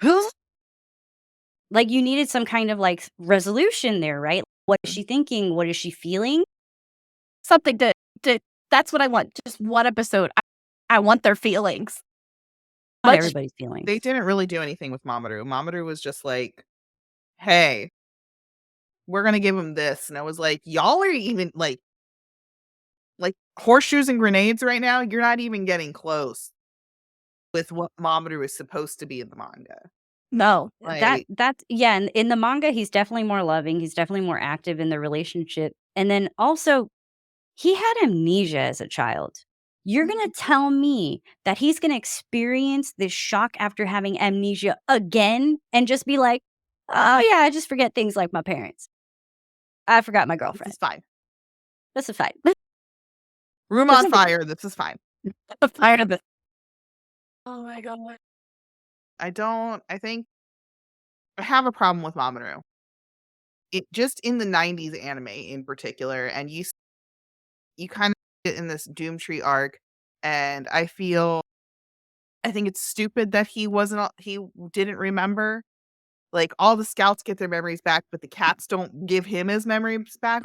who's Like, you needed some kind of, like, resolution there, right? What is she thinking? What is she feeling? Something to that's what I want. Just one episode. I want their feelings. Not Much- everybody's feelings. They didn't really do anything with Mamoru. Mamoru was just like, hey, we're going to give him this. And I was like, y'all are even like horseshoes and grenades right now. You're not even getting close with what Mamoru is supposed to be in the manga. No. Like, That's yeah, and in the manga, he's definitely more loving. He's definitely more active in the relationship. And then also, he had amnesia as a child. You're gonna tell me that he's gonna experience this shock after having amnesia again and just be like, oh yeah, I just forget things like my parents. I forgot my this girlfriend. is fine. That's a fight. Room on fire. This is fine. The fire of the. Oh my god. I think I have a problem with Mamoru. It just in the 90s anime in particular, and you kind of get in this Doom Tree arc, and I think it's stupid that he didn't remember. Like, all the scouts get their memories back, but the cats don't give him his memories back.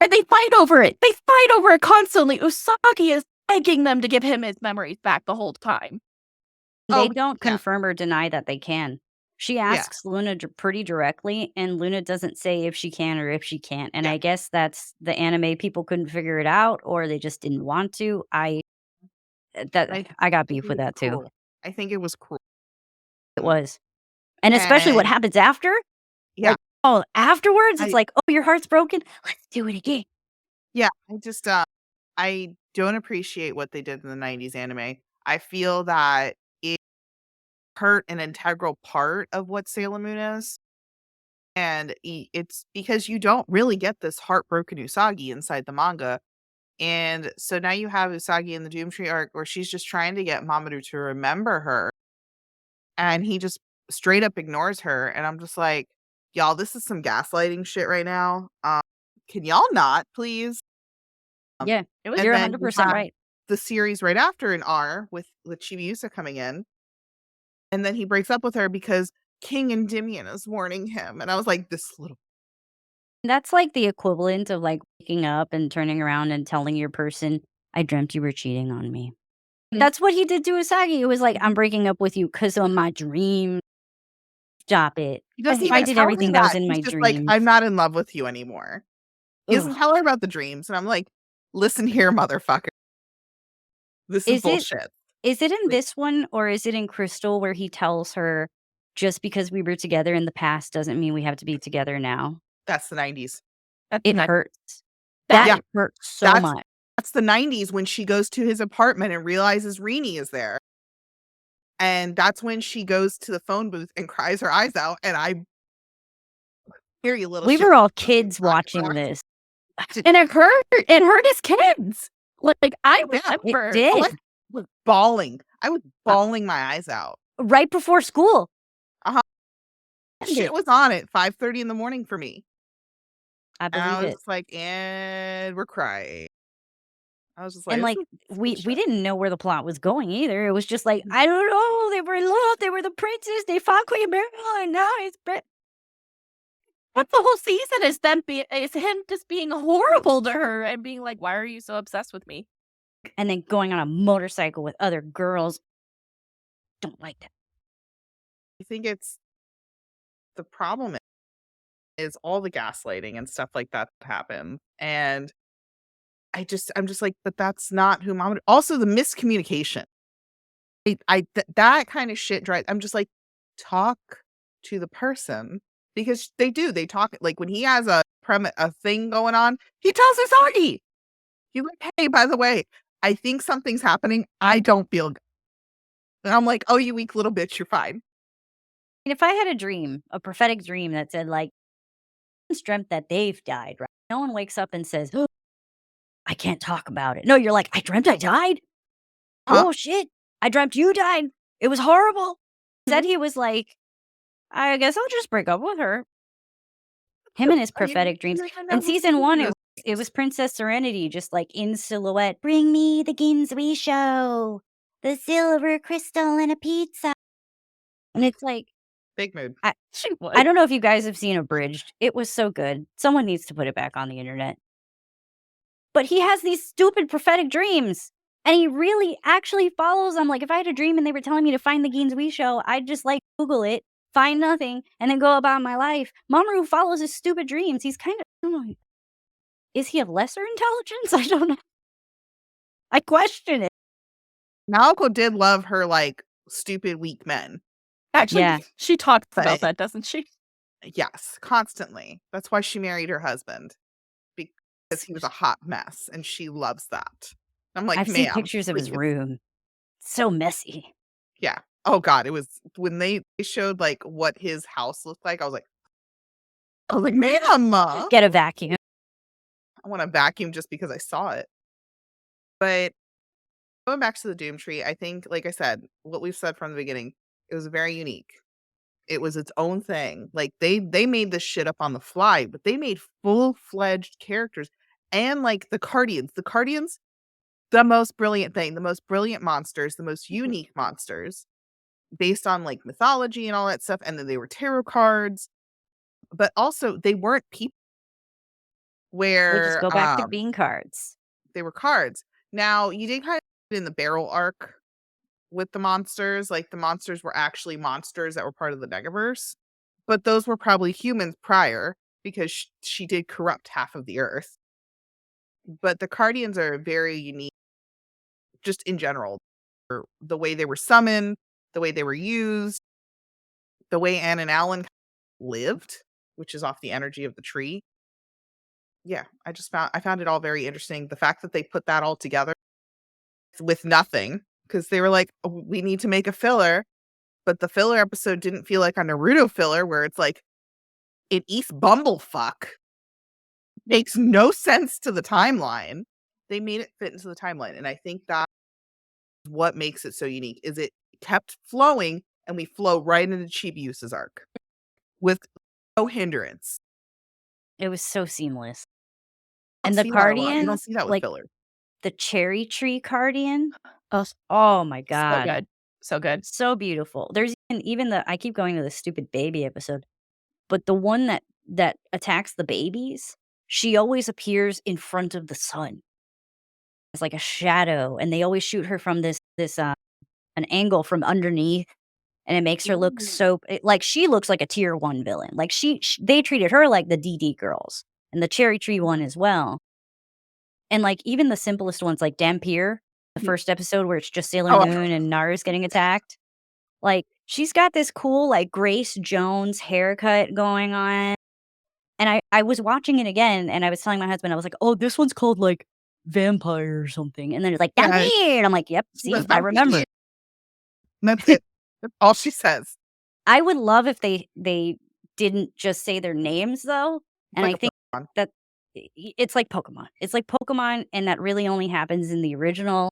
And they fight over it. They fight over it constantly. Usagi is begging them to give him his memories back the whole time. They don't confirm or deny that they can. She Yeah. asks Luna pretty directly, and Luna doesn't say if she can or if she can't. And I guess that's the anime people couldn't figure it out, or they just didn't want to. I got beef with that too. Cruel. I think it was cruel. It was, and especially what happens after. Yeah. Like, oh, afterwards, it's like, oh, your heart's broken. Let's do it again. Yeah, I just I don't appreciate what they did in the 90s anime. I feel that it hurt an integral part of what Sailor Moon is. And it's because you don't really get this heartbroken Usagi inside the manga. And so now you have Usagi in the Doom Tree arc where she's just trying to get Mamoru to remember her. And he just straight up ignores her. And I'm just like, y'all, this is some gaslighting shit right now. Can y'all not, please? Yeah, And you're then you 100% have right. the series right after in R with Chibiusa coming in. And then he breaks up with her because King Endymion is warning him. And I was like, this little. That's like the equivalent of like waking up and turning around and telling your person, I dreamt you were cheating on me. That's what he did to Usagi. It was like, I'm breaking up with you because of my dream. Stop it. He doesn't I even did tell her everything that was that. in He's my just dreams. like, I'm not in love with you anymore. He doesn't Ugh. tell her about the dreams. And I'm like, listen here, motherfucker. This is bullshit. Is it in this one or is it in Crystal where he tells her, just because we were together in the past doesn't mean we have to be together now? That's the 90s. It hurts. That hurts so much. That's the 90s when she goes to his apartment and realizes Rini is there. And that's when she goes to the phone booth and cries her eyes out. And I hear you, little We shit. were all kids watching this. And it hurt his kids. Like I remember. It did. I was bawling. I was bawling my eyes out. Right before school. Shit was on at 5:30 in the morning for me. I And I believe was it. just like, and we're crying. I was just like, And this like is we bullshit. didn't know where the plot was going either. It was just like, I don't know. They were in love. They were the princes. They fought Queen Mary, and now it's But the whole season is him just being horrible to her and being like, "Why are you so obsessed with me?" and then going on a motorcycle with other girls. Don't like that. I think it's the problem is all the gaslighting and stuff like that happen. And I'm just like, but that's not who Mamoru. Also, the miscommunication. That kind of shit drives. I'm just like, talk to the person because they talk like when he has a thing going on, he tells Usagi. He's like, hey, by the way, I think something's happening. I don't feel good. And I'm like, oh, you weak little bitch, you're fine. And if I had a dream, a prophetic dream that said like, "Someone's dreamt that they've died," right? No one wakes up and says, "Oh, I can't talk about it." No, you're like, "I dreamt I died. Huh? Oh shit, I dreamt you died. It was horrible." Said he was like, "I guess I'll just break up with her." Him and his prophetic dreams. In season 1, it was Princess Serenity, just like in silhouette. Bring me the Ginzui show, the silver crystal and a pizza. And it's like, Big mood. I don't know if you guys have seen Abridged. It was so good. Someone needs to put it back on the internet. But he has these stupid prophetic dreams. And he really actually follows them. Like, if I had a dream and they were telling me to find the Ginzui show, I'd just like Google it, find nothing, and then go about my life. Mamoru follows his stupid dreams. He's kind of, I don't know, is he of lesser intelligence? I don't know. I question it. Naoko did love her like stupid weak men. Actually, Yeah. she talks But- about that, doesn't she? Yes, constantly. That's why she married her husband because he was a hot mess, and she loves that. I'm like, I've seen ma'am, pictures of his please." room. So messy. Yeah. Oh God, it was when they showed like what his house looked like. I was like, ma'am, Get a vacuum. I want to vacuum just because I saw it. But going back to the Doom Tree, I think, like I said, what we've said from the beginning, it was very unique. It was its own thing. Like they made this shit up on the fly, but they made full-fledged characters. And like the Cardians, the most brilliant thing, the most brilliant monsters, the most unique monsters based on like mythology and all that stuff. And then they were tarot cards, but also they weren't people. We'll Where just go back to being cards. they were cards. Now you did kind of in the barrel arc with the monsters, like the monsters were actually monsters that were part of the Negaverse, but those were probably humans prior because she did corrupt half of the earth. But the Cardians are very unique, just in general, the way they were summoned, the way they were used, the way Ann and Alan lived, which is off the energy of the tree. Yeah, I found it all very interesting. The fact that they put that all together with nothing, because they were like, "Oh, we need to make a filler," but the filler episode didn't feel like a Naruto filler where it's like an East Bumblefuck. Makes no sense to the timeline. They made it fit into the timeline, and I think that what makes it so unique is it kept flowing, and we flow right into Chibiusa's arc with no hindrance. It was so seamless. You And don't the see that a lot. You don't Cardians, see that with like filler. the cherry tree Cardian. Oh, Oh my so god. good. So good. So beautiful. There's even the I keep going to the stupid baby episode, but the one that attacks the babies, she always appears in front of the sun. It's like a shadow, and they always shoot her from this an angle from underneath, and it makes her look so like she looks like a tier 1 villain. Like they treated her like the DD girls, and the cherry tree one as well. And like even the simplest ones, like Dampier, the first episode where it's just Sailor Moon and Naru's getting attacked. Like she's got this cool like Grace Jones haircut going on. And I was watching it again, and I was telling my husband, I was like, "Oh, this one's called like Vampire or something." And then it's like Yeah. Dampier, and I'm like, "Yep, She see, was I remember." Vampire. That's it. That's all she says. I would love if they didn't just say their names though. And Like I a think Pokemon. that it's like Pokemon. It's like Pokemon, and that really only happens in the original.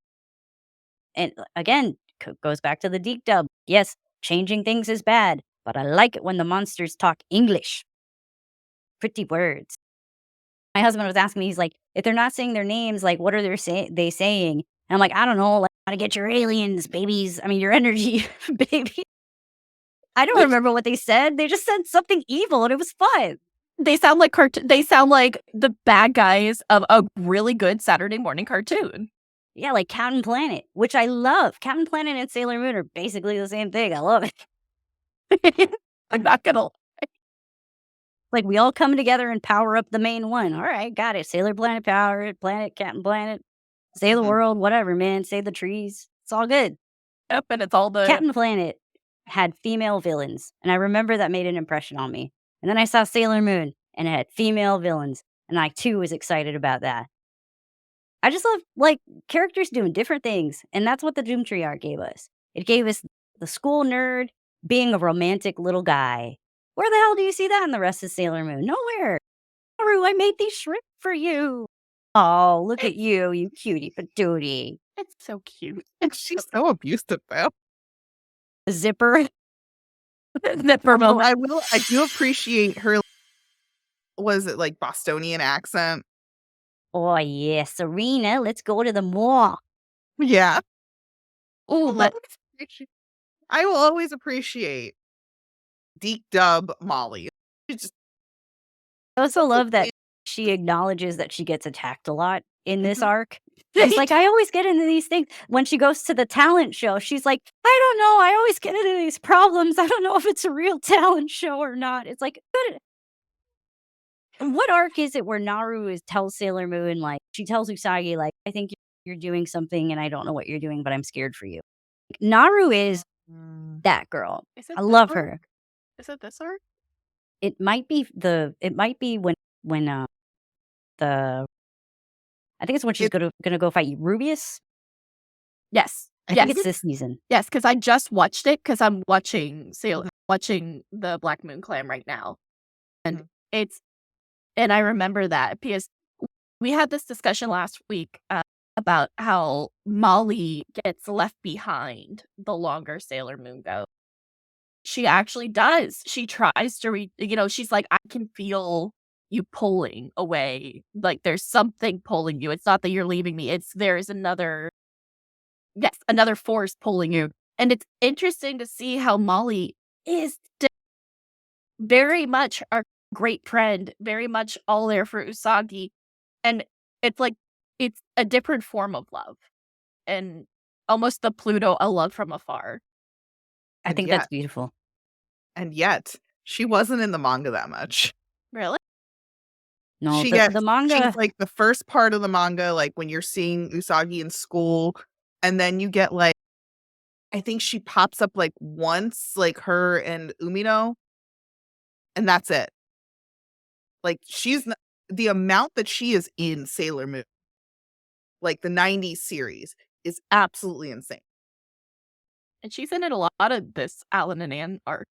And again, goes back to the Deke dub. Yes, changing things is bad, but I like it when the monsters talk English. Pretty words. My husband was asking me, he's like, if they're not saying their names, like, what are they saying? And I'm like, I don't know, like, how to get your aliens, babies. I mean, your energy, baby. I don't remember what they said. They just said something evil, and it was fun. They sound like they sound like the bad guys of a really good Saturday morning cartoon. Yeah, like Captain Planet, which I love. Captain Planet and Sailor Moon are basically the same thing. I love it. I'm not gonna. Like, we all come together and power up the main one. All right, got it. Sailor Planet, power it. Planet, Captain Planet, save the world, whatever, man. Save the trees. It's all good. Yep, and it's all the Captain Planet had female villains, and I remember that made an impression on me. And then I saw Sailor Moon, and it had female villains, and I too was excited about that. I just love, like, characters doing different things, and that's what the Doom Tree Arc gave us. It gave us the school nerd being a romantic little guy. Where the hell do you see that in the rest of Sailor Moon? Nowhere. Naru, I made these shrimp for you. Oh, look at you, you cutie patootie. It's so cute. She's so abusive, though. Zipper. Zipper moment. I do appreciate her. Was it like Bostonian accent? Oh, yeah, Serena, let's go to the mall. Yeah. Oh, but I will always appreciate Deke dub Molly. I also love that she acknowledges that she gets attacked a lot in this arc. It's like, I always get into these things. When she goes to the talent show, she's like, I don't know. I always get into these problems. I don't know if it's a real talent show or not. It's like, what arc is it where Naru tells Sailor Moon, like, she tells Usagi, like, I think you're doing something and I don't know what you're doing, but I'm scared for you. Naru is that girl. I love her. Is it this arc? It might be when I think it's when she's gonna go fight Rubius. Yes. I think it's this season. Yes, because I just watched it because I'm watching the Black Moon Clan right now. And and I remember that because we had this discussion last week about how Molly gets left behind the longer Sailor Moon goes. She actually does. She tries to she's like, I can feel you pulling away. Like there's something pulling you. It's not that you're leaving me. There's another force pulling you. And it's interesting to see how Molly is very much our great friend, very much all there for Usagi. And it's like, it's a different form of love. And almost the Pluto, a love from afar. I think that's beautiful. And yet, she wasn't in the manga that much. Really? No, the manga. She's like the first part of the manga, like when you're seeing Usagi in school, and then you get like, I think she pops up like once, like her and Umino, and that's it. Like the amount that she is in Sailor Moon, like the 90s series, is absolutely insane. And she's in it a lot of this Alan and Ann arc.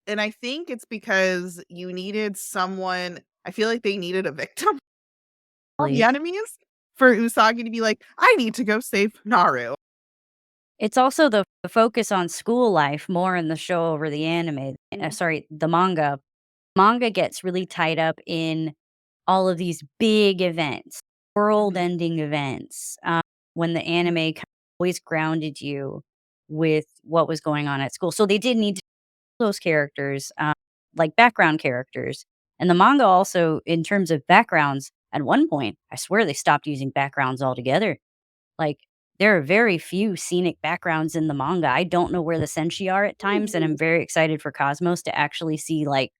And I think it's because you needed someone, I feel like they needed a victim of the enemies for Usagi to be like, I need to go save Naru. It's also the focus on school life more in the show over the anime. The manga. Manga gets really tied up in all of these big events, world-ending events. When the anime always grounded you with what was going on at school. So they did need to those characters, like background characters. And the manga also, in terms of backgrounds, at one point, I swear they stopped using backgrounds altogether. Like, there are very few scenic backgrounds in the manga. I don't know where the senshi are at times, and I'm very excited for Cosmos to actually see, like,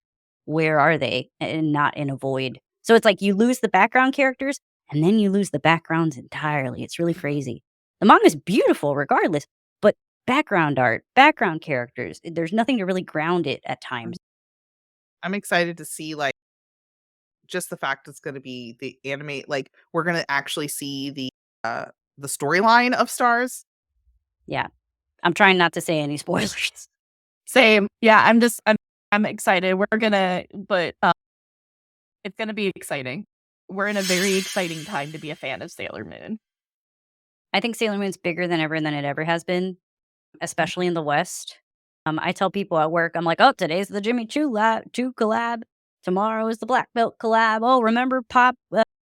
where are they, and not in a void. So it's like you lose the background characters, and then you lose the backgrounds entirely. It's really crazy. The manga's beautiful regardless, but background art, background characters, there's nothing to really ground it at times. I'm excited to see, like, just the fact it's going to be the anime, like, we're going to actually see the storyline of Stars. Yeah. I'm trying not to say any spoilers. Same. Yeah, I'm excited. But it's going to be exciting. we're in a very exciting time to be a fan of Sailor Moon. I think Sailor Moon's bigger than it ever has been, especially in the West. I tell people at work, I'm like, oh, today's the Jimmy Choo collab. Tomorrow is the Black Belt collab. Oh, remember Pop,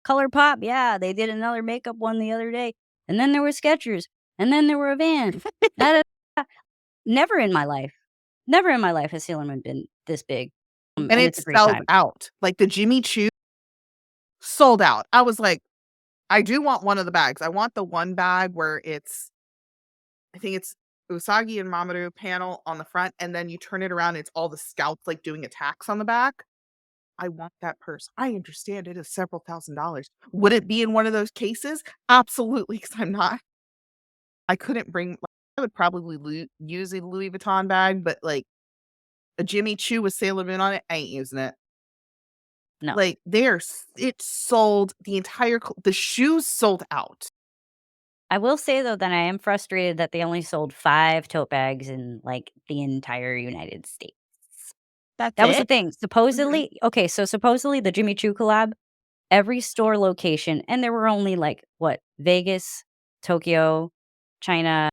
Color Pop? Yeah, they did another makeup one the other day. And then there were Skechers. And then there were a Van. Never in my life has Sailor Moon been this big. And and it it's a great sold time. out. Like the Jimmy Choo sold out. I was like, I do want one of the bags. I want the one bag where I think it's Usagi and Mamoru panel on the front, and then you turn it around, it's all the scalps like doing attacks on the back. I want that purse. I understand it is several $1,000s. Would it be in one of those cases? Absolutely, because I couldn't bring, like, I would probably use a Louis Vuitton bag, but like a Jimmy Choo with Sailor Moon on it, I ain't using it. No. Like it sold the shoes sold out. I will say, though, that I am frustrated that they only sold 5 tote bags in, like, the entire United States. That's That was the it? thing. Supposedly supposedly the Jimmy Choo collab, every store location, and there were only, like, what, Vegas, Tokyo, China,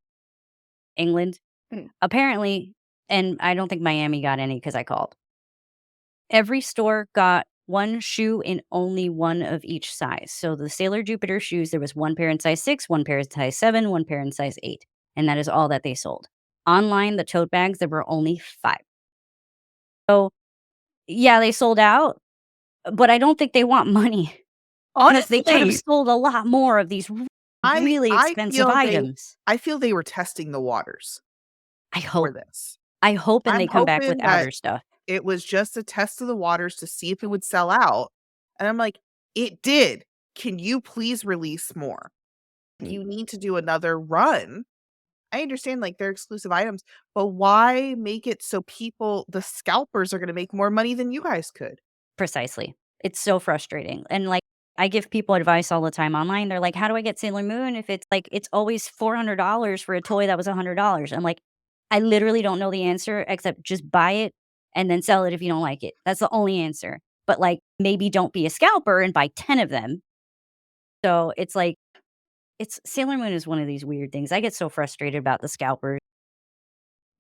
England? Mm. Apparently, and I don't think Miami got any because I called. Every store got 1 shoe in only one of each size. So the Sailor Jupiter shoes, there was 1 pair in size 6, 1 pair in size 7, 1 pair in size 8, and that is all that they sold. Online, the tote bags, there were only 5. So, yeah, they sold out, but I don't think they want money because they could have Honestly, sold a lot more of these really I expensive feel items. I feel they were testing the waters I for hope. this. I hope and I'm they come back with hoping that outer stuff. it was just a test of the waters to see if it would sell out. And I'm like, it did. Can you please release more? You need to do another run. I understand like they're exclusive items, but why make it so the scalpers are going to make more money than you guys could? Precisely. It's so frustrating. And, like, I give people advice all the time online. They're like, "How do I get Sailor Moon if it's, like, it's always $400 for a toy that was $100?" I'm like, "I literally don't know the answer except just buy it and then sell it if you don't like it. That's the only answer. But, like, maybe don't be a scalper and buy 10 of them." So, it's like Sailor Moon is one of these weird things. I get so frustrated about the scalpers.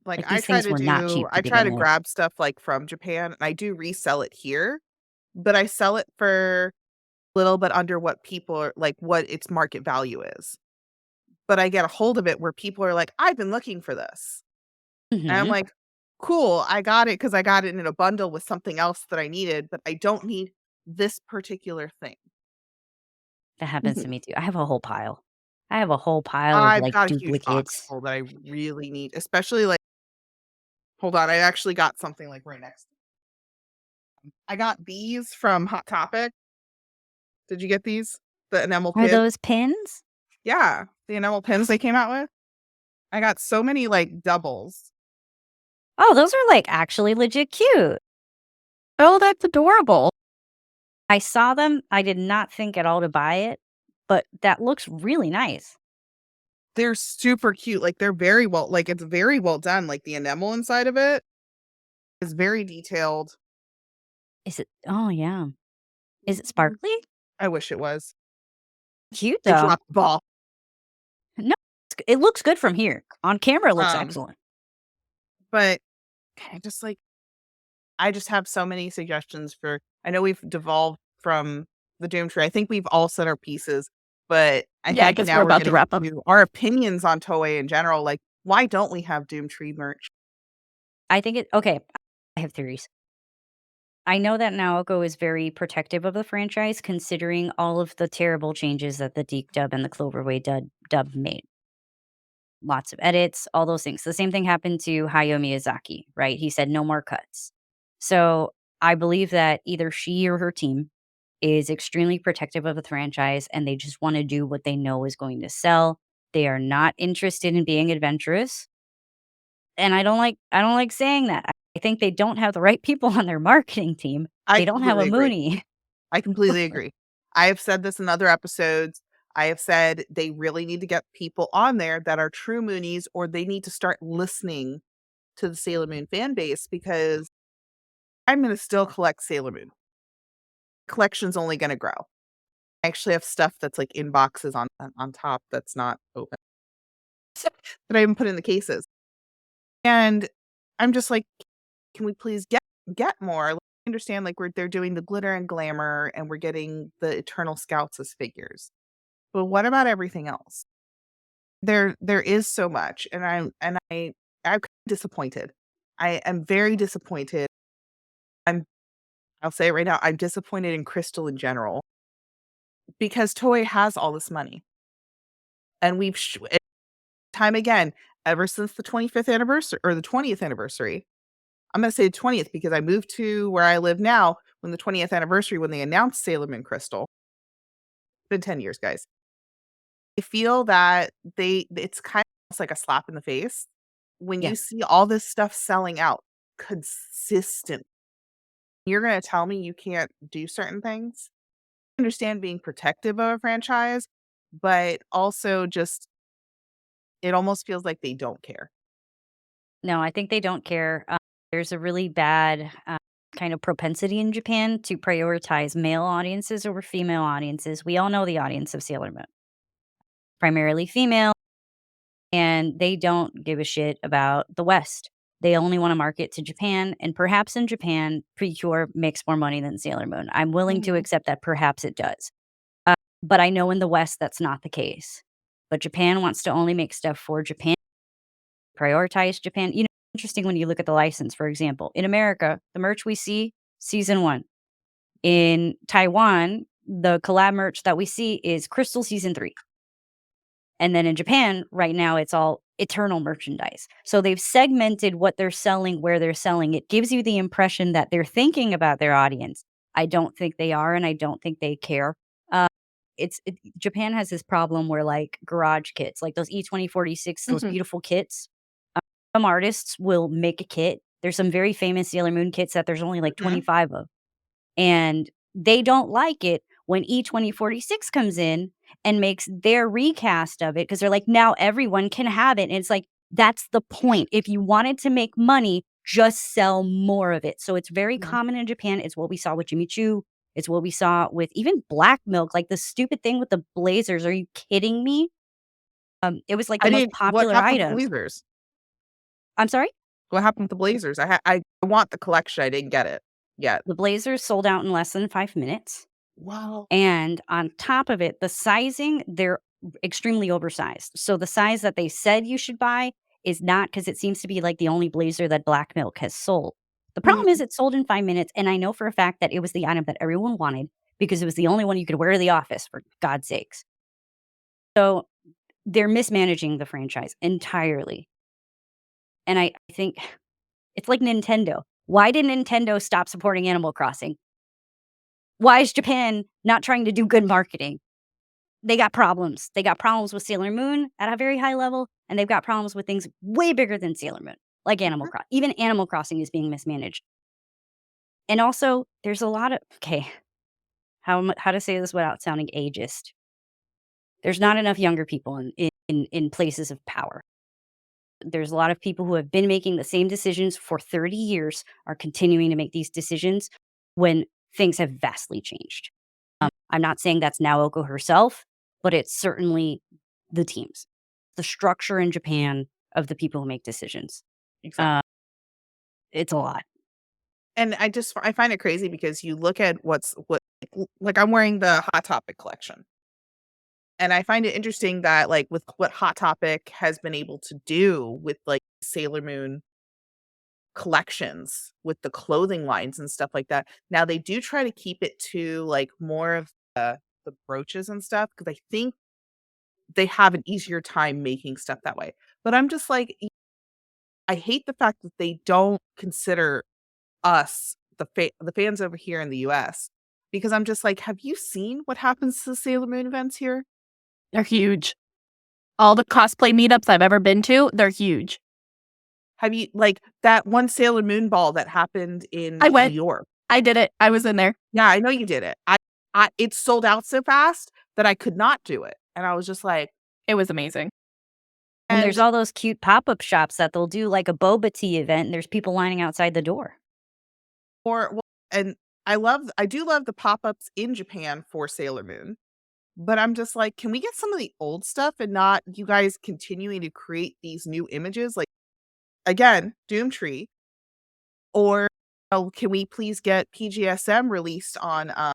Like Like, these things were not cheap to I try to begin with. grab stuff like from Japan and I do resell it here, but I sell it for a little bit under what people are like what its market value is. But I get a hold of it where people are like, I've been looking for this. And I'm Mhm. like, cool, I got it because I got it in a bundle with something else that I needed, but I don't need this particular thing. That happens to me too. I have a whole pile. I have a whole pile of, I've like, got a huge box duplicates. full that I really need, especially like, hold on, I actually got something like right next. I got these from Hot Topic. Did you get these? The enamel Are pins? those pins? Yeah, the enamel pins they came out with. I got so many like doubles. Oh, those are, like, actually legit cute. oh, that's adorable. I saw them. I did not think at all to buy it, but that looks really nice. They're super cute. Like they're very well, like it's very well done. Like the enamel inside of it is very detailed. Is it Oh, yeah. Is it sparkly? I wish it was. Cute, They though. dropped the ball. No, it looks good from here. On camera, it looks Um, excellent. But I just like I just have so many suggestions for I know we've devolved from the Doom Tree. I think we've all said our pieces, but I Yeah, think 'cause now we're we're about to getting wrap up. into our opinions on Toei in general. Like, why don't we have Doom Tree merch? I think okay, I have theories. I know that Naoko is very protective of the franchise considering all of the terrible changes that the Deke dub and the Cloverway dub made. Lots of edits, all those things. The same thing happened to Hayao Miyazaki, right? He said no more cuts. So I believe that either she or her team is extremely protective of the franchise and they just want to do what they know is going to sell. They are not interested in being adventurous. And I don't like saying that. I think they don't have the right people on their marketing team. I They don't have a completely agree. Moonie. I completely agree. I have said this in other episodes. I have said they really need to get people on there that are true Moonies, or they need to start listening to the Sailor Moon fan base because I'm going to still collect Sailor Moon. Collection's only going to grow. I actually have stuff that's like in boxes on top that's not open that I haven't put in the cases. And I'm just like, can we please get more? Like, I understand like they're doing the glitter and glamour and we're getting the Eternal Scouts as figures. But what about everything else? There is so much, and I'm disappointed. I am very disappointed. I'll say it right now, I'm disappointed in Crystal in general because Toei has all this money. And time again, ever since the 25th anniversary or the 20th anniversary. I'm going to say the 20th because I moved to where I live now when the 20th anniversary when they announced Sailor Moon Crystal. It's been 10 years, guys. I feel that it's kind of like a slap in the face when you see all this stuff selling out consistent. You're going to tell me you can't do certain things? I understand being protective of a franchise, but also just it almost feels like they don't care. No, I think they don't care. There's a really bad kind of propensity in Japan to prioritize male audiences over female audiences. We all know the audience of Sailor Moon. Primarily female, and they don't give a shit about the West. They only want to market to Japan, and perhaps in Japan, Precure makes more money than Sailor Moon. I'm willing to accept that perhaps it does. But I know in the West that's not the case. But Japan wants to only make stuff for Japan, prioritize Japan. You know, interesting when you look at the license, for example. In America, the merch we see, season 1. In Taiwan, the collab merch that we see is Crystal season 3. And then in Japan, right now, it's all Eternal merchandise. So they've segmented what they're selling, where they're selling. It gives you the impression that they're thinking about their audience. I don't think they are, and I don't think they care. Japan has this problem where, like, garage kits, like those E2046, those beautiful kits, some artists will make a kit. There's some very famous Sailor Moon kits that there's only like 25 of. And they don't like it when E2046 comes in and makes their recast of it because they're like, now everyone can have it. And it's like, that's the point. If you wanted to make money, just sell more of it. So it's very common in Japan. It's what we saw with Jimmy Choo. It's what we saw with even Black Milk, like the stupid thing with the blazers. Are you kidding me? It was like the most popular What happened item. with the Blazers? I'm sorry? What happened with the Blazers? I want the collection. I didn't get it yet. The blazers sold out in less than 5 minutes. Wow. And on top of it, the sizing, they're extremely oversized. So the size that they said you should buy is not, because it seems to be like the only blazer that Black Milk has sold. The problem is it sold in 5 minutes, and I know for a fact that it was the item that everyone wanted because it was the only one you could wear to the office, for God's sakes. So they're mismanaging the franchise entirely. And I think it's like Nintendo. Why did Nintendo stop supporting Animal Crossing? Why is Japan not trying to do good marketing? They got problems. They got problems with Sailor Moon at a very high level, and they've got problems with things way bigger than Sailor Moon, like Animal Crossing. Even Animal Crossing is being mismanaged. And also, there's a lot of how to say this without sounding ageist. There's not enough younger people in places of power. There's a lot of people who have been making the same decisions for 30 years are continuing to make these decisions when things have vastly changed. I'm not saying that's Naoko herself, but it's certainly the teams, the structure in Japan of the people who make decisions. Exactly. It's a lot. And I find it crazy because you look at what like I'm wearing the Hot Topic collection. And I find it interesting that like with what Hot Topic has been able to do with like Sailor Moon collections with the clothing lines and stuff like that. Now they do try to keep it to like more of the brooches and stuff because I think they have an easier time making stuff that way. But I'm just like, I hate the fact that they don't consider us the fans over here in the US because I'm just like, have you seen what happens to the Sailor Moon events here? They're huge. All the cosplay meetups I've ever been to, they're huge. Have you like that one Sailor Moon ball that happened in I went. New York? I did it. I was in there. Yeah, I know you did it. It sold out so fast that I could not do it. And I was just like, it was amazing. And there's all those cute pop-up shops that they'll do like a boba tea event and there's people lining outside the door. And I do love the pop-ups in Japan for Sailor Moon. But I'm just like, can we get some of the old stuff and not you guys continuing to create these new images? Like, again, Doomtree. Or can we please get PGSM released on a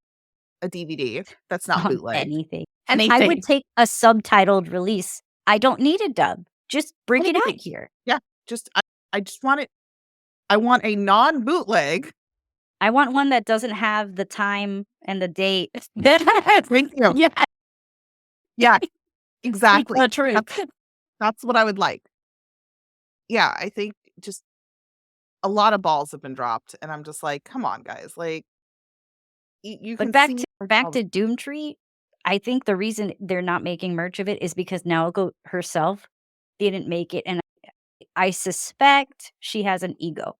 DVD that's not On bootleg? anything. I Anything. would take a subtitled release. I don't need a dub. Just bring it out Anything. here. Yeah, just I just want it. I want a non-bootleg. I want one that doesn't have the time and the date. Thank you. Yeah, Yeah, exactly. the truth. That's what I would like. Yeah, I think just a lot of balls have been dropped, and I'm just like, come on, guys. Like, you can But see back to Doomtree, I think the reason they're not making merch of it is because Naoko herself didn't make it, and I suspect she has an ego.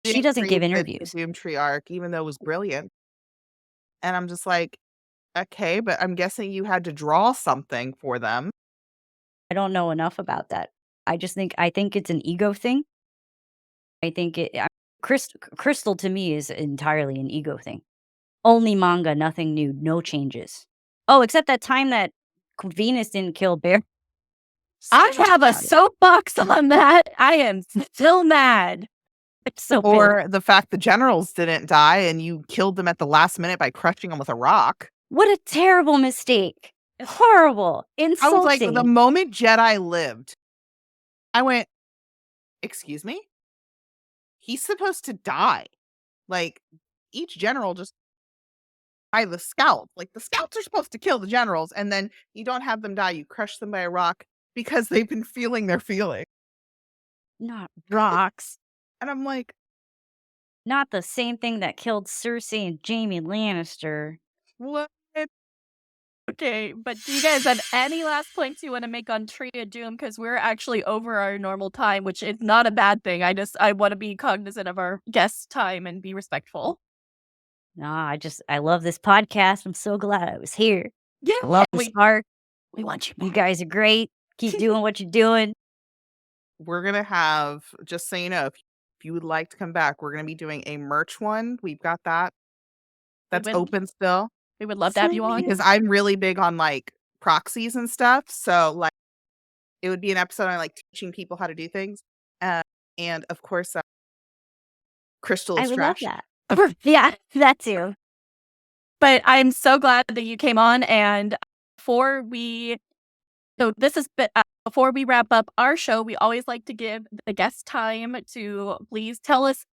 She doesn't give interviews. The Doomtree arc, even though it was brilliant. And I'm just like, okay, but I'm guessing you had to draw something for them. I don't know enough about that. I think it's an ego thing. I think Crystal to me is entirely an ego thing. Only manga, nothing new, no changes. Oh, except that time that Venus didn't kill Bear. I have a soapbox on that. I am still mad. It's so Or the fact the generals didn't die and you killed them at the last minute by crushing them with a rock. What a terrible mistake. Horrible. I Insulting. was like, the moment Jedi lived, I went, excuse me? He's supposed to die. Like, each general just by the scout. Like, the scouts are supposed to kill the generals, and then you don't have them die. You crush them by a rock because they've been feeling their feeling. Not rocks. And I'm like, Not the same thing that killed Cersei and Jaime Lannister. what? Okay, but do you guys have any last points you want to make on Tree of Doom? Because we're actually over our normal time, which is not a bad thing. I want to be cognizant of our guest time and be respectful. Nah, I love this podcast. I'm so glad I was here. Yeah, I love this arc. we want you. You guys are great. Keep doing what you're doing. We're going to have, just so you know, if you would like to come back, we're going to be doing a merch one. We've got that. That's would- open still. We would love to have you on. Because I'm really big on like proxies and stuff. So like it would be an episode on like teaching people how to do things. And of course, Crystal I is would love trash. that. Yeah, that too. But I'm so glad that you came on. And before we wrap up our show, we always like to give the guest time to please tell us,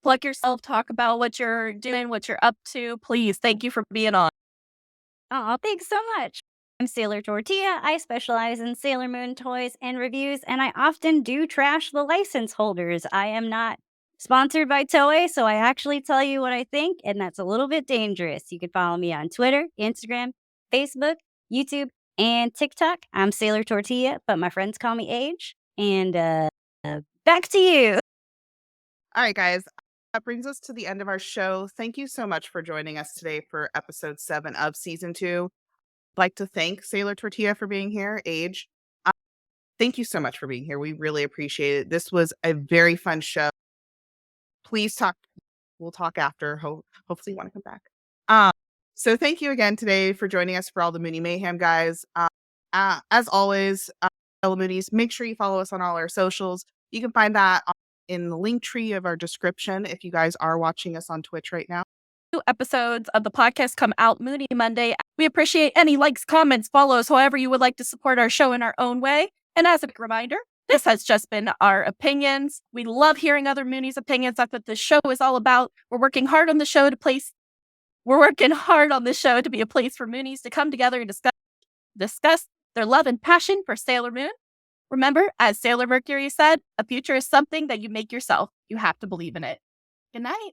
plug yourself, talk about what you're doing, what you're up to. Please, thank you for being on. Oh, thanks so much. I'm Sailor Tortilla. I specialize in Sailor Moon toys and reviews, and I often do trash the license holders. I am not sponsored by Toei, so I actually tell you what I think, and that's a little bit dangerous. You can follow me on Twitter, Instagram, Facebook, YouTube, and TikTok. I'm Sailor Tortilla, but my friends call me Age. And back to you. All right, guys. That brings us to the end of our show. Thank you so much for joining us today for episode 7 of season 2. I'd like to thank Sailor Tortilla for being here. Age, thank you so much for being here. We really appreciate it. This was a very fun show. Please talk. We'll talk after. Hopefully you want to come back. So thank you again today for joining us for all the Moonie Mayhem, guys. As always, fellow Moonies, make sure you follow us on all our socials. You can find that in the link tree of our description if you guys are watching us on Twitch right now. New episodes of the podcast come out Moonie Monday. We appreciate any likes, comments, follows, however you would like to support our show in our own way. And as a reminder, this has just been our opinions. We love hearing other Moonies' opinions. That's what this show is all about. We're working hard on the show to be a place for Moonies to come together and discuss their love and passion for Sailor Moon. Remember, as Sailor Mercury said, a future is something that you make yourself. You have to believe in it. Good night.